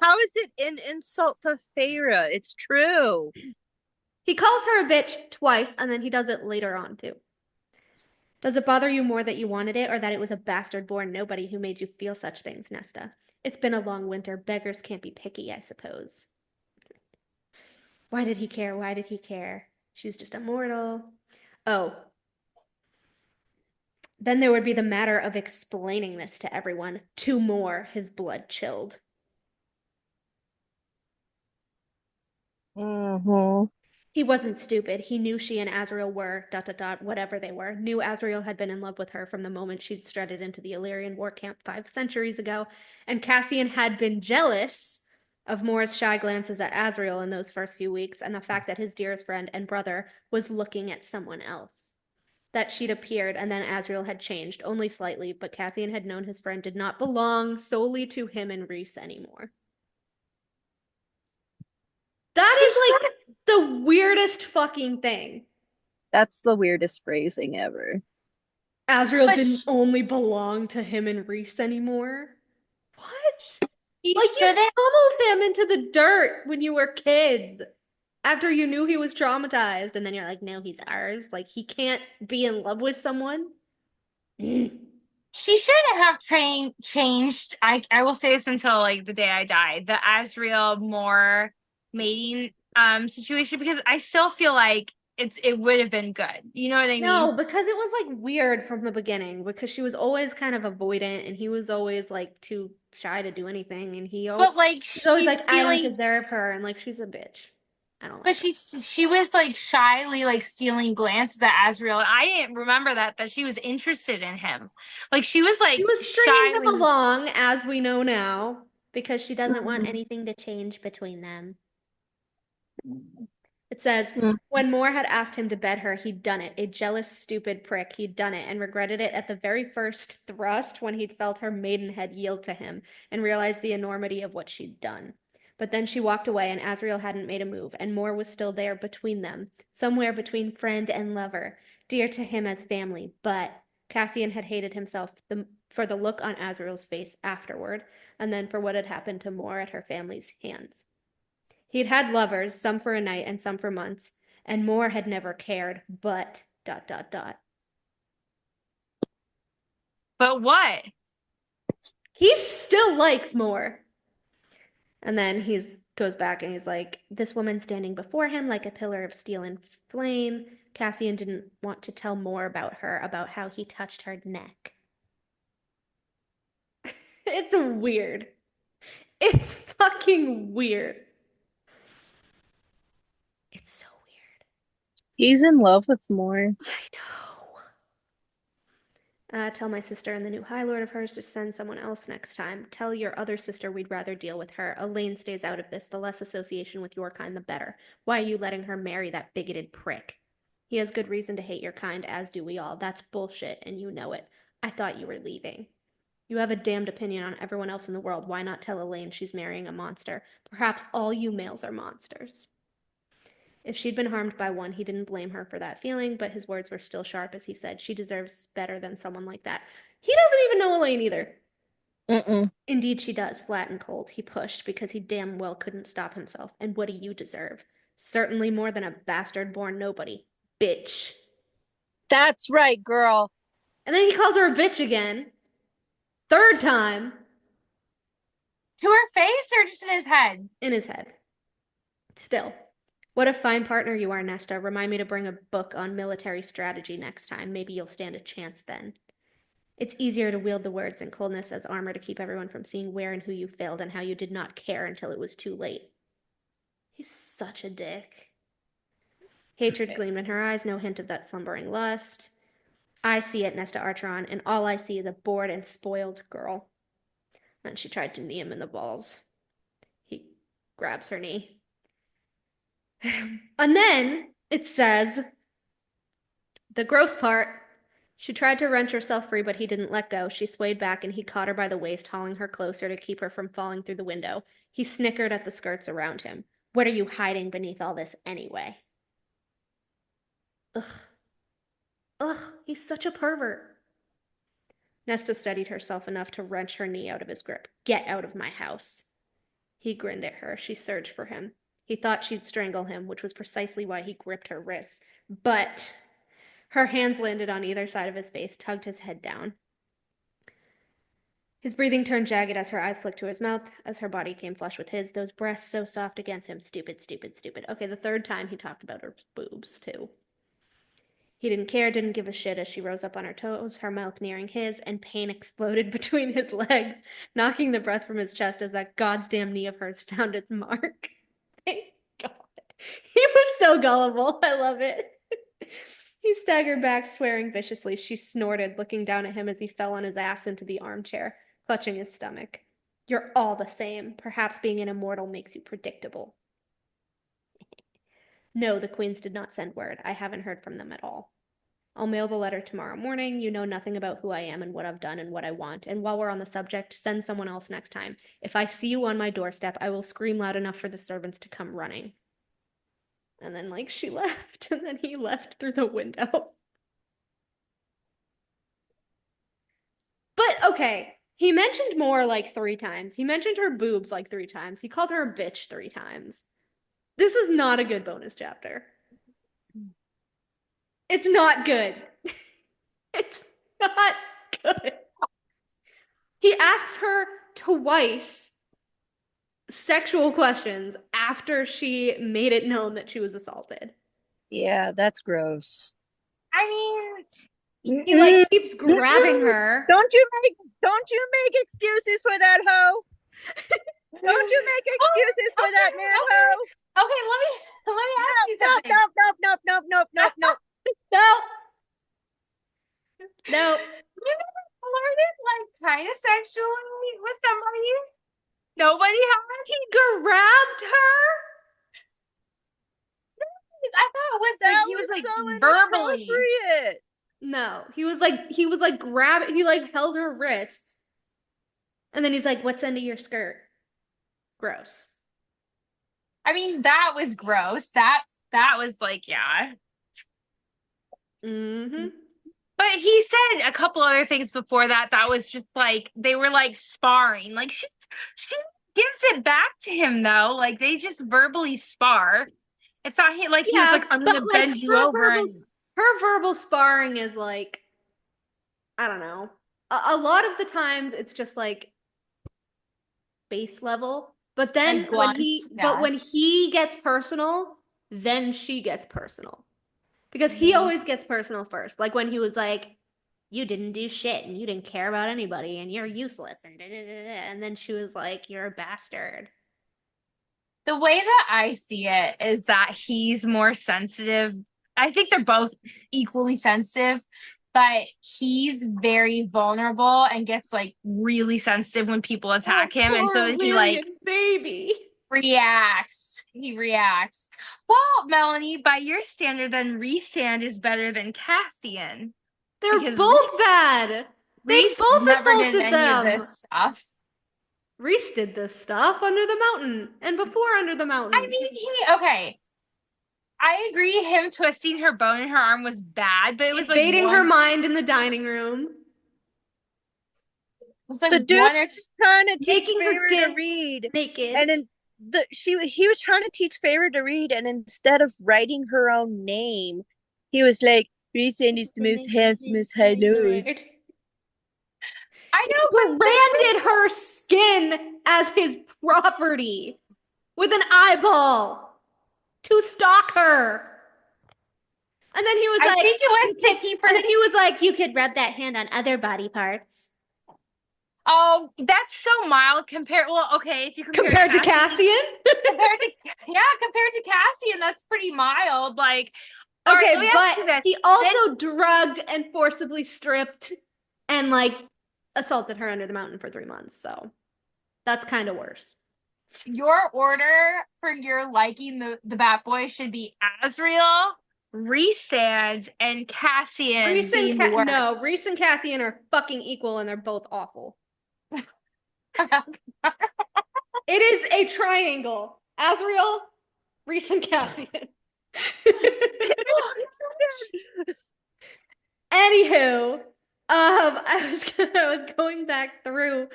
how is it an insult to Feyre? It's true. He calls her a bitch twice, and then he does it later on, too. Does it bother you more that you wanted it, or that it was a bastard-born nobody who made you feel such things, Nesta? It's been a long winter. Beggars can't be picky, I suppose. Why did he care? Why did he care? She's just a mortal. Oh. Then there would be the matter of explaining this to everyone. Two more, his blood chilled. Mm-hmm. He wasn't stupid. He knew she and Azriel were, whatever they were. Knew Azriel had been in love with her from the moment she'd strutted into the Illyrian war camp 5 centuries ago. And Cassian had been jealous of Mor's shy glances at Azriel in those first few weeks, and the fact that his dearest friend and brother was looking at someone else. That she'd appeared, and then Azriel had changed, only slightly, but Cassian had known his friend did not belong solely to him and Rhys anymore. That is like the weirdest fucking thing. That's the weirdest phrasing ever. Azriel didn't only belong to him and Rhys anymore. What? He Like, you shouldn't. pummeled him into the dirt when you were kids. After you knew he was traumatized, and then you're like, no, he's ours. Like, he can't be in love with someone. She shouldn't have changed. I will say this until like the day I die. The Azriel Mor mating situation, because I still feel like it would have been good. You know what I mean? No, because it was like weird from the beginning, because she was always kind of avoidant and he was always like too shy to do anything, and But like he's always like, I don't stealing, deserve her, and like she's a bitch. I don't but like her. she was like shyly like stealing glances at Azriel, and I didn't remember that she was interested in him. Like she was like She was stringing them shyly. along, as we know now, because she doesn't want anything to change between them. It says, when Mor had asked him to bed her, he'd done it. A jealous, stupid prick. He'd done it and regretted it at the very first thrust when he'd felt her maidenhead yield to him and realized the enormity of what she'd done. But then she walked away and Azriel hadn't made a move, and Mor was still there between them, somewhere between friend and lover, dear to him as family. But Cassian had hated himself for the look on Azriel's face afterward, and then for what had happened to Mor at her family's hands. He'd had lovers, some for a night and some for months, and Mor had never cared, but ... But what? He still likes Mor. And then he goes back and he's like, this woman standing before him like a pillar of steel and flame. Cassian didn't want to tell Mor about her, about how he touched her neck. It's weird. It's fucking weird. It's so weird. He's in love with more. I know. Tell my sister and the new High Lord of hers to send someone else next time. Tell your other sister we'd rather deal with her. Elain stays out of this. The less association with your kind, the better. Why are you letting her marry that bigoted prick? He has good reason to hate your kind, as do we all. That's bullshit, and you know it. I thought you were leaving. You have a damned opinion on everyone else in the world. Why not tell Elain she's marrying a monster? Perhaps all you males are monsters. If she'd been harmed by one, he didn't blame her for that feeling, but his words were still sharp as he said, she deserves better than someone like that. He doesn't even know Elain either. Mm-mm. Indeed she does, flat and cold. He pushed because he damn well couldn't stop himself. And what do you deserve? Certainly more than a bastard-born nobody. Bitch. That's right, girl. And then he calls her a bitch again. Third time. To her face or just in his head? In his head. Still. What a fine partner you are, Nesta. Remind me to bring a book on military strategy next time. Maybe you'll stand a chance then. It's easier to wield the words and coldness as armor to keep everyone from seeing where and who you failed and how you did not care until it was too late. He's such a dick. Hatred gleamed in her eyes, no hint of that slumbering lust. I see it, Nesta Archeron, and all I see is a bored and spoiled girl. Then she tried to knee him in the balls. He grabs her knee. And then it says, the gross part, she tried to wrench herself free, but he didn't let go. She swayed back, and he caught her by the waist, hauling her closer to keep her from falling through the window. He snickered at the skirts around him. What are you hiding beneath all this anyway? Ugh. Ugh, he's such a pervert. Nesta steadied herself enough to wrench her knee out of his grip. Get out of my house. He grinned at her. She surged for him. He thought she'd strangle him, which was precisely why he gripped her wrists. But her hands landed on either side of his face, tugged his head down. His breathing turned jagged as her eyes flicked to his mouth, as her body came flush with his, those breasts so soft against him. Stupid, stupid, stupid. Okay, the third time he talked about her boobs, too. He didn't care, didn't give a shit as she rose up on her toes, her mouth nearing his, and pain exploded between his legs, knocking the breath from his chest as that goddamn knee of hers found its mark. Thank God. He was so gullible. I love it. He staggered back, swearing viciously. She snorted, looking down at him as he fell on his ass into the armchair, clutching his stomach. You're all the same. Perhaps being an immortal makes you predictable. No, the Queens did not send word. I haven't heard from them at all. I'll mail the letter tomorrow morning. You know nothing about who I am and what I've done and what I want. And while we're on the subject, send someone else next time. If I see you on my doorstep, I will scream loud enough for the servants to come running. And then, like, she left, and then he left through the window. But, okay, he mentioned more like 3 times. He mentioned her boobs like 3 times. He called her a bitch 3 times. This is not a good bonus chapter. It's not good. It's not good. He asks her twice sexual questions after she made it known that she was assaulted. Yeah, that's gross. I mean, He like keeps grabbing her. Don't you make excuses for that hoe? Don't you make excuses for that man hoe? okay, let me ask you No, something. no. No. You never flirted like kind of sexually with somebody? Nobody has? He grabbed her? I thought it was That like he was like so verbally. inappropriate. No. He was like grabbing, he like held her wrists. And then he's like, what's under your skirt? Gross. I mean, that was gross. That was like, yeah. Mm-hmm. But he said a couple other things before that was just like they were like sparring. Like she gives it back to him though. Like they just verbally spar. It's not like he was like, I'm gonna bend you over. Her verbal sparring is like, I don't know. A lot of the times it's just like base level. But then Like when he gets personal, then she gets personal. Because he always gets personal first. Like when he was like, you didn't do shit and you didn't care about anybody and you're useless and and then she was like, you're a bastard. The way that I see it is that he's more sensitive. I think they're both equally sensitive, but he's very vulnerable and gets like really sensitive when people attack him. And so Poor then he like Lyrian baby. reacts. He reacts. Well, Melanie, by your standard, then Rhys is better than Cassian. They're Because both bad. They Rhys both never did assaulted any of them. this stuff. Rhys did this stuff under the mountain and before under the mountain. I mean, okay. I agree him twisting her bone in her arm was bad, but it was like invading her mind in the dining room. It was like The dude one or two. trying to teach Making her Feyre to dance read, naked. and then he was trying to teach Feyre to read, and instead of writing her own name, he was like, "Rhys is the most handsomest I know." I know, but branded her skin as his property with an eyeball to stalk her. And then he was I like, think it was taking for. and then he was like, you could rub that hand on other body parts. Oh, that's so mild compared. Well, okay, if you Compared to Cassian? compared to Cassian, that's pretty mild. Like, Okay, all right, let me ask you but this. he also drugged and forcibly stripped and like assaulted her under the mountain for 3 months. So that's kind of worse. Your order for your liking the Bat Boy should be Azriel, Rhys, and Cassian Rhys being the worst. No, Rhys and Cassian are fucking equal and they're both awful. It is a triangle. Azriel, Rhys, and Cassian. Anywho, I was going back through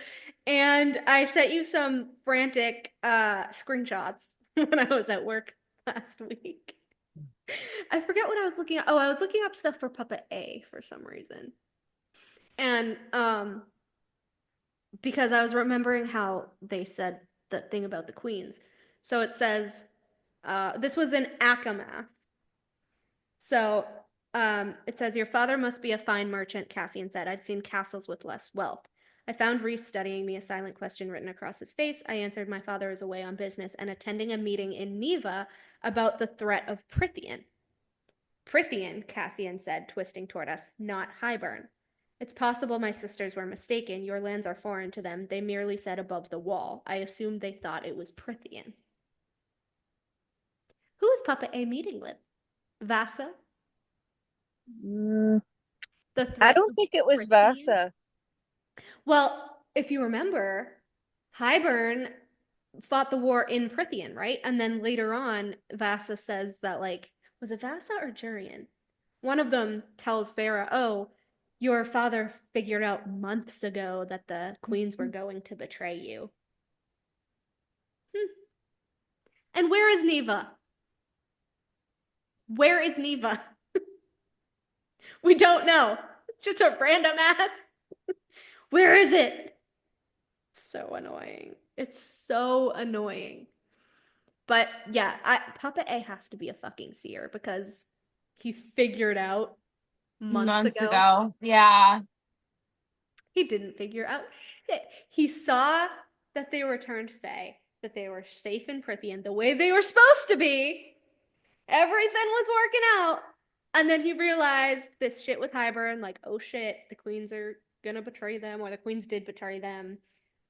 and I sent you some frantic screenshots when I was at work last week. I forget what I was looking at. Oh, I was looking up stuff for Puppet A for some reason. And because I was remembering how they said the thing about the queens. So it says this was in Akamath. So it says, your father must be a fine merchant, Cassian said. I'd seen castles with less wealth. I found Rhys studying me, a silent question written across his face. I answered my father is away on business and attending a meeting in Neva about the threat of Prythian. Prythian, Cassian said, twisting toward us, not Hybern. It's possible my sisters were mistaken. Your lands are foreign to them. They merely said above the wall. I assumed they thought it was Prythian. Who is Puppet A meeting with? Vasa? I don't think it was Vasa. Well, if you remember, Hybern fought the war in Prythian, right? And then later on, Vasa says that, like, was it Vasa or Jurian? One of them tells Feyre, oh, your father figured out months ago that the queens were going to betray you. And where is Neva? Where is Neva? We don't know. It's just a random ass. Where is it? So annoying. It's so annoying. But yeah, Puppet A has to be a fucking seer because he figured out months ago. Yeah. He didn't figure out shit. He saw that they returned Fae, that they were safe in Prythian the way they were supposed to be. Everything was working out. And then he realized this shit with Hybern, like, oh shit, the queens are gonna betray them, or the queens did betray them.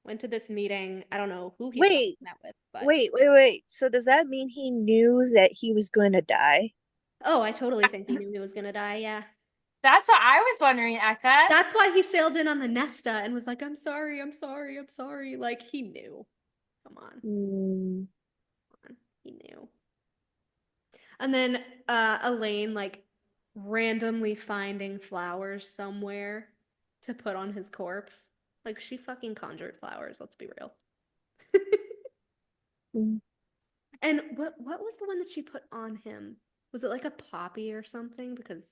Went to this meeting. I don't know who he met with. But... Wait. So does that mean he knew that he was going to die? Oh, I totally think he knew he was gonna die, yeah. That's what I was wondering, Eka. That's why he sailed in on the Nesta and was like, I'm sorry. Like, he knew. Come on. Come on. He knew. And then Elain, like, randomly finding flowers somewhere to put on his corpse. Like, she fucking conjured flowers, let's be real. And what was the one that she put on him? Was it like a poppy or something? Because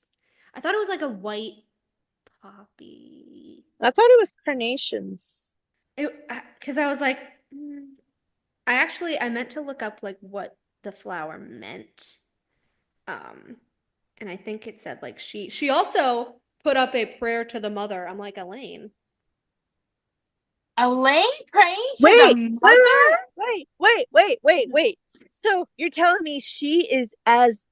I thought it was like a white poppy. I thought it was carnations. Because I was like, I meant to look up like what the flower meant. And I think it said like she also put up a prayer to the mother. I'm like, Elain. Elain praying to Wait, the mother? wait. So you're telling me she is as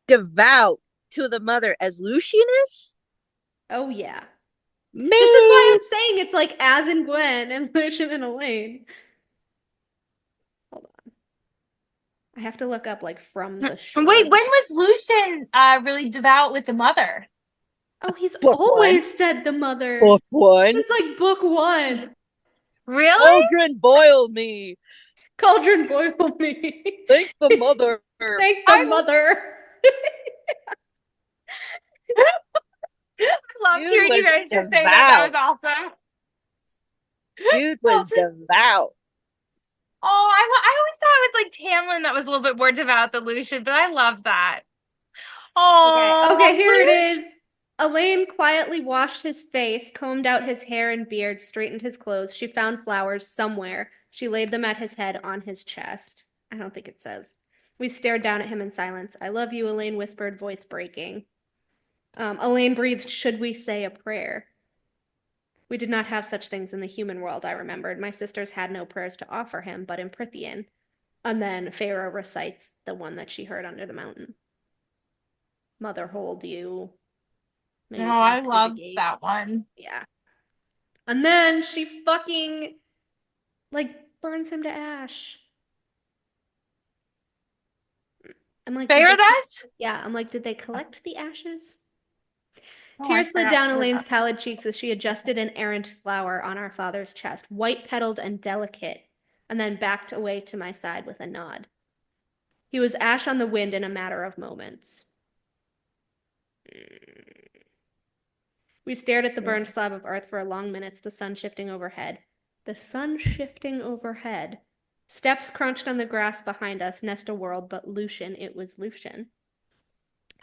devout to the mother as Lucian is? Oh yeah. Man. This is why I'm saying it's like as in Gwen and Lucian and Elain. Hold on. I have to look up like from the shore. Wait, when was Lucian really devout with the mother? Oh, he's Book always one. said the mother. Book one. It's like book one. Really? Cauldron boil me. Cauldron boil me. Thank the mother. Thank the mother. I loved Dude hearing you was guys just say that. That was awesome. Dude was devout. Oh, I always thought it was like Tamlin that was a little bit more devout than Lucian, but I love that. Oh, Okay, here it is. Elain quietly washed his face, combed out his hair and beard, straightened his clothes. She found flowers somewhere. She laid them at his head on his chest. I don't think it says. We stared down at him in silence. I love you, Elain whispered, voice breaking. Elain breathed, should we say a prayer? We did not have such things in the human world, I remembered. My sisters had no prayers to offer him, but in Prythian. And then Feyre recites the one that she heard under the mountain. Mother hold you. Oh, I loved that one. Yeah. And then she fucking, like, burns him to ash. I'm like, Feyre does? Yeah, I'm like, did they collect the ashes? Oh, Tears I slid forgot down to- Elaine's pallid cheeks as she adjusted an errant flower on our father's chest, white-petaled and delicate, and then backed away to my side with a nod. He was ash on the wind in a matter of moments. We stared at the burned slab of earth for long minutes, the sun shifting overhead. The sun shifting overhead. Steps crunched on the grass behind us, nest a world, but Lucian, it was Lucian.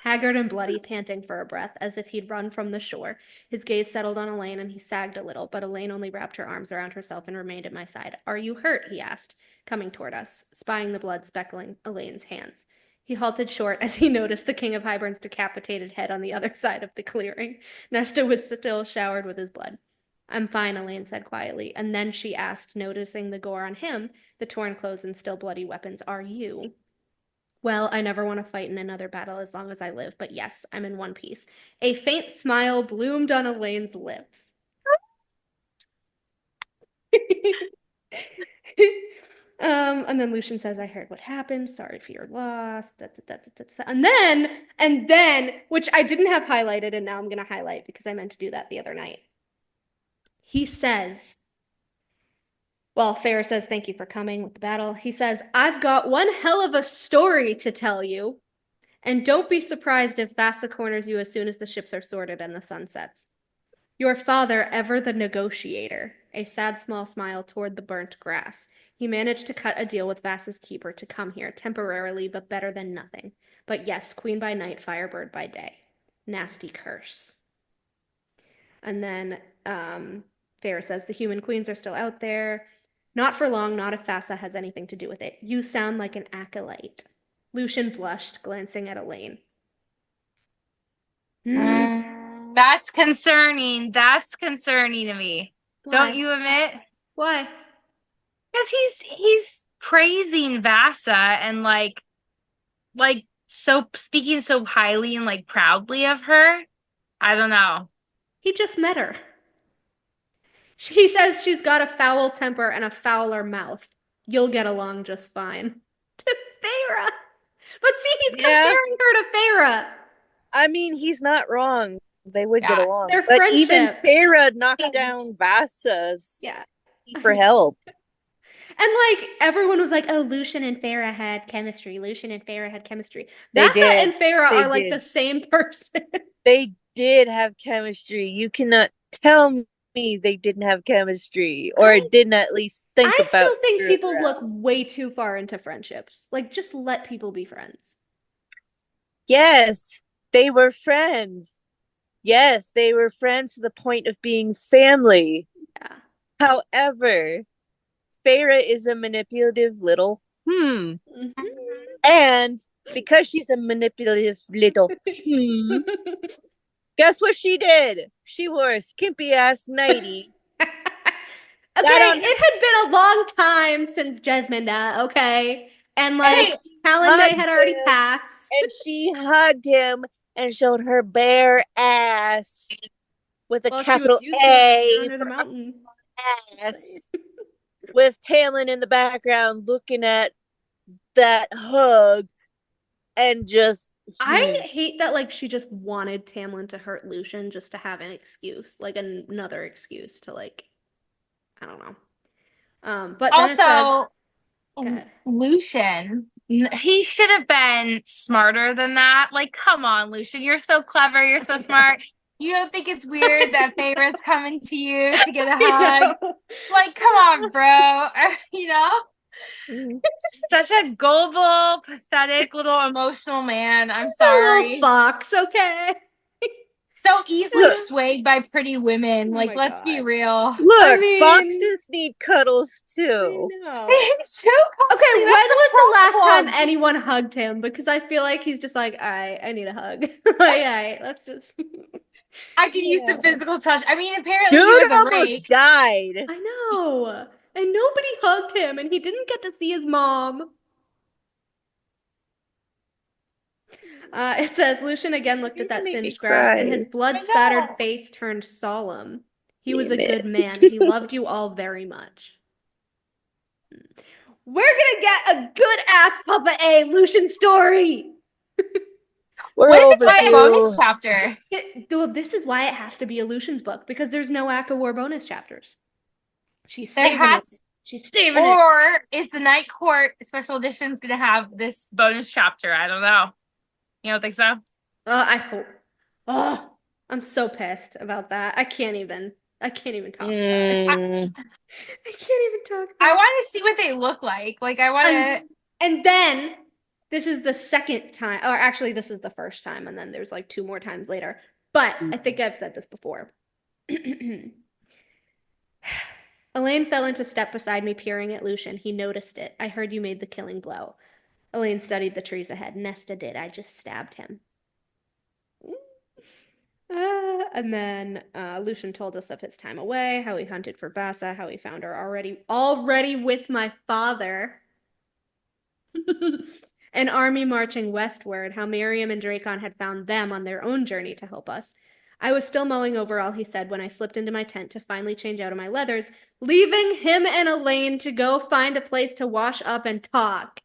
Haggard and bloody, panting for a breath, as if he'd run from the shore. His gaze settled on Elain, and he sagged a little, but Elain only wrapped her arms around herself and remained at my side. Are you hurt? He asked, coming toward us, spying the blood speckling Elaine's hands. He halted short as he noticed the King of Hybern's decapitated head on the other side of the clearing. Nesta was still showered with his blood. I'm fine, Elain said quietly, and then she asked, noticing the gore on him, the torn clothes and still bloody weapons, are you? Well, I never want to fight in another battle as long as I live, but yes, I'm in one piece. A faint smile bloomed on Elaine's lips. And then Lucian says, I heard what happened. Sorry for your loss. And then, which I didn't have highlighted, and now I'm going to highlight because I meant to do that the other night. He says, well, Feyre says, thank you for coming with the battle. He says, I've got one hell of a story to tell you. And don't be surprised if Vasa corners you as soon as the ships are sorted and the sun sets. Your father, ever the negotiator, a sad small smile toward the burnt grass. He managed to cut a deal with Vasa's keeper to come here, temporarily, but better than nothing. But yes, queen by night, firebird by day. Nasty curse. And then Feyre says, the human queens are still out there. Not for long, not if Vasa has anything to do with it. You sound like an acolyte. Lucian blushed, glancing at Elain. That's concerning. That's concerning to me. Why? Don't you admit? Why? Because he's praising Vasa and like so speaking so highly and like proudly of her. I don't know. He just met her. He says she's got a foul temper and a fouler mouth. You'll get along just fine. To Feyre. But see, he's comparing her to Feyre. I mean, he's not wrong. They would get along. Their but friendship. even Feyre knocked down Vasa's for help. And like everyone was like, "Oh, Lucian and Feyre had chemistry. Lucian and Feyre had chemistry." They Vasa did. and Feyre They are like did. the same person. They did have chemistry. You cannot tell me they didn't have chemistry, or didn't at least think about. I still think people look way too far into friendships. Like, just let people be friends. Yes, they were friends. Yes, they were friends to the point of being family. Yeah. However, Feyre is a manipulative little Mm-hmm. And because she's a manipulative little Guess what she did? She wore a skimpy ass nightie. Okay, it had been a long time since Jesminda, okay? And like Hey, calendar hugged had already him. passed. And she hugged him and showed her bare ass with a Well, she capital was used to it A under the for mountain. ass, with Talon in the background looking at that hug and just I hate that like she just wanted Tamlin to hurt Lucian just to have an excuse, like another excuse to like, I don't know. But then it says, also, go ahead. Lucian, he should have been smarter than that. Like, come on, Lucian, you're so clever, you're so smart. You don't think it's weird that Feyre's coming to you to get a hug? Like, come on, bro. You know? Such a gullible, pathetic little emotional man. I'm He's a little sorry. fox, okay? So easily Look. swayed by pretty women. Oh Like, my let's be God. real. Look, I mean- foxes need cuddles I too. know. It's true. Okay, Constantly, when that's the was the last time problem. anyone hugged him? Because I feel like he's just like, all right, I need a hug. Like, all right, let's just. I could use some physical touch. I mean, apparently he Dude was a almost rake. died. I know. And nobody hugged him, and he didn't get to see his mom. It says Lucian again looked You're at that gonna make me singed grass, and cry. his I blood-spattered know. face turned solemn. He was a Damn good it. man. He loved you all very much. We're gonna get a good ass Papa A Lucian story. We're What if it's like a bonus overdue. chapter? Well, this is why it has to be a Lucian's book, because there's no Akka War bonus chapters. She's There saving has, it. She's saving it. or is the Night Court special edition going to have this bonus chapter? I don't know. You don't think so? I hope. Oh, I'm so pissed about that. I can't even talk about it. I can't even talk about I it. want to see what they look like. Like, I want to. And then this is the second time, or actually, this is the first time, and then there's like 2 more times later. But I think I've said this before. Elain fell into step beside me, peering at Lucian. He noticed it. I heard you made the killing blow. Elain studied the trees ahead. Nesta did. I just stabbed him. And then Lucian told us of his time away, how he hunted for Vasa, how he found her already with my father. An army marching westward, how Miryam and Drakon had found them on their own journey to help us. I was still mulling over all he said when I slipped into my tent to finally change out of my leathers, leaving him and Elain to go find a place to wash up and talk.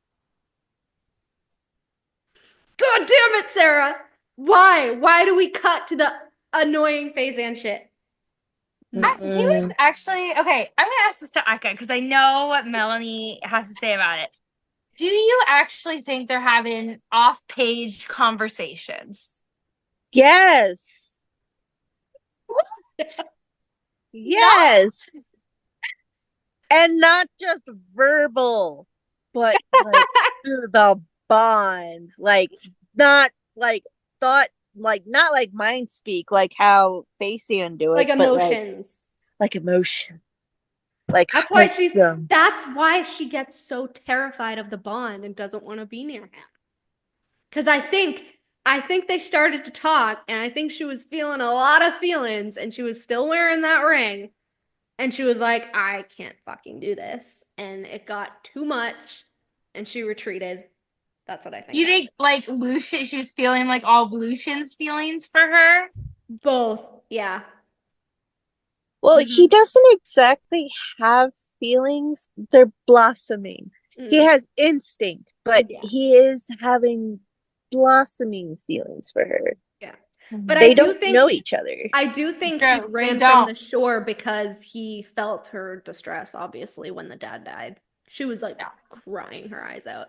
God damn it, Sarah! Why? Why do we cut to the annoying Phazan shit? Do you actually, okay, I'm going to ask this to Akka because I know what Melanie has to say about it. Do you actually think they're having off-page conversations? Yes. Yes. And not just verbal, but like through the bond. Like not like thought, like not like mind speak, like how Phasian do it. Like but emotions. like emotion. Like That's why wholesome. that's why she gets so terrified of the bond and doesn't want to be near him. Because I think they started to talk, and I think she was feeling a lot of feelings, and she was still wearing that ring. And she was like, I can't fucking do this. And it got too much, and she retreated. That's what I think. You think, like, Lucian, she was feeling like all of Lucian's feelings for her? Both, yeah. Well, he doesn't exactly have feelings. They're blossoming. He has instinct, but Yeah. he is having blossoming feelings for her. Yeah. But They I do don't think know each other. I do think True, he they ran from don't. the shore because he felt her distress, obviously, when the dad died. She was like crying her eyes out.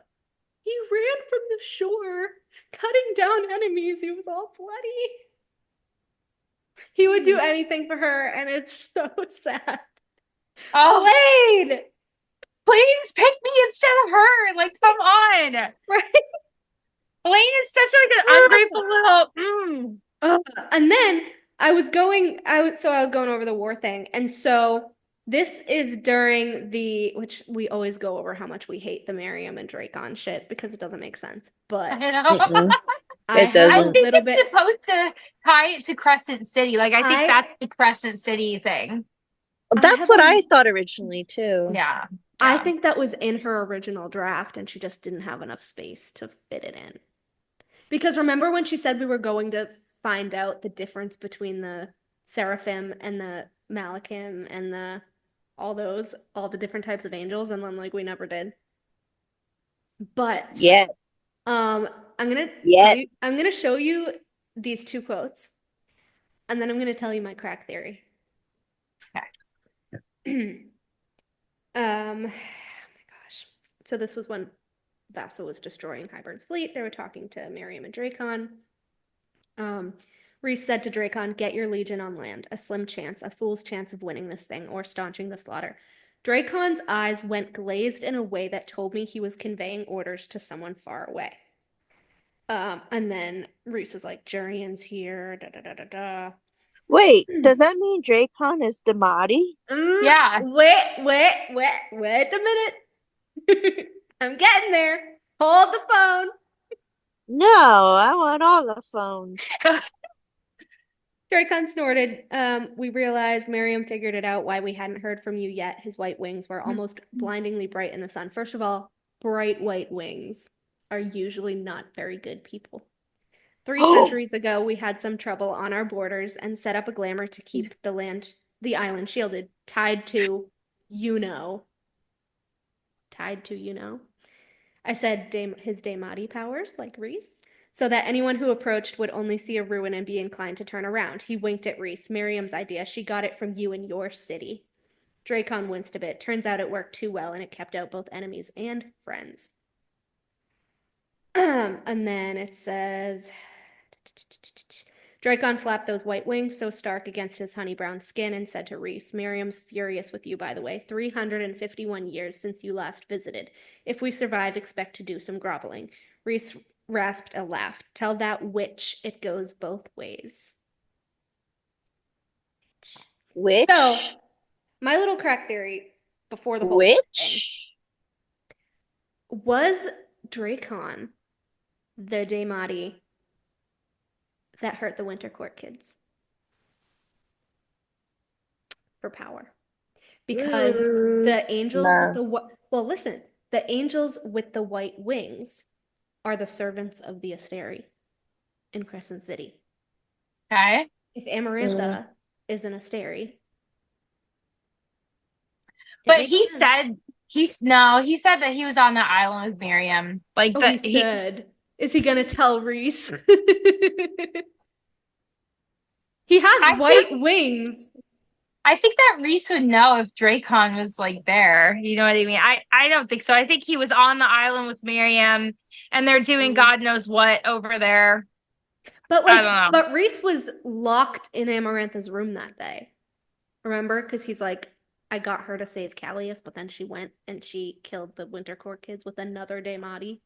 He ran from the shore, cutting down enemies. He was all bloody. He would do anything for her, and it's so sad. Oh, Elain! please pick me instead of her. Like, come on. Right? Elain is such like an ungrateful little. And then I was going over the war thing. And so this is during which we always go over how much we hate the Miryam and Drakon shit because it doesn't make sense. But I know. I It have I a doesn't. think little it's bit. supposed to tie it to Crescent City. Like, I think I that's the Crescent City thing. I That's have what a I thought originally too. Yeah. I Yeah. think that was in her original draft and she just didn't have enough space to fit it in. Because remember when she said we were going to find out the difference between the Seraphim and the Malachim and all the different types of angels, and then like we never did. But Yet, I'm gonna yet. I'm gonna show you these two quotes, and then I'm gonna tell you my crack theory. Oh my gosh. So this was when Vasa was destroying Hybern's fleet. They were talking to Miryam and Drakon. Rhys said to Drakon, "Get your legion on land. A slim chance, a fool's chance of winning this thing or staunching the slaughter." Drakon's eyes went glazed in a way that told me he was conveying orders to someone far away. And then Rhys is like, "Jurian's here, da da da da da." Wait, does that mean Drakon is Damati? Yeah. Wait a minute. I'm getting there. Hold the phone. No, I want all the phones. Drakon snorted. We realized Miryam figured it out why we hadn't heard from you yet. His white wings were almost blindingly bright in the sun. First of all, bright white wings are usually not very good people. 3 centuries ago, we had some trouble on our borders and set up a glamour to keep the island shielded, tied to, you know. I said his Daemati powers, like Rhys, so that anyone who approached would only see a ruin and be inclined to turn around. He winked at Rhys. Miryam's idea. She got it from you in your city. Drakon winced a bit. Turns out it worked too well, and it kept out both enemies and friends. And then it says, Drakon flapped those white wings so stark against his honey brown skin and said to Rhys, "Miryam's furious with you, by the way. 351 years since you last visited. If we survive, expect to do some groveling." Rhys rasped a laugh. "Tell that witch it goes both ways." Which? So, my little crack theory before the whole thing. Which? Was Drakon the Daemati that hurt the Winter Court kids for power? Because the angels with the angels with the white wings are the servants of the Asteri in Crescent City. Okay. If Amarantha is an Asteri, But he said he said that he was on the island with Miryam. Like he said, is he gonna tell Rhys? He has white wings. I think that Rhys would know if Drakon was like there. You know what I mean? I don't think so. I think he was on the island with Miryam and they're doing God knows what over there. But I don't know. but Rhys was locked in Amarantha's room that day. Remember? Because he's like, "I got her to save Callias, but then she went and she killed the Winter Court kids with another Daemati."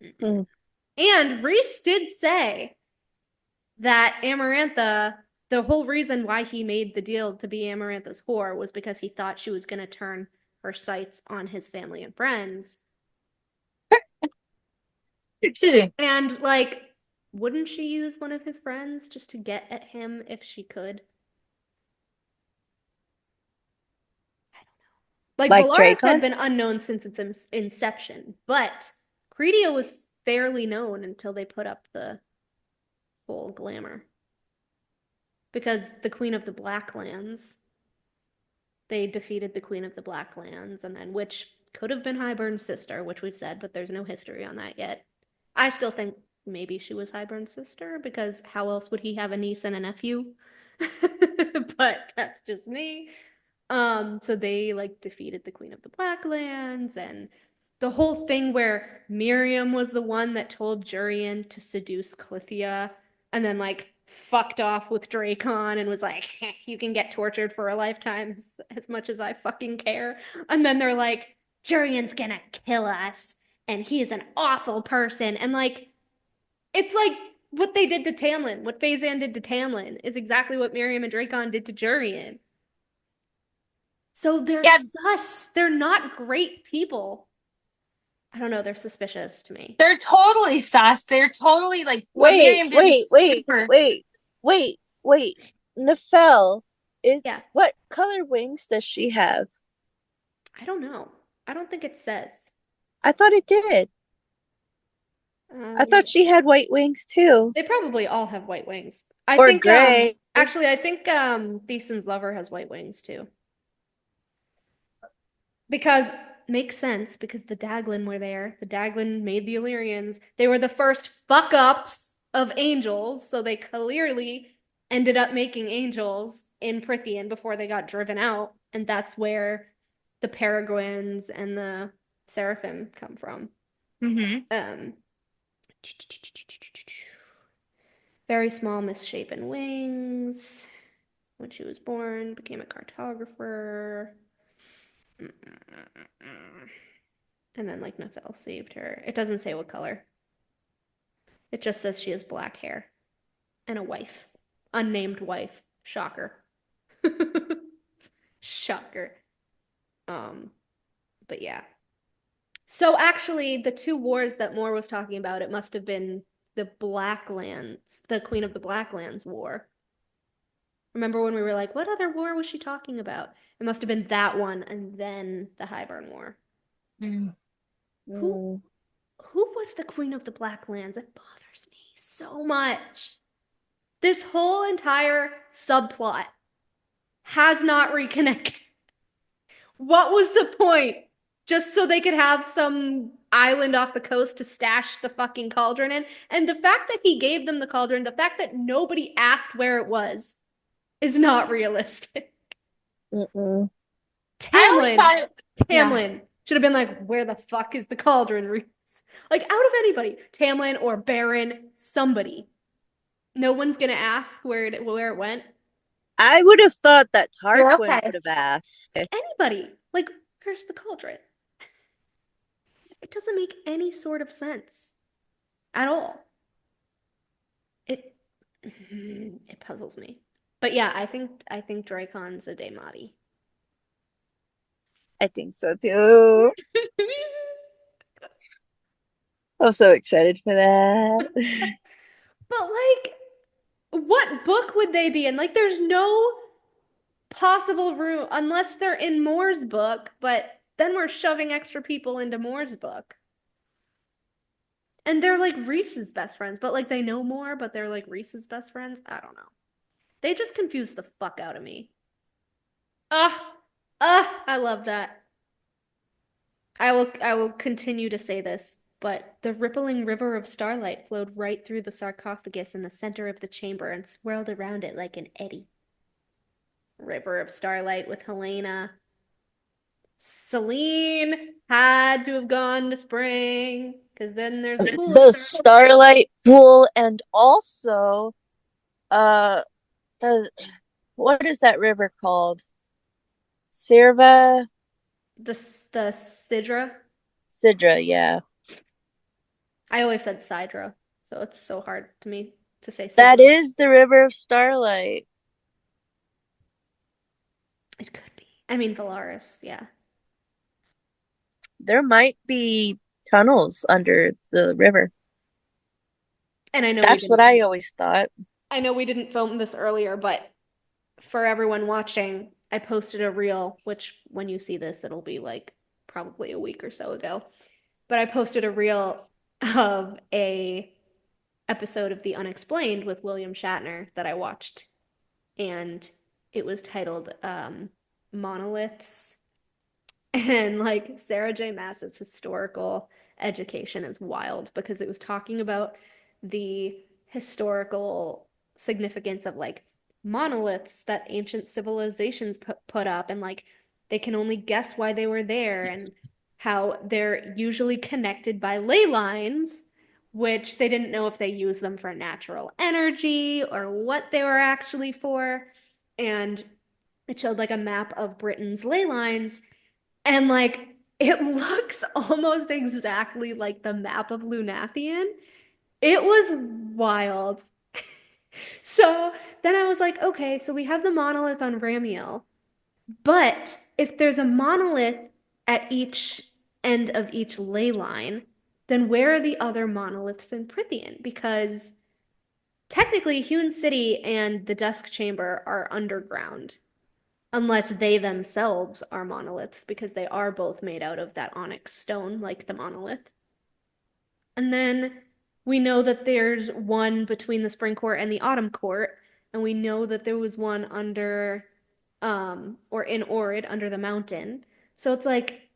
Mm. And Rhys did say that Amarantha, the whole reason why he made the deal to be Amarantha's whore was because he thought she was going to turn her sights on his family and friends. Excuse me. And like, wouldn't she use one of his friends just to get at him if she could? I don't know. Like Valaris had been unknown since its inception, but Credia was fairly known until they put up the whole glamour. Because the Queen of the Blacklands, they defeated the Queen of the Blacklands, and then which could have been Hybern's sister, which we've said, but there's no history on that yet. I still think maybe she was Hybern's sister, because how else would he have a niece and a nephew? But that's just me. So they like defeated the Queen of the Blacklands, and the whole thing where Miryam was the one that told Jurian to seduce Clithia, and then like fucked off with Drakon and was like, "You can get tortured for a lifetime as much as I fucking care." And then they're like, "Jurian's gonna kill us, and he's an awful person." And like, it's like what they did to Tamlin, what Phazan did to Tamlin is exactly what Miryam and Drakon did to Jurian. So they're sus. They're not great people. I don't know, they're suspicious to me. They're totally sus. They're totally like what Wait, Miryam did is super. wait. Nefel is Yeah, what color wings does she have? I don't know. I don't think it says. I thought it did. I thought she had white wings too. They probably all have white wings. I Or think gray. actually I think Thesen's lover has white wings too. Because makes sense because the Daglin were there. The Daglin made the Illyrians. They were the first fuck ups of angels, so they clearly ended up making angels in Prithian before they got driven out, and that's where the Peregrines and the Seraphim come from. Mm-hmm. Very small, misshapen wings. When she was born, became a cartographer. And then, like, Nefel saved her. It doesn't say what color. It just says she has black hair and a wife. Unnamed wife. Shocker. Shocker. But yeah. So actually, the two wars that Moore was talking about, it must have been the Blacklands, the Queen of the Blacklands War. Remember when we were like, what other war was she talking about? It must have been that one and then the Highburn War. Who was the Queen of the Blacklands? It bothers me so much. This whole entire subplot has not reconnected. What was the point? Just so they could have some island off the coast to stash the fucking cauldron in? And the fact that he gave them the cauldron, the fact that nobody asked where it was, is not realistic. Mm-mm. Tamlin should have been like, where the fuck is the cauldron, Rhys? Like, out of anybody, Tamlin or Baron, somebody. No one's gonna ask where it went. I would have thought that Tarquin okay. would have asked. Anybody. Like, where's the cauldron? It doesn't make any sort of sense. At all. It puzzles me. But yeah, I think Drakon's a Daemati. I think so too. I'm so excited for that. But like, what book would they be in? Like, there's no possible room unless they're in Moore's book, but then we're shoving extra people into Moore's book. And they're like Rhys's best friends, but like they know more, but they're like Rhys's best friends. I don't know. They just confuse the fuck out of me. I love that. I will continue to say this, but the rippling river of starlight flowed right through the sarcophagus in the center of the chamber and swirled around it like an eddy. River of starlight with Helena. Selene had to have gone to spring, because then there's a pool. The starlight pool, and also, what is that river called? Sirva? The Sidra. Sidra, yeah. I always said Sidra, so it's so hard to me to say Sidra. That is the river of starlight. It could be. I mean, Valaris, yeah. There might be tunnels under the river. And I know that's what I always thought. I know we didn't film this earlier, but for everyone watching, I posted a reel, which when you see this, it'll be like probably a week or so ago. But I posted a reel of a episode of The Unexplained with William Shatner that I watched. And it was titled Monoliths. And like Sarah J. Maas's historical education is wild because it was talking about the historical significance of like monoliths that ancient civilizations put up, and like they can only guess why they were there, and how they're usually connected by ley lines, which they didn't know if they used them for natural energy or what they were actually for. And it showed like a map of Britain's ley lines, and like it looks almost exactly like the map of Lunathian. It was wild. So then I was like, okay, so we have the monolith on Ramiel, but if there's a monolith at each end of each ley line, then where are the other monoliths in Prythian? Because technically, Hewn City and the Dusk Chamber are underground, unless they themselves are monoliths, because they are both made out of that onyx stone, like the monolith. And then we know that there's one between the Spring Court and the Autumn Court, and we know that there was one under, or in Orid, under the mountain. So it's like,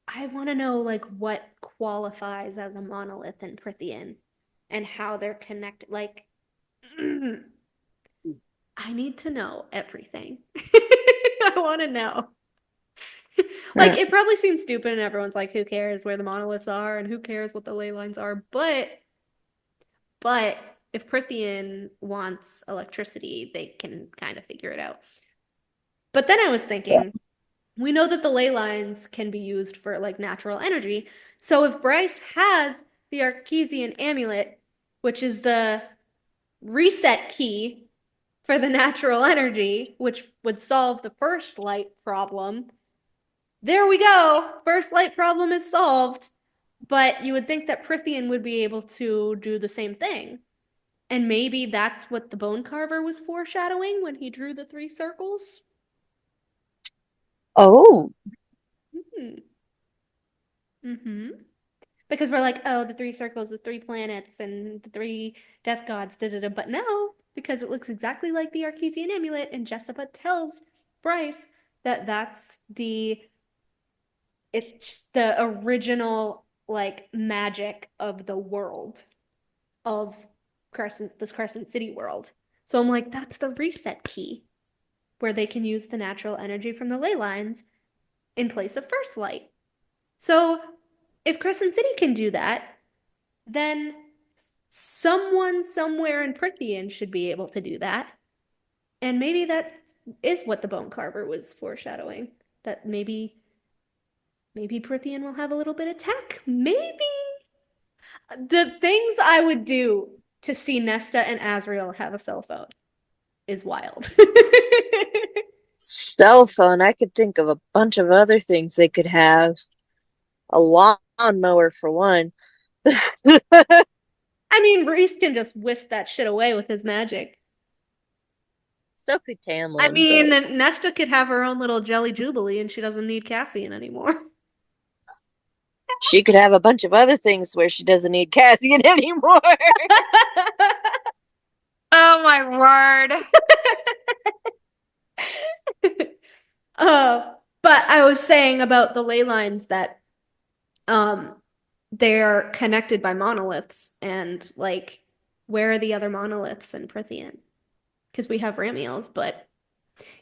I want to know like what qualifies as a monolith in Prythian and how they're connected. Like, I need to know everything. I want to know. Like, it probably seems stupid, and everyone's like, who cares where the monoliths are and who cares what the ley lines are? But if Prythian wants electricity, they can kind of figure it out. But then I was thinking, we know that the ley lines can be used for like natural energy. So if Bryce has the Archesian amulet, which is the reset key for the natural energy, which would solve the first light problem, there we go. First light problem is solved. But you would think that Prythian would be able to do the same thing. And maybe that's what the bone carver was foreshadowing when he drew the 3 circles. Oh. Because we're like, oh, the 3 circles, the 3 planets, and the 3 death gods, da-da-da. But no, because it looks exactly like the Archesian amulet, and Jessica tells Bryce that it's the original, like, magic of the world of this Crescent City world. So I'm like, that's the reset key, where they can use the natural energy from the ley lines in place of first light. So if Crescent City can do that, then someone somewhere in Prythian should be able to do that. And maybe that is what the bone carver was foreshadowing. That maybe Prythian will have a little bit of tech. Maybe. The things I would do to see Nesta and Azriel have a cell phone is wild. Cell phone. I could think of a bunch of other things they could have. A lawnmower, for one. I mean, Rhys can just whisk that shit away with his magic. So could Tamlin. I mean, Nesta could have her own little jelly jubilee, and she doesn't need Cassian anymore. She could have a bunch of other things where she doesn't need Cassian anymore. Oh my word. But I was saying about the ley lines that they're connected by monoliths, and like, where are the other monoliths in Prythian? Because we have Ramiel's, but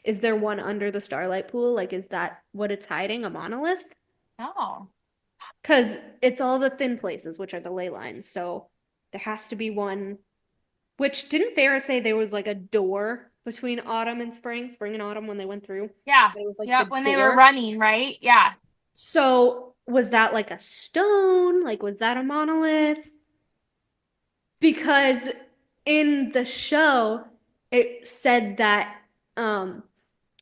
is there one under the Starlight Pool? Like, is that what it's hiding, a monolith? No. Because it's all the thin places, which are the ley lines. So there has to be one. Which, didn't Farrah say there was like a door between autumn and spring and autumn when they went through? Yeah. There was, like, yep, the when they door. were running, right? Yeah. So was that like a stone? Like, was that a monolith? Because in the show, it said that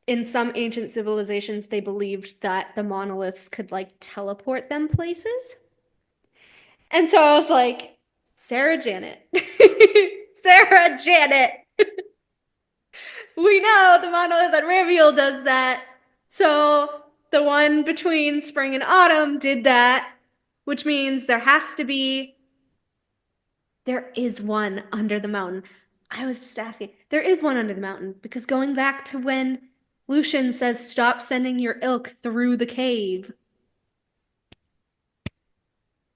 in some ancient civilizations, they believed that the monoliths could like teleport them places. And so I was like, Sarah Janet. Sarah Janet. We know the monolith at Ramiel does that. So the one between spring and autumn did that, which means there is one under the mountain. I was just asking. There is one under the mountain, because going back to when Lucien says, stop sending your ilk through the cave.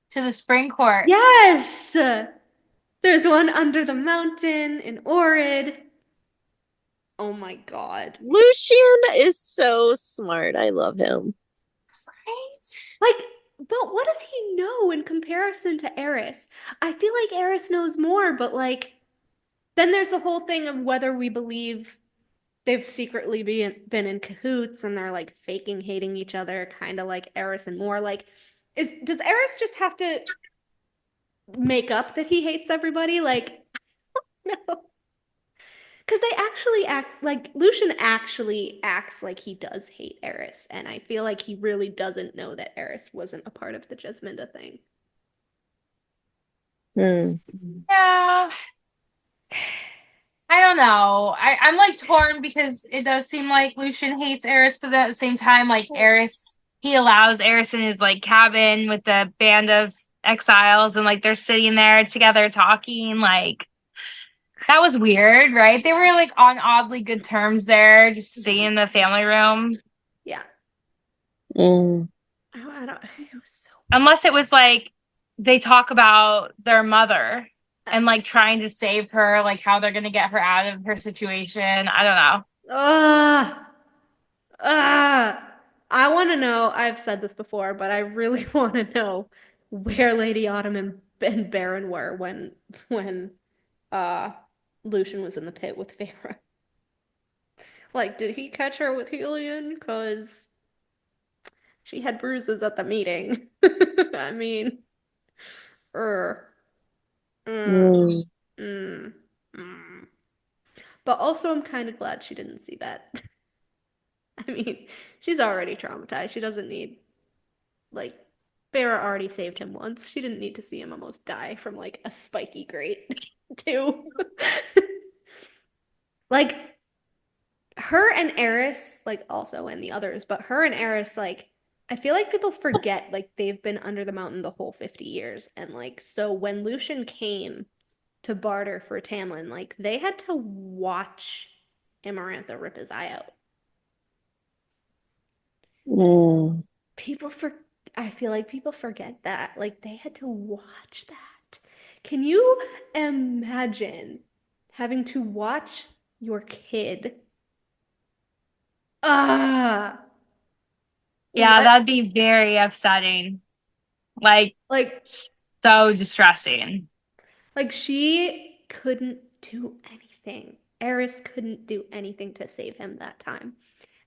To the spring court. Yes! There's one under the mountain in Orid. Oh my god. Lucien is so smart. I love him. Right? Like, but what does he know in comparison to Eris? I feel like Eris knows more, but like, then there's the whole thing of whether we believe they've secretly been in cahoots and they're like faking hating each other, kind of like Eris and Mor. Like, does Eris just have to make up that he hates everybody? Like, no. Because they actually act like Lucian actually acts like he does hate Eris, and I feel like he really doesn't know that Eris wasn't a part of the Jasminda thing. Yeah. I don't know. I'm like torn because it does seem like Lucian hates Eris, but at the same time, like Eris, he allows Eris in his like cabin with the band of exiles, and like they're sitting there together talking. Like that was weird, right? They were like on oddly good terms there, just sitting in the family room. Yeah. Mm. I don't. It was so. Unless it was like they talk about their mother and like trying to save her, like how they're gonna get her out of her situation. I don't know. I want to know. I've said this before, but I really want to know where Lady Autumn and Baron were when uh Lucian was in the pit with Feyre. Like, did he catch her with Helion? Because she had bruises at the meeting. I mean, er, mm, Mm. mm, mm. But also, I'm kind of glad she didn't see that. I mean, she's already traumatized. She doesn't need, like, Feyre already saved him once. She didn't need to see him almost die from, like, a spiky grate, too. Like, her and Eris, like, also, and the others, but her and Eris, like, I feel like people forget, like, they've been under the mountain the whole 50 years. And, like, so when Lucian came to barter for Tamlin, like, they had to watch Amarantha rip his eye out. Mm. I feel like people forget that. Like, they had to watch that. Can you imagine having to watch your kid? Ah, Yeah, what? that'd be very upsetting. Like Like, so distressing. like she couldn't do anything. Eris couldn't do anything to save him that time.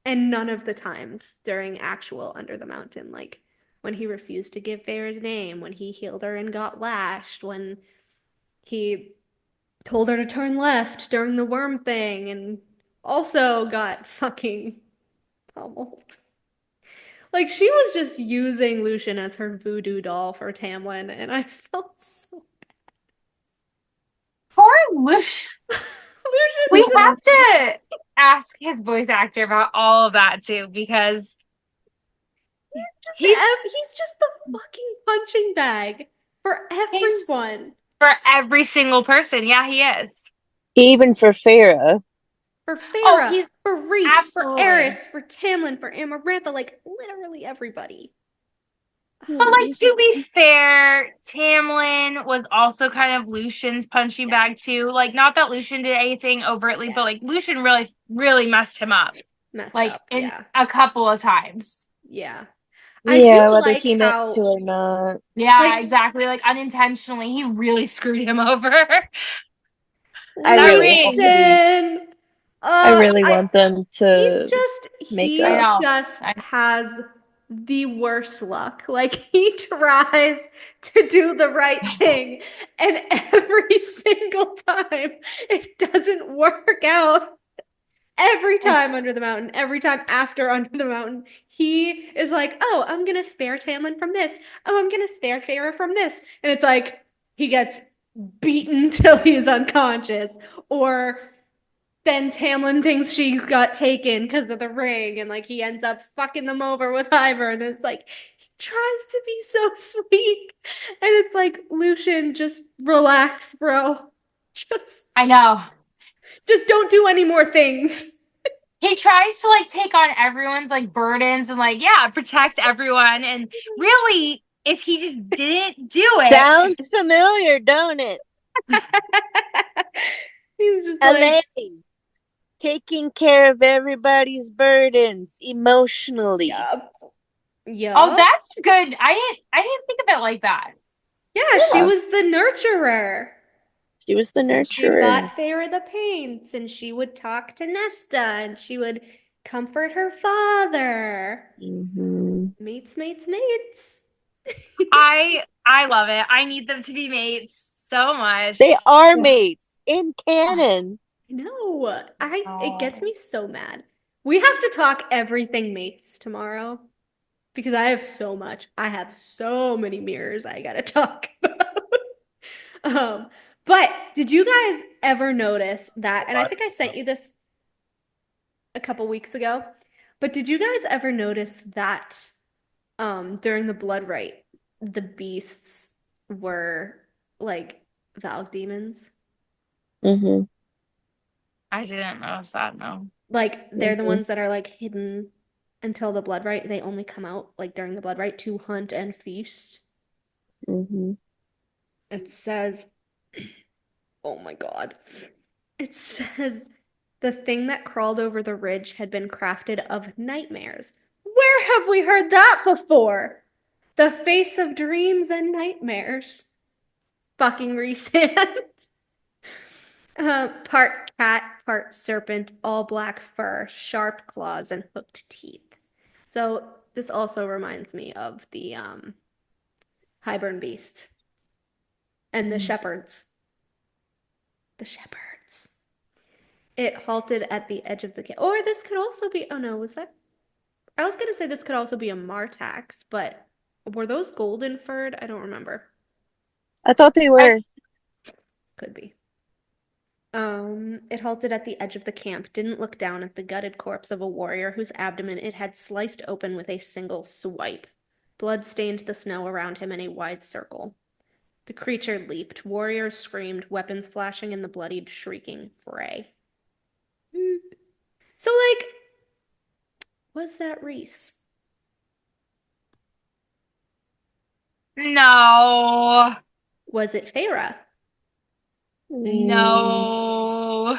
And none of the times during actual Under the Mountain, like when he refused to give Feyre's name, when he healed her and got lashed, when he told her to turn left during the worm thing and also got fucking pummeled. Like she was just using Lucian as her voodoo doll for Tamlin, and I felt so Poor Lucian. We Lucian's have to ask his voice actor about all of that too, because he's just the fucking punching bag for he's everyone. for every single person. Yeah, he is. Even for Feyre. For Oh, Feyre, he's for Rhys, for absolutely. Eris, for Tamlin, for Amarantha, like literally everybody. But like to be fair, Tamlin was also kind of Lucian's punching bag too. Like not that Lucian did anything overtly, but like Lucian really, really messed him up. Messed Like up, in yeah. a couple of times. Yeah. I Yeah, do whether like he meant how to or not. Yeah, like exactly. Like unintentionally, he really screwed him over. I That really ring. hope he, Lucian. I really want them He's to just make I he up. know. just has the worst luck. Like he tries to do the right thing, and every single time it doesn't work out. Every time Under the Mountain, every time after Under the Mountain, he is like, "Oh, I'm gonna spare Tamlin from this. Oh, I'm gonna spare Feyre from this," and it's like he gets beaten till he's unconscious, or then Tamlin thinks she got taken because of the ring, and like he ends up fucking them over with Ivor, and it's like he tries to be so sweet, and it's like Lucian, just relax, bro. I know. Just don't do any more things. He tries to like take on everyone's like burdens and like protect everyone, and really if he just didn't do it. Sounds familiar, don't it? He's just Elain, like taking care of everybody's burdens emotionally. yeah. Oh, that's good. I didn't think of it like that. Yeah, she was the nurturer. She was the nurturer. She bought Feyre the paints, and she would talk to Nesta, and she would comfort her father. Mm-hmm. Mates. I love it. I need them to be mates so much. They are mates in canon. No, it gets me so mad. We have to talk everything mates tomorrow because I have so much. I have so many mirrors I gotta talk about. But did you guys ever notice that? And I think I sent you this a couple weeks ago. But did you guys ever notice that during the blood rite, the beasts were like Valg demons? Mm-hmm. I didn't notice that, no. Like they're the Mhm. ones that are like hidden until the blood rite. They only come out like during the blood rite to hunt and feast. Mm-hmm. It says, oh my God. It says the thing that crawled over the ridge had been crafted of nightmares. Where have we heard that before? The face of dreams and nightmares. Fucking Rhys. Part cat, part serpent, all black fur, sharp claws, and hooked teeth. So this also reminds me of the Highburn beasts and the shepherds. The shepherds. It halted at the edge of the cave. Or this could also be. Oh no, was that? I was gonna say this could also be a Martax, but were those golden furred? I don't remember. I thought they were. Could be. It halted at the edge of the camp, didn't look down at the gutted corpse of a warrior whose abdomen it had sliced open with a single swipe. Blood stained the snow around him in a wide circle. The creature leaped. Warriors screamed, weapons flashing in the bloodied, shrieking fray. So, like, was that Rhys? No. Was it Feyre? No.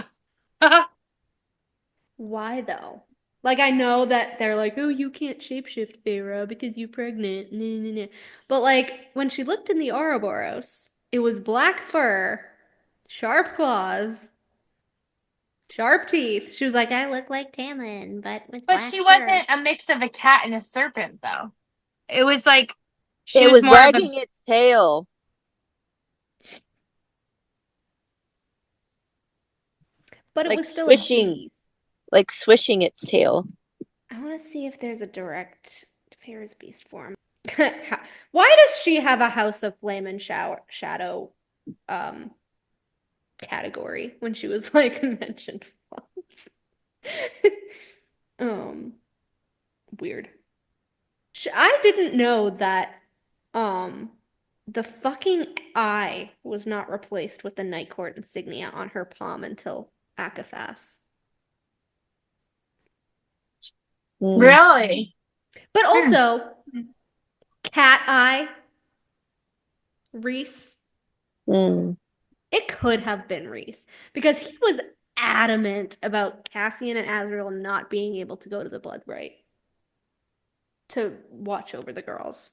Why though? Like I know that they're like, oh, you can't shapeshift Feyre because you're pregnant. Nah, nah, nah. But like when she looked in the Ouroboros, it was black fur, sharp claws, sharp teeth. She was like, I look like Tamlin, but with But black she fur. wasn't a mix of a cat and a serpent, though. It was like she It was was more of a. wagging its tail, But it like was still a swishing, beast. like swishing its tail. I want to see if there's a direct Feyre's beast form. Why does she have a House of Flame and Shadow um category when she was like mentioned once? um Weird. I didn't know that um the fucking eye was not replaced with the Night Court insignia on her palm until Akathas. Mm. Really? But also cat eye, Rhys. Mm. It could have been Rhys because he was adamant about Cassian and Azriel not being able to go to the blood rite to watch over the girls.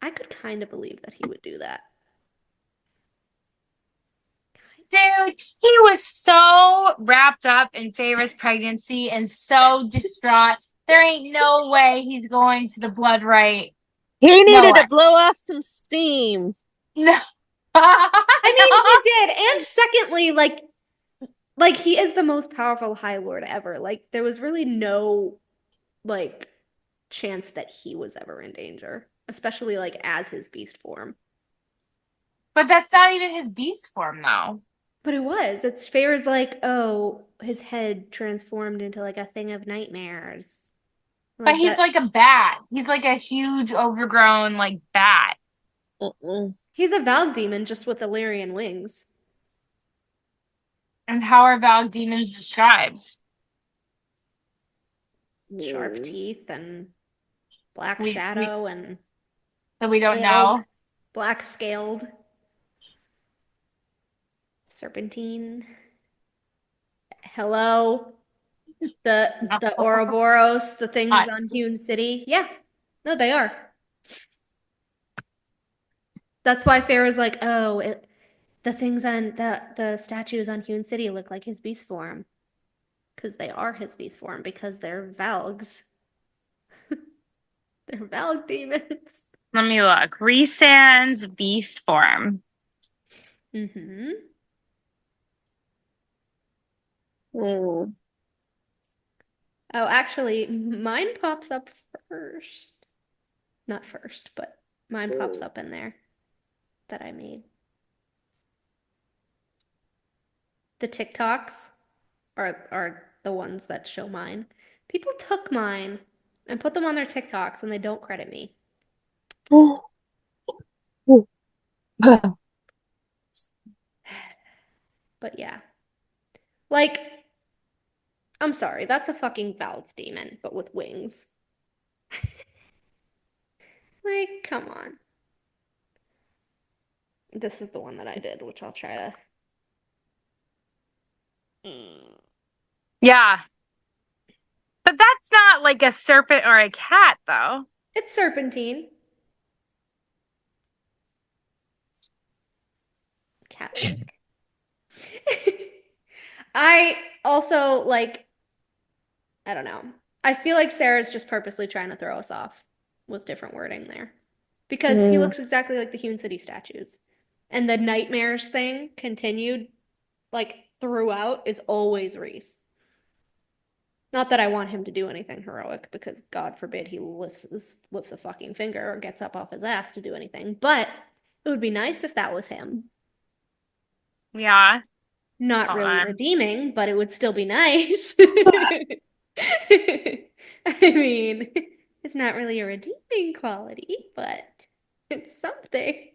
I could kind of believe that he would do that. Dude, he was so wrapped up in Feyre's pregnancy and so distraught. There ain't no way he's going to the blood rite. He No needed way. to blow off some steam. No. I mean, he did. And secondly, like he is the most powerful High Lord ever. Like there was really no like chance that he was ever in danger, especially like as his beast form. But that's not even his beast form, though. But it was. It's Feyre's like, oh, his head transformed into like a thing of nightmares. But Like he's that. like a bat. He's like a huge, overgrown, like, bat. Mm-mm. He's a Valg demon just with Illyrian wings. And how are Valg demons described? Sharp Mm. teeth and black We shadow and so we don't scaled, know. black scaled, serpentine. Hello, the Ouroboros, the things on Hewn City. Yeah, no, they are. That's why Pharaoh's like, oh, the things on the statues on Hewn City look like his beast form, because they are his beast form because they're Valgs. They're Valg demons. Let me look. Rhysand's beast form. Mm-hmm. Mm. Oh, actually, mine pops up first. Not first, but mine pops up in there that I made. The TikToks are the ones that show mine. People took mine and put them on their TikToks and they don't credit me. But yeah. Like, I'm sorry, that's a fucking valve demon, but with wings. Like, come on. This is the one that I did, which I'll try to. Yeah. But that's not like a serpent or a cat, though. It's serpentine. Cat-like. I also like, I don't know. I feel like Sarah's just purposely trying to throw us off with different wording there. Because he looks exactly like the Hewn City statues. And the nightmares thing continued, like, throughout is always Rhys. Not that I want him to do anything heroic, because God forbid he lifts a fucking finger or gets up off his ass to do anything. But it would be nice if that was him. Yeah. Not really on. redeeming, but it would still be nice. I mean, it's not really a redeeming quality, but it's something.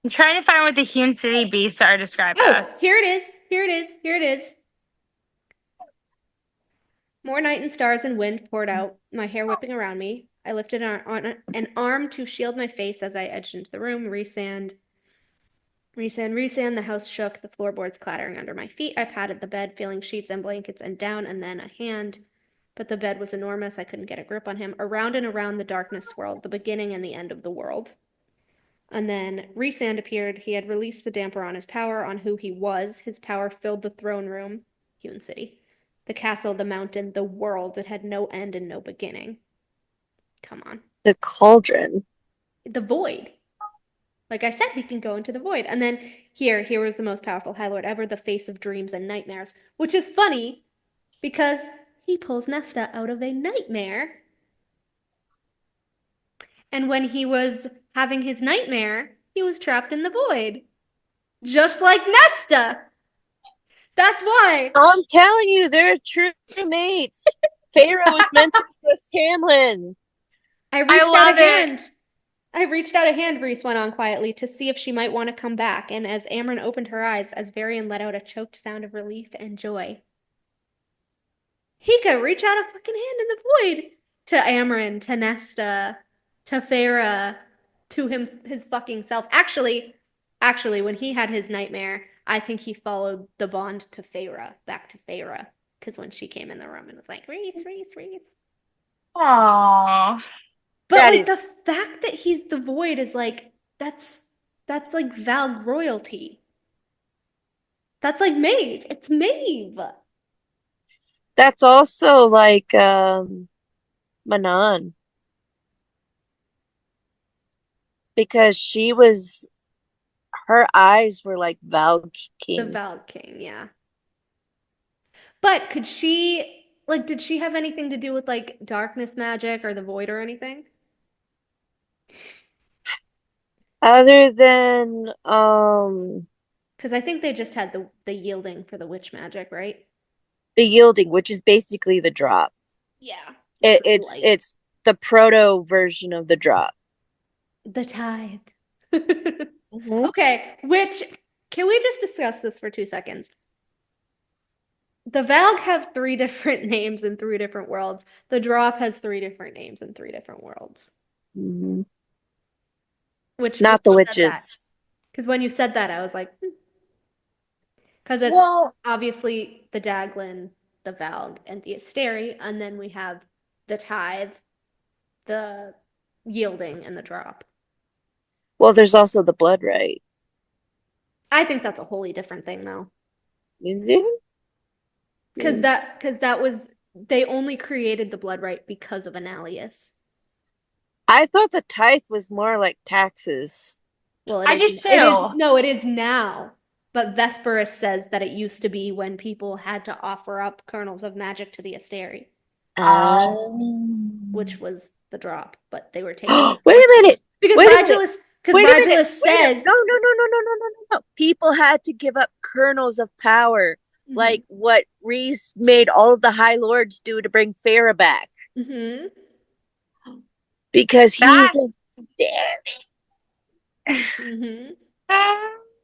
I'm trying to find what the Hewn City beasts are described Oh, as. here it is. Here it is. Here it is. More night and stars and wind poured out, my hair whipping around me. I lifted an arm to shield my face as I edged into the room. Rhysand. The house shook, the floorboards clattering under my feet. I patted the bed, feeling sheets and blankets and down, and then a hand. But the bed was enormous. I couldn't get a grip on him. Around and around the darkness swirled, the beginning and the end of the world. And then Rhysand appeared. He had released the damper on his power, on who he was. His power filled the throne room, Hewn City, the castle, the mountain, the world. It had no end and no beginning. Come on. The cauldron. The void. Like I said, he can go into the void. And then here was the most powerful High Lord ever, the face of dreams and nightmares, which is funny because he pulls Nesta out of a nightmare. And when he was having his nightmare, he was trapped in the void. Just like Nesta. That's why. I'm telling you, they're true mates. Feyre was meant to trust Tamlin. I reached out love a it. hand. I reached out a hand, Rhys went on quietly, to see if she might want to come back, and as Amren opened her eyes, as Varian let out a choked sound of relief and joy. He could reach out a fucking hand in the void to Amren, to Nesta, to Feyre, to his fucking self. Actually, when he had his nightmare, I think he followed the bond to Feyre, back to Feyre, because when she came in the room and was like, Rhys. Aww. But That like is- the fact that he's the void is like that's like Valg royalty. That's like Maeve. It's Maeve. That's also like Manon. Because her eyes were like Valg The King. Valg King, yeah. But could she like did she have anything to do with like darkness magic or the void or anything? Other than Because I think they just had the yielding for the witch magic, right? the yielding, which is basically the drop. Yeah. It's the proto version of the drop. The tithe. Mhm. Okay, which can we just discuss this for 2 seconds? The Valg have 3 different names in 3 different worlds. The drop has 3 different names in 3 different worlds. Mhm. Which Not the witches. Because when you said that, I was like, because it's obviously the Daglin, the Valg, and the Asteri, and then we have the tithe, the yielding, and the drop. Well, there's also the blood right. I think that's a wholly different thing, though. Is it? Because that was they only created the blood right because of Enalius. I thought the tithe was more like taxes. Well, I did too. It is now. But Vesperus says that it used to be when people had to offer up kernels of magic to the Asteri, which was the drop, but they were taking Wait a minute. because Wait a minute. Rigulus says No. People had to give up kernels of power, Mhm. like what Rhys made all of the High Lords do to bring Farah back. Mhm. Because he's That's- Mhm.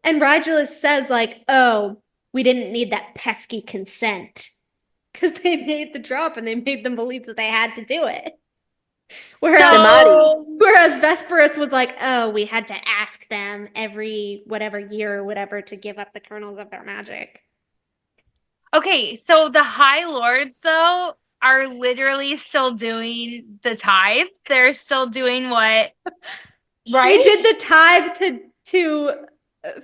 And Rigulus says, like, oh, we didn't need that pesky consent. Because they made the drop and they made them believe that they had to do it. Whereas Vesperus was like, oh, we had to ask them every whatever year or whatever to give up the kernels of their magic. Okay, so the High Lords, though, are literally still doing the tithe. They're still doing what? Right? They did the tithe to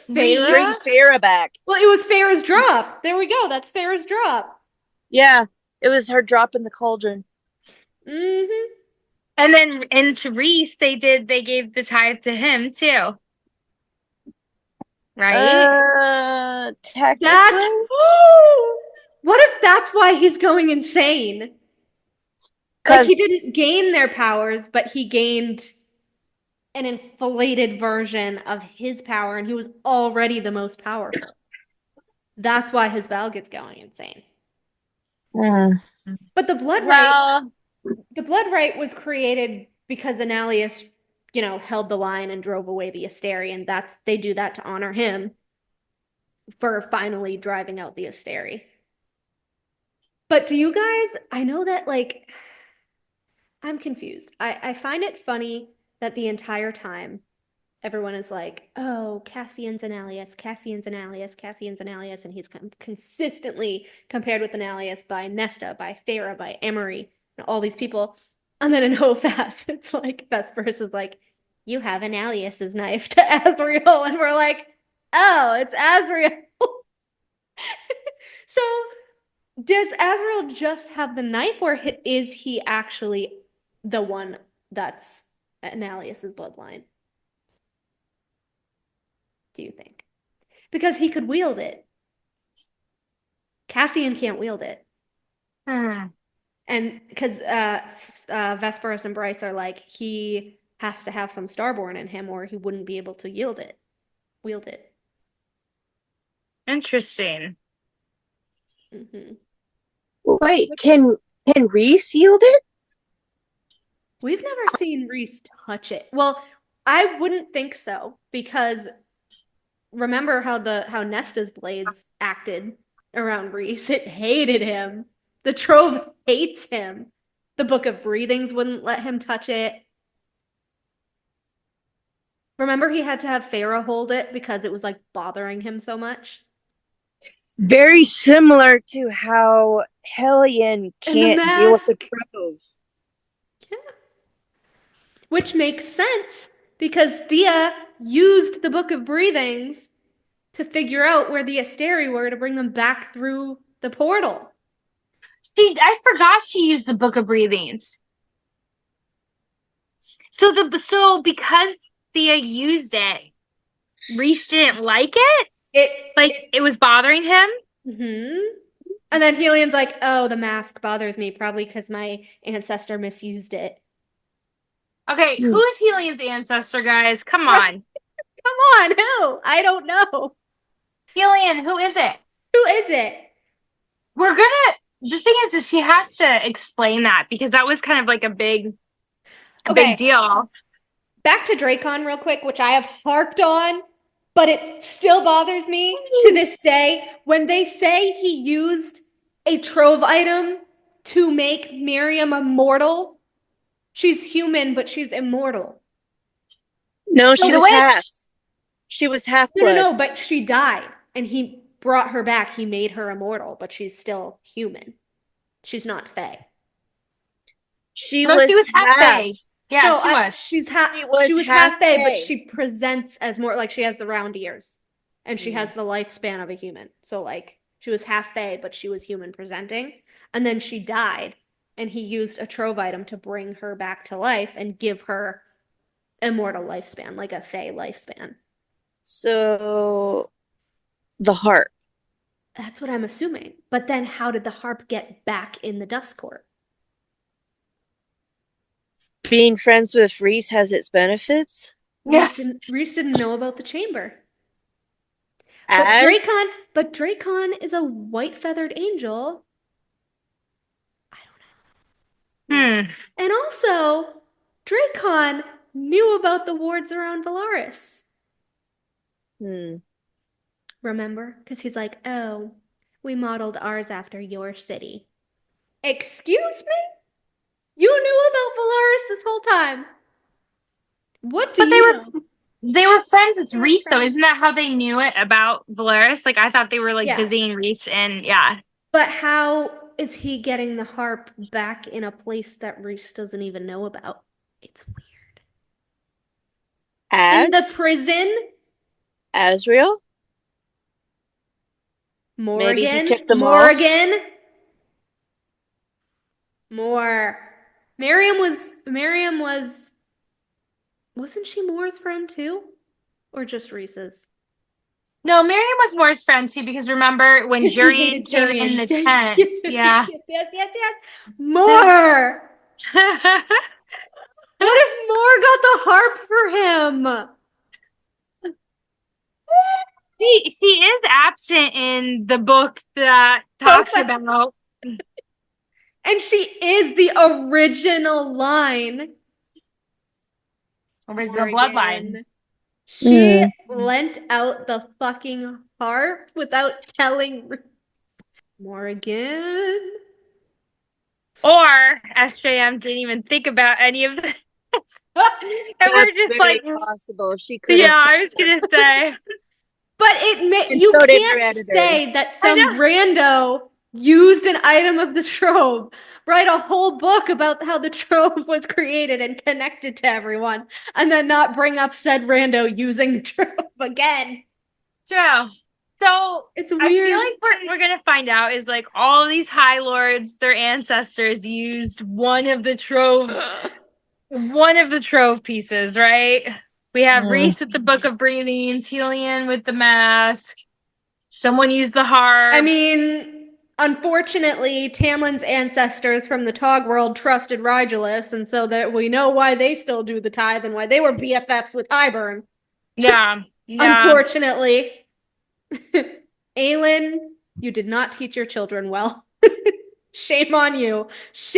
Farah. bring Farah back. Well, it was Farah's drop. There we go. That's Farah's drop. Yeah, it was her drop in the cauldron. Mm-hmm. And then into Rhys, they gave the tithe to him too. Right? Technically. What if that's why he's going insane? Like he didn't gain their powers, but he gained an inflated version of his power, and he was already the most powerful. That's why his Val gets going insane. But the blood right was created because Enalius, held the line and drove away the Asteri, and they do that to honor him for finally driving out the Asteri. But do you guys, I know that, like, I'm confused. I find it funny that the entire time everyone is like, oh, Cassian's Enalius, and he's consistently compared with Enalius by Nesta, by Farah, by Emery, and all these people. And then in Hofast, it's like, Vesperus is like, you have Enalius's knife to Azriel, and we're like, oh, it's Azriel. So does Azriel just have the knife, or is he actually the one that's Enalius's bloodline? Do you think? Because he could wield it. Cassian can't wield it. And because Vesperus and Bryce are like, he has to have some Starborn in him or he wouldn't be able to wield it. Interesting. Mm-hmm. Wait, can Rhys yield it? We've never seen Rhys touch it. Well, I wouldn't think so, because remember how Nesta's blades acted around Rhys? It hated him. The Trove hates him. The Book of Breathings wouldn't let him touch it. Remember he had to have Farah hold it because it was like bothering him so much? Very similar to how Hellion can't deal with the Trove. Yeah. Which makes sense because Theia used the Book of Breathings to figure out where the Asteri were to bring them back through the portal. I forgot she used the Book of Breathings. So because Theia used it, Rhys didn't like it? It was bothering him? Mm-hmm. And then Helion's like, oh, the mask bothers me, probably because my ancestor misused it. Okay, who's Helion's ancestor, guys? Come on. Come on, who? I don't know. Helion, who is it? Who is it? The thing is she has to explain that, because that was kind of like a big deal. Back to Drakon real quick, which I have harped on, but it still bothers me to this day. When they say he used a Trove item to make Miryam immortal, she's human, but she's immortal. No, she was half. She was half blood. No, but she died, and he brought her back. He made her immortal, but she's still human. She's not Fae. She was half Fae. Yeah, no, she was. She was half Fae, but she presents as more like she has the round ears, and she has the lifespan of a human. So like she was half Fae, but she was human presenting, and then she died, and he used a Trove item to bring her back to life and give her immortal lifespan, like a Fae lifespan. So The harp. That's what I'm assuming. But then how did the harp get back in the dust court? Being friends with Rhys has its benefits. Yeah. Rhys didn't know about the chamber. As But Drakon is a white-feathered angel. I don't know. Hmm. And also, Drakon knew about the wards around Valaris. Remember? Because he's like, oh, we modeled ours after your city. Excuse me? You knew about Valaris this whole time. What do But you know? they were friends with They were Rhys, though. friends. Isn't that how they knew it about Valaris? Like, I thought they were like Yeah. visiting Rhys, and yeah. But how is he getting the harp back in a place that Rhys doesn't even know about? It's weird. In the As prison? Azriel? Maybe he Morgan? tipped them off. Morgan? More. Miryam was wasn't she Moore's friend too? Or just Rhys's? No, Miryam was Moore's friend too, because remember when Because she hated Jurian came in Jurian. the Yes, tent? yes, Yeah. yes. More! What if Moore got the harp for him? She is absent in the book that talks about. And she is the original line. Original Morgan. bloodline. She lent out the fucking harp without telling Morgan. Or SJM didn't even think about any of this. And we're That's just very like, possible. She could yeah, have. I was gonna say. But And you so did her can't editor. say that I know. some rando used an item of the Trove, write a whole book about how the Trove was created and connected to everyone, and then not bring up said rando using the Trove again. True. So It's I feel weird. like what we're gonna find out is like all of these High Lords, their ancestors used one of the Trove pieces, right? We have Rhys with the Book of Breathings, Helion with the mask. Someone used the harp. I mean, unfortunately, Tamlin's ancestors from the Tog world trusted Rigulus, and so that we know why they still do the tithe and why they were BFFs with Hybern. Yeah. Unfortunately. Aelin, you did not teach your children well. Shame on you.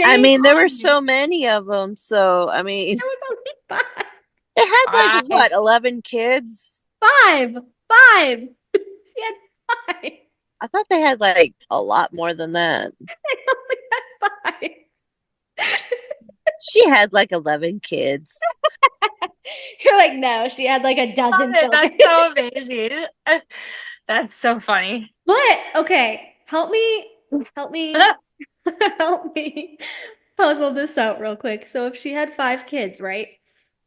I mean, there on were you. so many of them. So, I mean, There was only 5. it had like, Five. what, 11 kids? 5. 5. She had 5. I thought they had like a lot more than that. They only had 5. She had like 11 kids. You're like, no, she had like a dozen children. That's so amazing. That's so funny. But okay, help me help me puzzle this out real quick. So if she had 5 kids, right?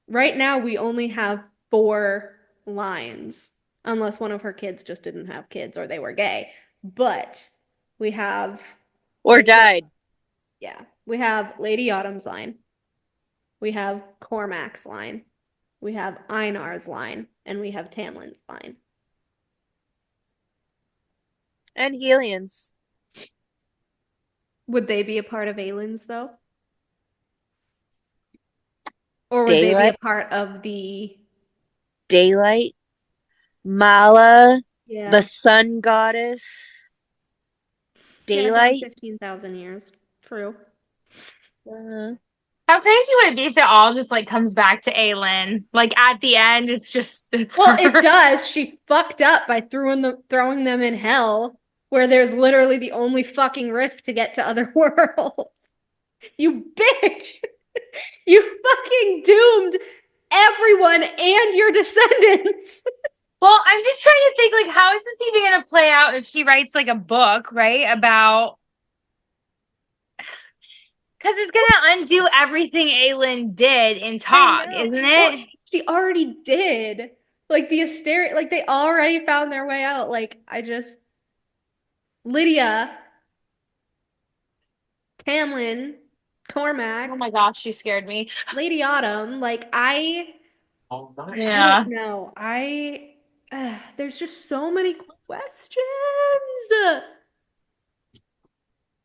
Right now we only have 4 lines, unless one of her kids just didn't have kids or they were gay. But we have Or died. Yeah, we have Lady Autumn's line. We have Cormac's line. We have Einar's line, and we have Tamlin's line. And Helion's. Would they be a part of Aelin's, though? Or would they be Daylight. a part of the Daylight. Mala. Yeah. The sun goddess. Daylight. 15,000 years. True. How crazy would it be if it all just like comes back to Aelin? Like at the end, it's Well, her. it does. She fucked up by throwing them in hell, where there's literally the only fucking rift to get to other worlds. You bitch! You fucking doomed everyone and your descendants. Well, I'm just trying to think, like, how is this even going to play out if she writes like a book, right? About because it's going to undo everything Aelin did in Tog, isn't it? Well, she already did. Like the Asteria, like they already found their way out. Like Lydia, Tamlin, Cormac. Oh my gosh, you scared me. Lady Autumn. Like I Yeah. don't know. There's just so many questions.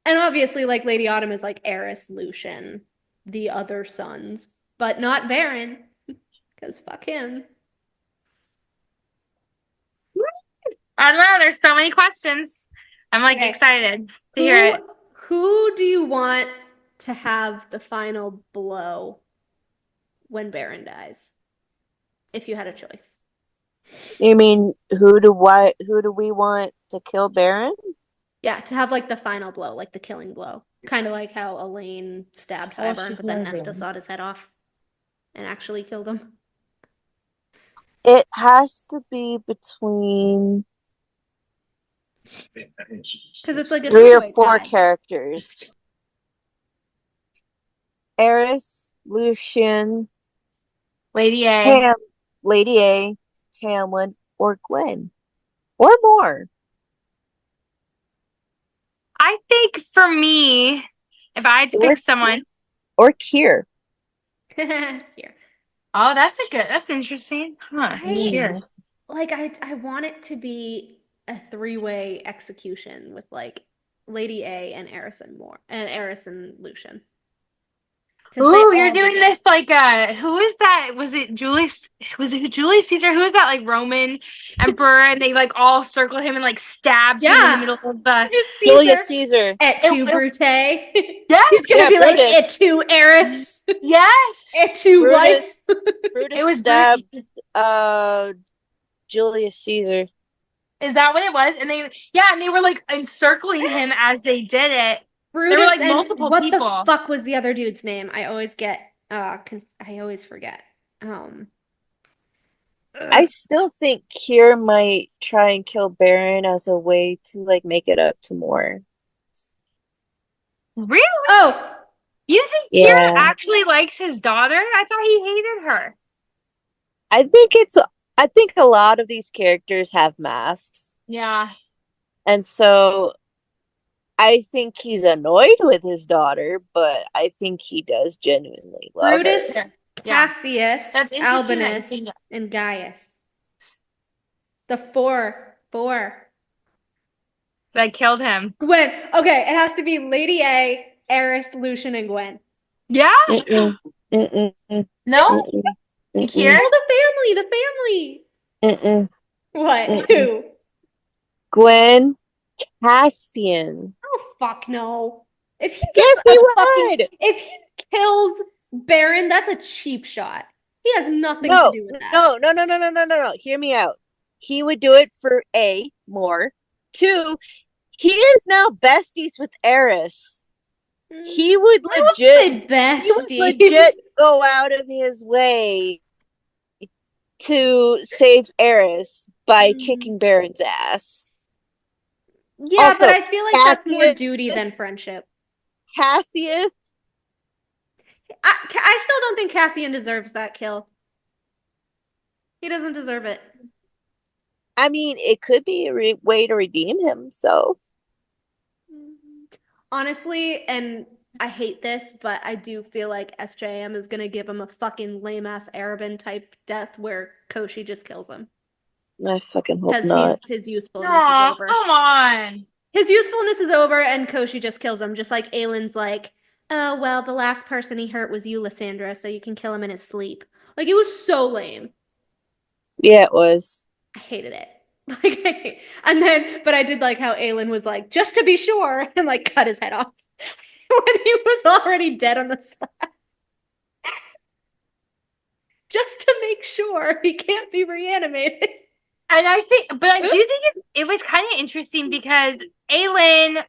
And obviously, like, Lady Autumn is like Eris, Lucian, the other sons, but not Baron, because fuck him. I don't know. There's so many questions. I'm like Okay. excited to hear it. Who do you want to have the final blow when Baron dies? If you had a choice. You mean who do we want to kill Baron? Yeah, to have like the final blow, like the killing blow. Kind of like how Elain stabbed Hybern, but then Nesta sawed his head off and actually killed him. It has to be between Because it's like a 3 or three-way 4 tie. characters. Eris, Lucian, Lady A. Lady A, Tamlin, or Gwen. Or more. I think for me, if I had to pick someone. Or Kier. Here. Oh, that's interesting. Huh. Sure. Like I want it to be a three-way execution with like Lady A and Eris and Lucian. Ooh, you're doing this like who is that? Was it Julius Caesar? Who is that like Roman emperor? And they like all circle him and like stabs him in the middle of the Julius Caesar. Et tu, Brute. Yes. He's gonna be like, et tu, Eris. Yes. Et tu, wife. Brutus It was stabbed Julius Caesar. Is that what it was? And they were like encircling him as they did it. Brutus, there were like multiple what people. What the fuck was the other dude's name? I always forget. I still think Kier might try and kill Baron as a way to like make it up to more. Really? Oh, you think Kier actually likes his daughter? I thought he hated her. I think a lot of these characters have masks. Yeah. And so I think he's annoyed with his daughter, but I think he does genuinely love Brutus, her. Cassius, Albinus, and Gaius. The four that killed him. Gwen. Okay, it has to be Lady A, Eris, Lucian, and Gwen. Yeah. Mm-mm. Mm-mm. No. Kier? The family. Mm-mm. What? Mm-mm. Who? Gwen, Cassian. Oh fuck no! If he if he kills Baron, that's a cheap shot. He has nothing to do with that. No. Hear me out. He would do it for A, more. 2, he is now besties with Eris. He would legit go out of his way to save Eris by kicking Baron's ass. Yeah, also, but I feel like that's more duty than friendship. Cassius. I still don't think Cassian deserves that kill. He doesn't deserve it. I mean, it could be a way to redeem him, so. Honestly, and I hate this, but I do feel like SJM is going to give him a fucking lame-ass Arobynn type death where Koschei just kills him. I fucking hope not. Because his usefulness is over. Come on. His usefulness is over and Koschei just kills him, just like Aelin's like, oh, well, the last person he hurt was you, Lysandra, so you can kill him in his sleep. Like, it was so lame. Yeah, it was. I hated it. But I did like how Aelin was like, just to be sure, and like cut his head off when he was already dead on the slab. Just to make sure he can't be reanimated. And I do think it was kind of interesting because Aelin,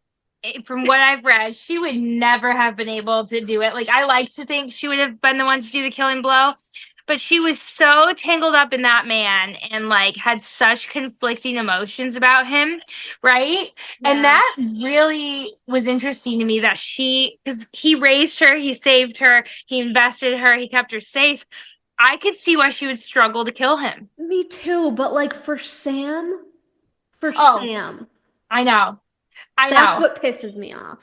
from what I've read, she would never have been able to do it. Like, I like to think she would have been the one to do the killing blow. But she was so tangled up in that man and like had such conflicting emotions about him, right? Yeah. And that really was interesting to me that because he raised her, he saved her, he invested her, he kept her safe. I could see why she would struggle to kill him. Me too, but like for Sam. I know. That's what pisses me off.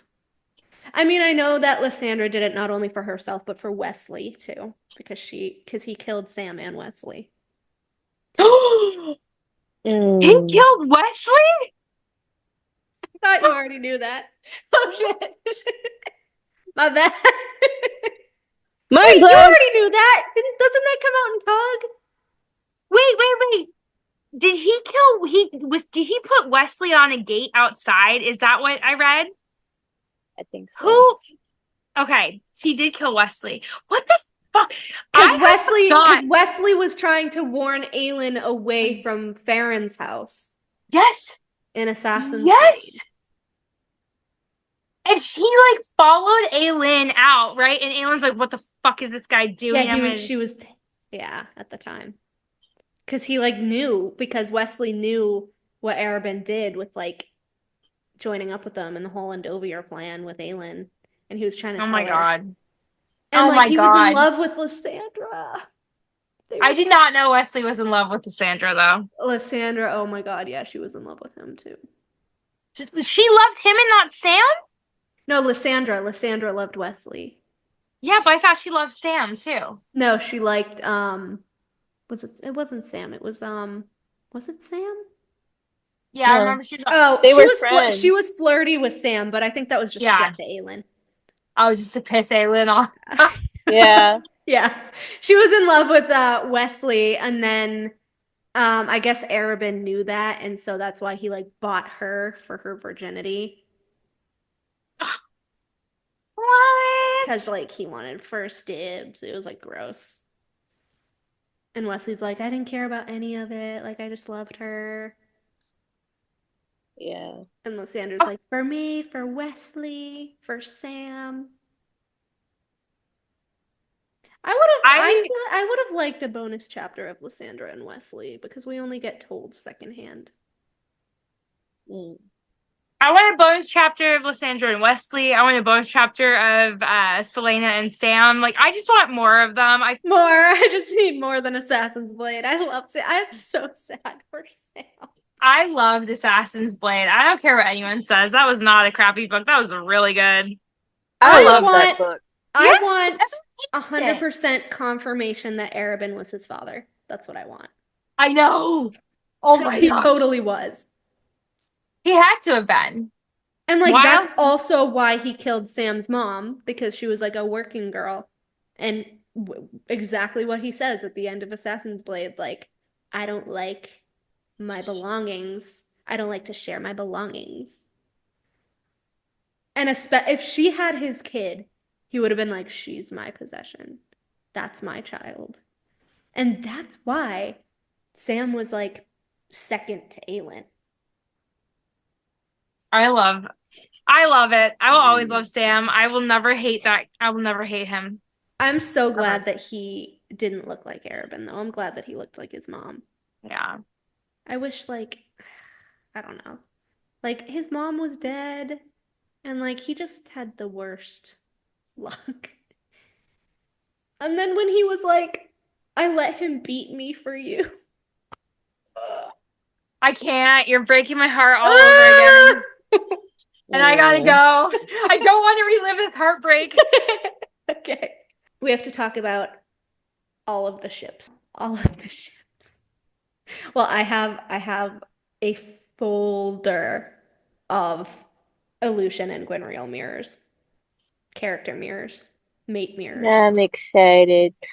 I mean, I know that Lysandra did it not only for herself, but for Wesley too. Because he killed Sam and Wesley. He Mm. killed Wesley? I thought you already knew that. Oh shit. My bad. Mind Wait, you blown. already knew that. Doesn't that come out in Tog? Wait. Did he put Wesley on a gate outside? Is that what I read? I think so. Who? Okay, he did kill Wesley. What the fuck? Because I had forgot. Wesley was trying to warn Aelin away from Farron's house Yes. in Assassin's Yes. Blade. And he like followed Aelin out, right? And Aelin's like, "What the fuck is this guy doing?" Yeah, she was, yeah, at the time. Because he like knew, because Wesley knew what Arobynn did with like joining up with them and the whole Endovier plan with Aelin, and he was trying to Oh tell my her. god. And Oh like my he was in god. love with Lysandra. I did not know Wesley was in love with Lysandra though. Lysandra, oh my god, yeah, she was in love with him too. She loved him and not Sam? No, Lysandra loved Wesley. Yeah, but I thought she loved Sam too. No, she liked it wasn't Sam, it was it Sam? Yeah, I No. remember she was Oh, They she were was friends. she was flirty with Sam, but I think that was just to Yeah. get to Aelin. I was just to piss Aelin off. Yeah. Yeah. She was in love with Wesley, and then I guess Arobynn knew that, and so that's why he like bought her for her virginity. What? Because like he wanted first dibs. It was like gross. And Wesley's like, I didn't care about any of it. Like I just loved her. Yeah. And Lysandra's like, for me, for Wesley, for Sam. I would have liked a bonus chapter of Lysandra and Wesley because we only get told secondhand. Mm. I want a bonus chapter of Lysandra and Wesley. I want a bonus chapter of Selena and Sam. Like, I just want more of them. More. I just need more than Assassin's Blade. I love Sam. I'm so sad for Sam. I loved Assassin's Blade. I don't care what anyone says. That was not a crappy book. That was really good. I I love want- that book. I Yeah, want that's 100% confirmation that Arobynn was his father. That's what I want. I know. Oh my He god. totally was. He had to have been. And like Why that's else? also why he killed Sam's mom, because she was like a working girl. And exactly what he says at the end of Assassin's Blade, like, I don't like my belongings. I don't like to share my belongings. And if she had his kid, he would have been like, she's my possession. That's my child. And that's why Sam was like second to Aelin. I love it. I will always love Sam. I will never hate that. I will never hate him. I'm so glad that he didn't look like Arobynn, though. I'm glad that he looked like his mom. Yeah. I wish, like, I don't know. Like, his mom was dead, and, like, he just had the worst luck. And then when he was like, I let him beat me for you. I can't. You're breaking my heart all over again. And I gotta go. I don't want to relive this heartbreak. Okay. We have to talk about all of the ships. All of the ships. Well, I have a folder of Aleutian and Gwynriel mirrors. Character mirrors. Mate mirrors. I'm excited.